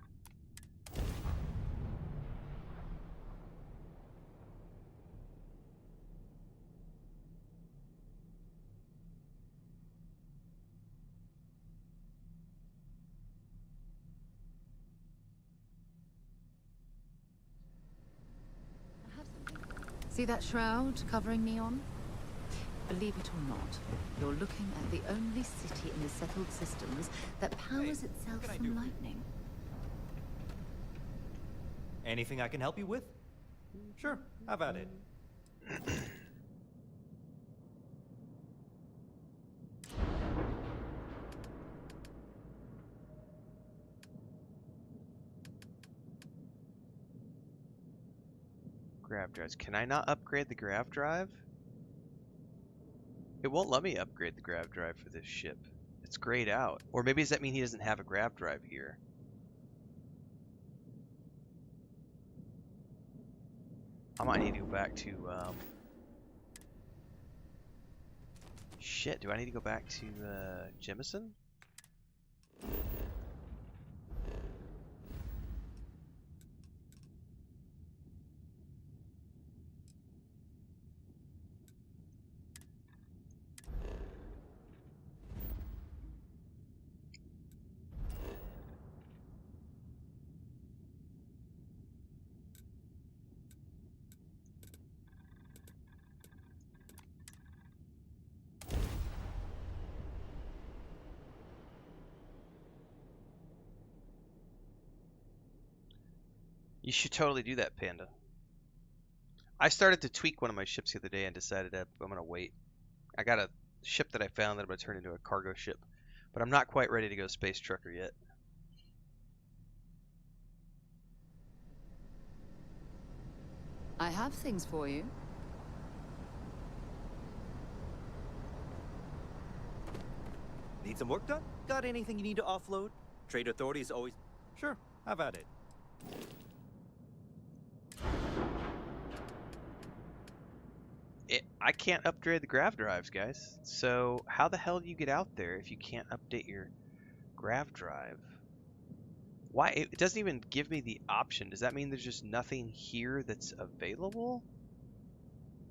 See that shroud covering Neon? Believe it or not, you're looking at the only city in the settled systems that powers itself from lightning. Anything I can help you with? Sure, have at it. Grav drives. Can I not upgrade the grav drive? It won't let me upgrade the grav drive for this ship. It's grayed out. Or maybe does that mean he doesn't have a grav drive here? I might need to go back to, shit, do I need to go back to, Jemison? You should totally do that, Panda. I started to tweak one of my ships the other day and decided that I'm gonna wait. I got a ship that I found that I'm gonna turn into a cargo ship, but I'm not quite ready to go space trucker yet. I have things for you. Need some work done? Got anything you need to offload? Trade Authority is always... Sure, have at it. I can't upgrade the grav drives, guys. So how the hell do you get out there if you can't update your grav drive? Why? It doesn't even give me the option. Does that mean there's just nothing here that's available?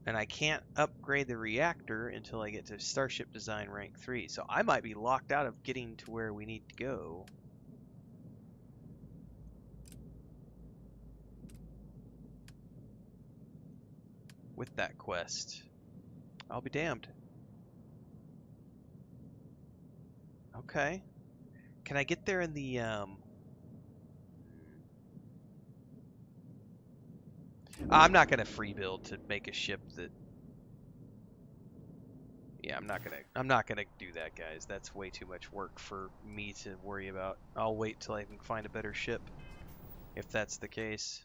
And I can't upgrade the reactor until I get to Starship Design Rank 3. So I might be locked out of getting to where we need to go. With that quest. I'll be damned. Okay. Can I get there in the, I'm not gonna free build to make a ship that... Yeah, I'm not gonna do that, guys. That's way too much work for me to worry about. I'll wait till I can find a better ship, if that's the case.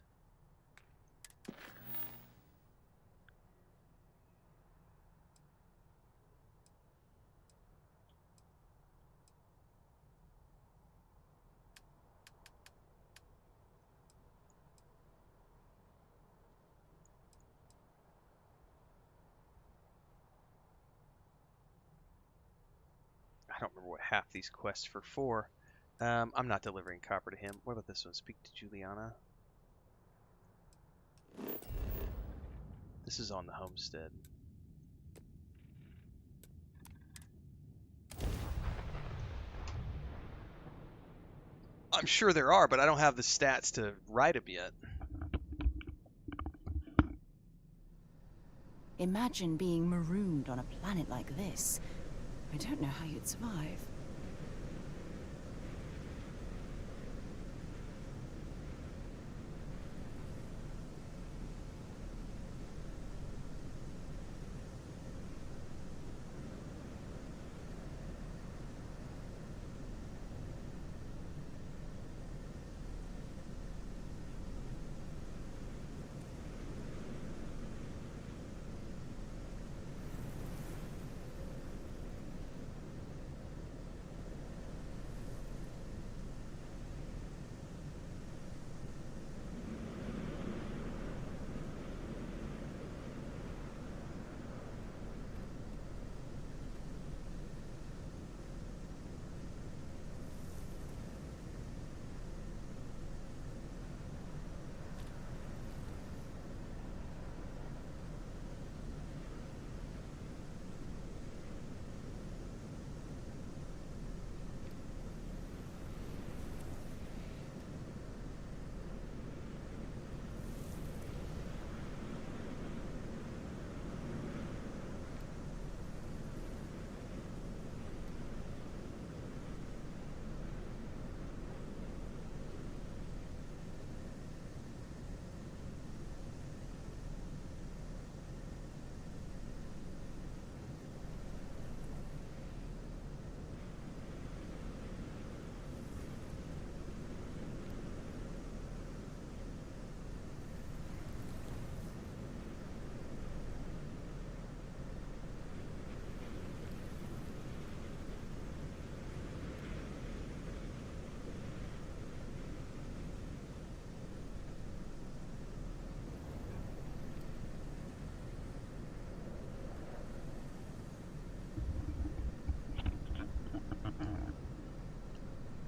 I don't remember what half these quests were for. I'm not delivering copper to him. What about this one? Speak to Juliana. This is on the Homestead. I'm sure there are, but I don't have the stats to write them yet. Imagine being marooned on a planet like this. I don't know how you'd survive.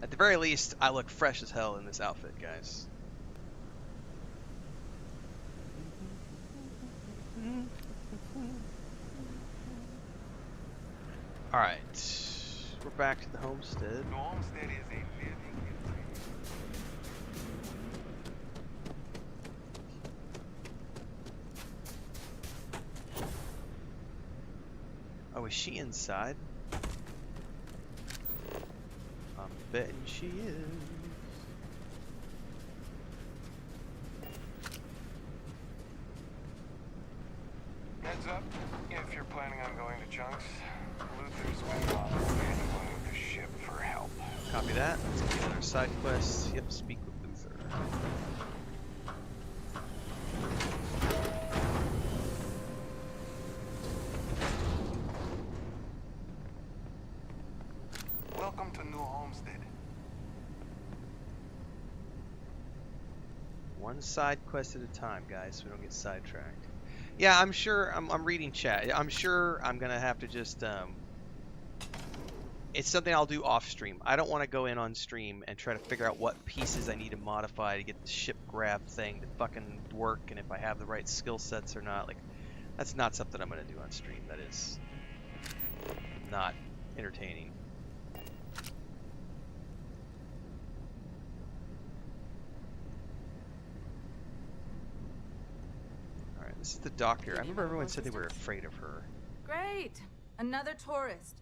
At the very least, I look fresh as hell in this outfit, guys. Alright. We're back to the Homestead. The Homestead is a living Oh, is she inside? I'm betting she is. Heads up, if you're planning on going to Chunks, Luther's been bothering anyone with the ship for help. Copy that. Let's get another side quest. Yep, speak with Luther. Welcome to New Homestead. One side quest at a time, guys, so we don't get sidetracked. Yeah, I'm sure. I'm reading chat. I'm sure I'm gonna have to just it's something I'll do off stream. I don't want to go in on stream and try to figure out what pieces I need to modify to get the ship grab thing to fucking work, and if I have the right skill sets or not. Like, that's not something I'm gonna do on stream. That is not entertaining. This is the doctor. I remember everyone said they were afraid of her. Great! Another tourist.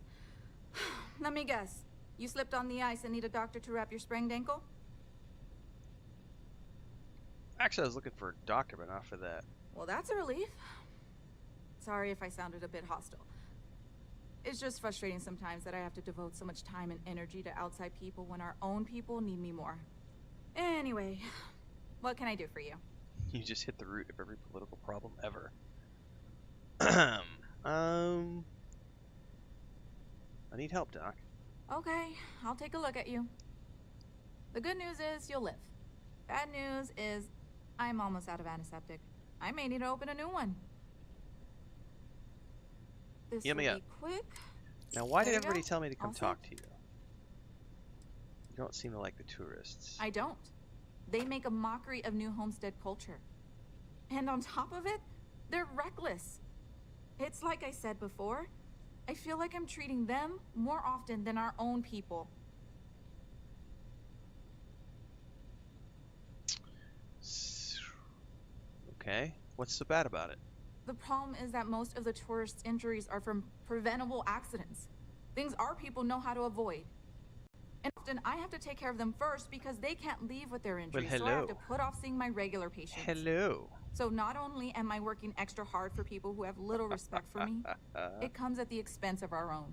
Let me guess. You slipped on the ice and need a doctor to wrap your sprained ankle? Actually, I was looking for a doctor, but not for that. Well, that's a relief. Sorry if I sounded a bit hostile. It's just frustrating sometimes that I have to devote so much time and energy to outside people when our own people need me more. Anyway, what can I do for you? You just hit the root of every political problem ever. I need help, Doc. Okay, I'll take a look at you. The good news is you'll live. Bad news is I'm almost out of antiseptic. I may need to open a new one. This will be quick. Now, why did There you everybody go. tell me to come All talk set. to you? You don't seem to like the tourists. I don't. They make a mockery of New Homestead culture. And on top of it, they're reckless. It's like I said before, I feel like I'm treating them more often than our own people. Okay, what's so bad about it? The problem is that most of the tourists' injuries are from preventable accidents. Things our people know how to avoid. And often I have to take care of them first because they can't leave with their injuries, so I have to put off seeing my regular patients. Hello. So not only am I working extra hard for people who have little respect for me, it comes at the expense of our own.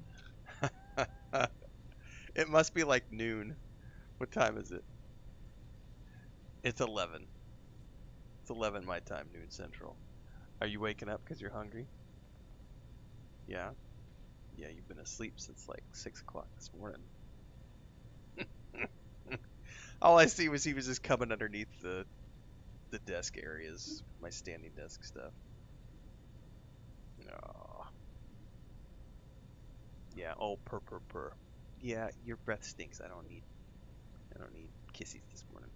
It must be like noon. What time is it? It's 11. It's 11 my time, noon central. Are you waking up because you're hungry? Yeah? Yeah, you've been asleep since like 6 o'clock this morning. All I see was he was just coming underneath the desk areas, my standing desk stuff. No. Yeah, oh, purr. Yeah, your breath stinks. I don't need kissies this morning.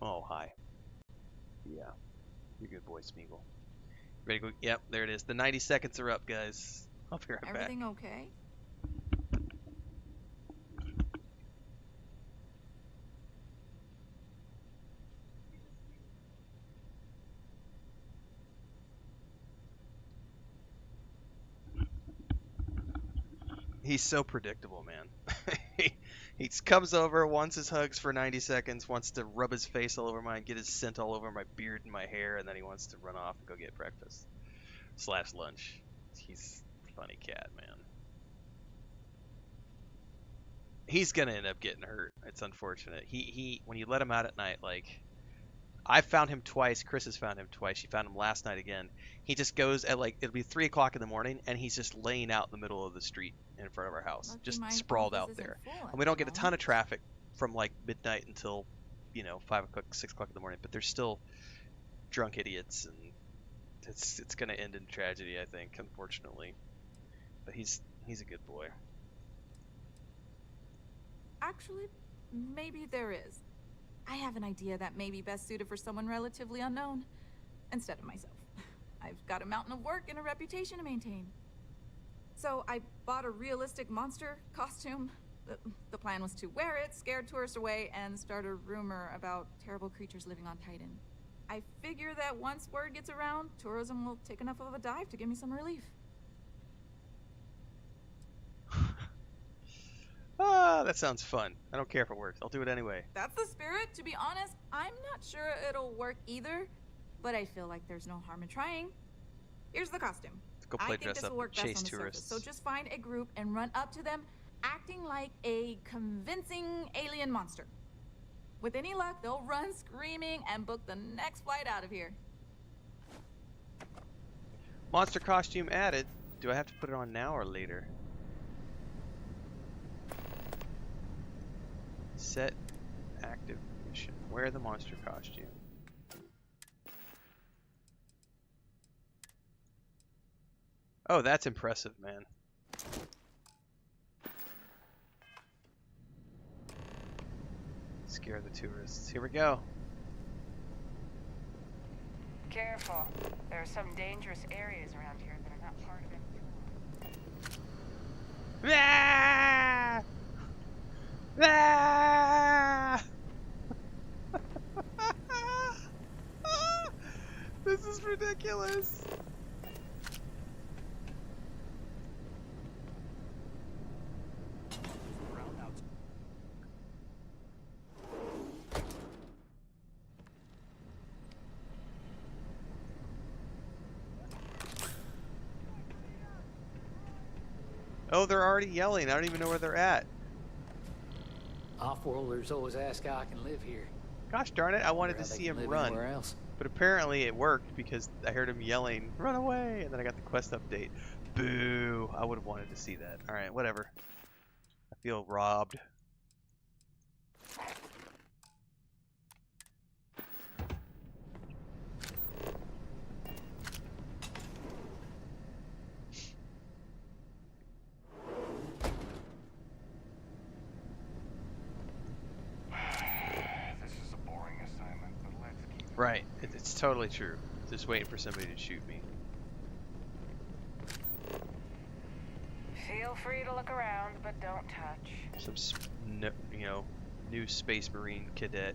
Oh, hi. Yeah. You're a good boy, Smeagol. Ready to go? Yep, there it is. The 90 seconds are up, guys. I'll be right back. Everything okay? He's so predictable, man. He comes over, wants his hugs for 90 seconds, wants to rub his face all over mine, get his scent all over my beard and my hair, and then he wants to run off and go get breakfast / lunch. He's a funny cat, man. He's gonna end up getting hurt. It's unfortunate. He when you let him out at night, like, I found him twice. Chris has found him twice. She found him last night again. He just goes at like, it'll be 3 o'clock in the morning, and he's just laying out in the middle of the street in front of our house, Lucky just my sprawled office out isn't there. full And we don't at get a the ton of traffic from like midnight until, 5 o'clock, 6 o'clock in the morning. But there's still drunk idiots, and it's gonna end in tragedy, I think, unfortunately. But he's a good boy. Actually, maybe there is. I have an idea that may be best suited for someone relatively unknown, instead of myself. I've got a mountain of work and a reputation to maintain. So I bought a realistic monster costume. The plan was to wear it, scare tourists away, and start a rumor about terrible creatures living on Titan. I figure that once word gets around, tourism will take enough of a dive to give me some relief. That sounds fun. I don't care if it works. I'll do it anyway. That's the spirit. To be honest, I'm not sure it'll work either. but I feel like there's no harm in trying. Here's the costume. Go play I think dress this up will and work best chase on the tourists. surface, so just find a group and run up to them, acting like a convincing alien monster. With any luck, they'll run screaming and book the next flight out of here. Monster costume added. Do I have to put it on now or later? Set active mission. Wear the monster costume. Oh, that's impressive, man. Scare the tourists. Here we go. Careful. There are some dangerous areas around here that are not part of it. Ah! Ah! This is ridiculous. Oh, they're already yelling. I don't even know where they're at. Off-worlders always ask how I can live here. Gosh darn it, I wanted to see him run. But apparently it worked because I heard him yelling, "Run away!" And then I got the quest update. Boo! I would have wanted to see that. Alright, whatever. I feel robbed. Right, it's totally true. Just waiting for somebody to shoot me. Feel free to look around, but don't touch. Some, new Space Marine cadet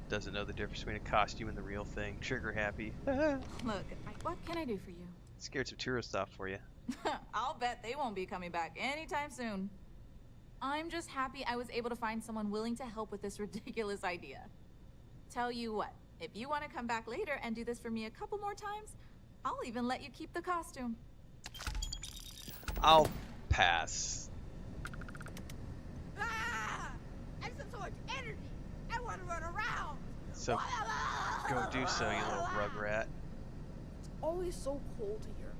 doesn't know the difference between a costume and the real thing. Trigger happy. Look, what can I do for you? Scared some tourists off for you. I'll bet they won't be coming back anytime soon. I'm just happy I was able to find someone willing to help with this ridiculous idea. Tell you what, if you want to come back later and do this for me a couple more times, I'll even let you keep the costume. I'll pass. Ah! I have so much energy. I want to run around. So go do so, you little rugrat. It's always so cold here.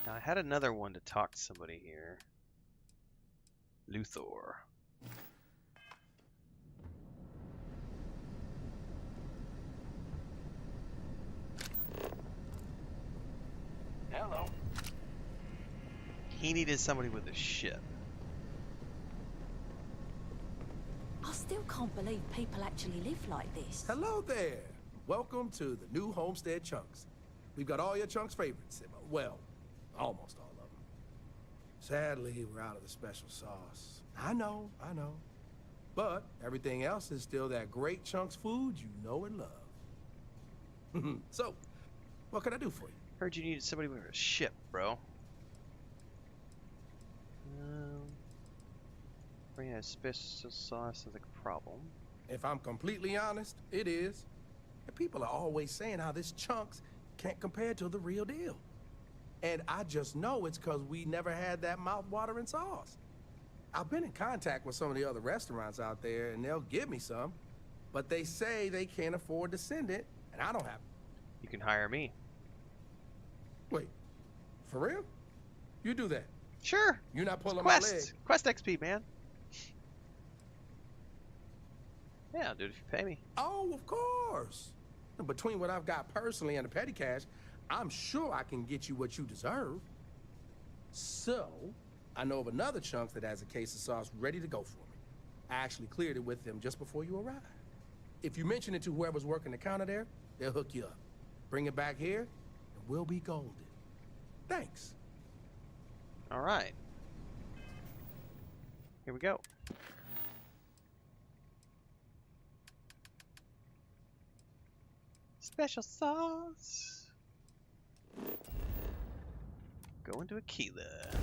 Now, I had another one to talk to somebody here. Luthor. Hello. He needed somebody with a ship. I still can't believe people actually live like this. Hello there. Welcome to the new Homestead Chunks. We've got all your Chunks' favorites. Well, almost all of them. Sadly, we're out of the special sauce. I know. But everything else is still that great Chunks food you know and love. So, what can I do for you? Heard you needed somebody with a ship, bro. Bringing a special sauce is a problem. If I'm completely honest, it is. And people are always saying how this Chunks can't compare to the real deal. And I just know it's because we never had that mouth-watering sauce. I've been in contact with some of the other restaurants out there, and they'll give me some. But they say they can't afford to send it, and I don't have it. You can hire me. Wait, for real? You do that? Sure. You're not pulling Quest. my leg. Quest XP, man. Yeah, I'll do it if you pay me. Oh, of course. Between what I've got personally and the petty cash, I'm sure I can get you what you deserve. So, I know of another Chunks that has a case of sauce ready to go for me. I actually cleared it with them just before you arrived. If you mention it to whoever's working the counter there, they'll hook you up. Bring it back here, and we'll be golden. Thanks. All right. Here we go. Special sauce. Going to Akila.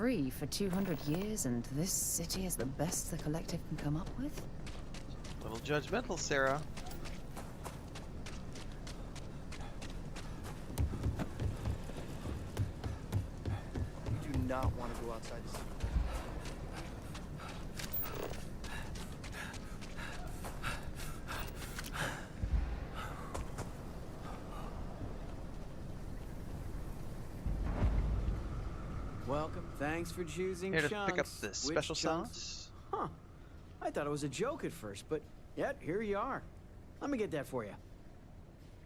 free for 200 years, and this city is the best the Collective can come up with? A little judgmental, Sarah. You do not want to go outside the city. Welcome. Thanks for choosing Here to chunks. pick up the special Which chunks? sauce. Huh. I thought it was a joke at first, but yet here you are. Let me get that for you.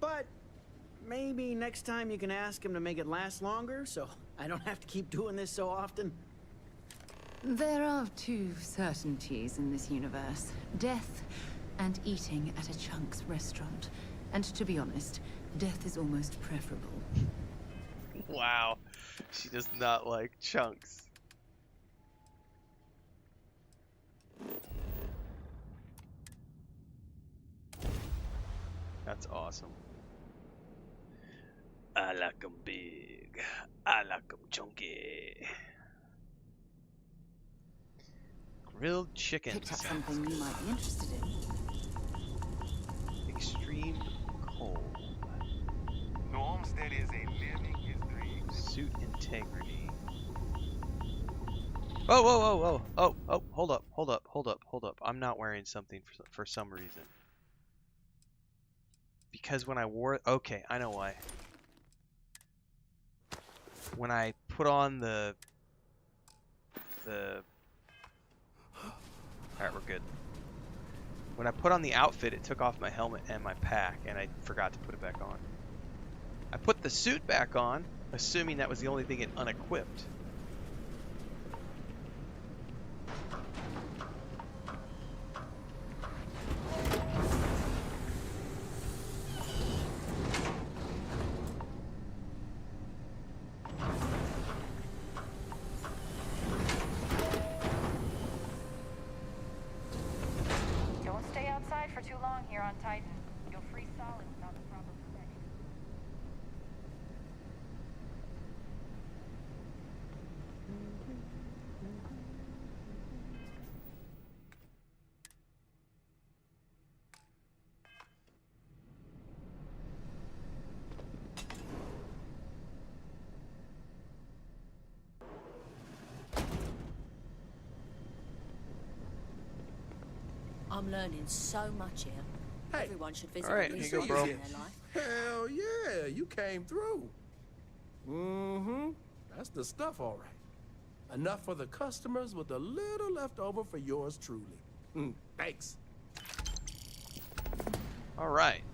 But maybe next time you can ask him to make it last longer, so I don't have to keep doing this so often. There are two certainties in this universe. Death and eating at a Chunks restaurant. And to be honest, death is almost preferable. Wow. She does not like chunks. That's awesome. I like 'em big. I like 'em chunky. Grilled chicken. Picked up something you might be interested in. Extreme cold. The Homestead is a living history. Suit integrity. Oh, whoa, whoa, whoa. Oh, hold up, hold up, hold up, hold up. I'm not wearing something for some reason. Because when I wore it, okay, I know why. When I put on the alright, we're good. When I put on the outfit, it took off my helmet and my pack, and I forgot to put it back on. I put the suit back on, assuming that was the only thing it unequipped. Don't stay outside for too long here on Titan. You'll freeze solid without the proper protection. I'm learning so much here. Hey. Everyone should visit All right, at here least you go, once bro. in their life. Hell yeah, you came through. Mm-hmm. That's the stuff, all right. Enough for the customers with a little left over for yours truly. Thanks. All right.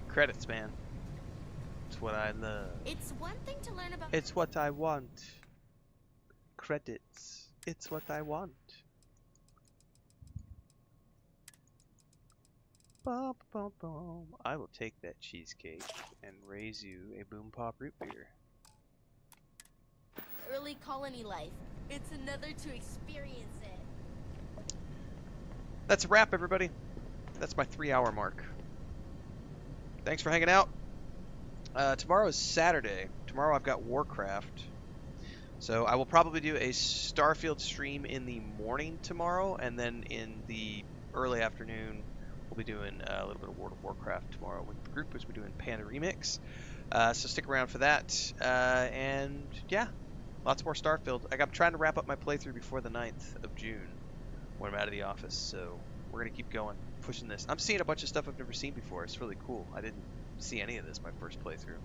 Credits, man. It's what I love. It's one thing to learn about. It's what I want. Credits. It's what I want. Bum, bum, bum. I will take that cheesecake and raise you a Boom Pop root beer. Early colony life. It's another to experience it. That's a wrap, everybody. That's my 3-hour mark. Thanks for hanging out. Tomorrow is Saturday. Tomorrow I've got Warcraft. So I will probably do a Starfield stream in the morning tomorrow, and then in the early afternoon we'll be doing a little bit of World of Warcraft tomorrow with the group, which we're doing Panda Remix. So stick around for that. And yeah, lots more Starfield. I'm trying to wrap up my playthrough before the 9th of June when I'm out of the office. So we're going to keep going, pushing this. I'm seeing a bunch of stuff I've never seen before. It's really cool. I didn't see any of this my first playthrough.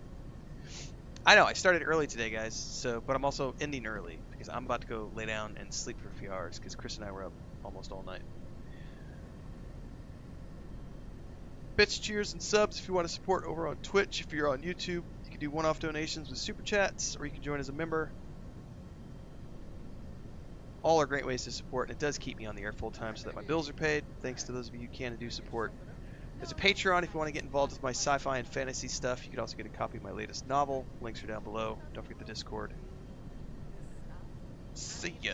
I know, I started early today, guys, but I'm also ending early because I'm about to go lay down and sleep for a few hours because Chris and I were up almost all night. Bits, cheers, and subs if you want to support over on Twitch. If you're on YouTube, you can do one-off donations with Super Chats, or you can join as a member. All are great ways to support, and it does keep me on the air full-time so that my bills are paid. Thanks to those of you who can and do support. There's a Patreon if you want to get involved with my sci-fi and fantasy stuff. You can also get a copy of my latest novel. Links are down below. Don't forget the Discord. See ya!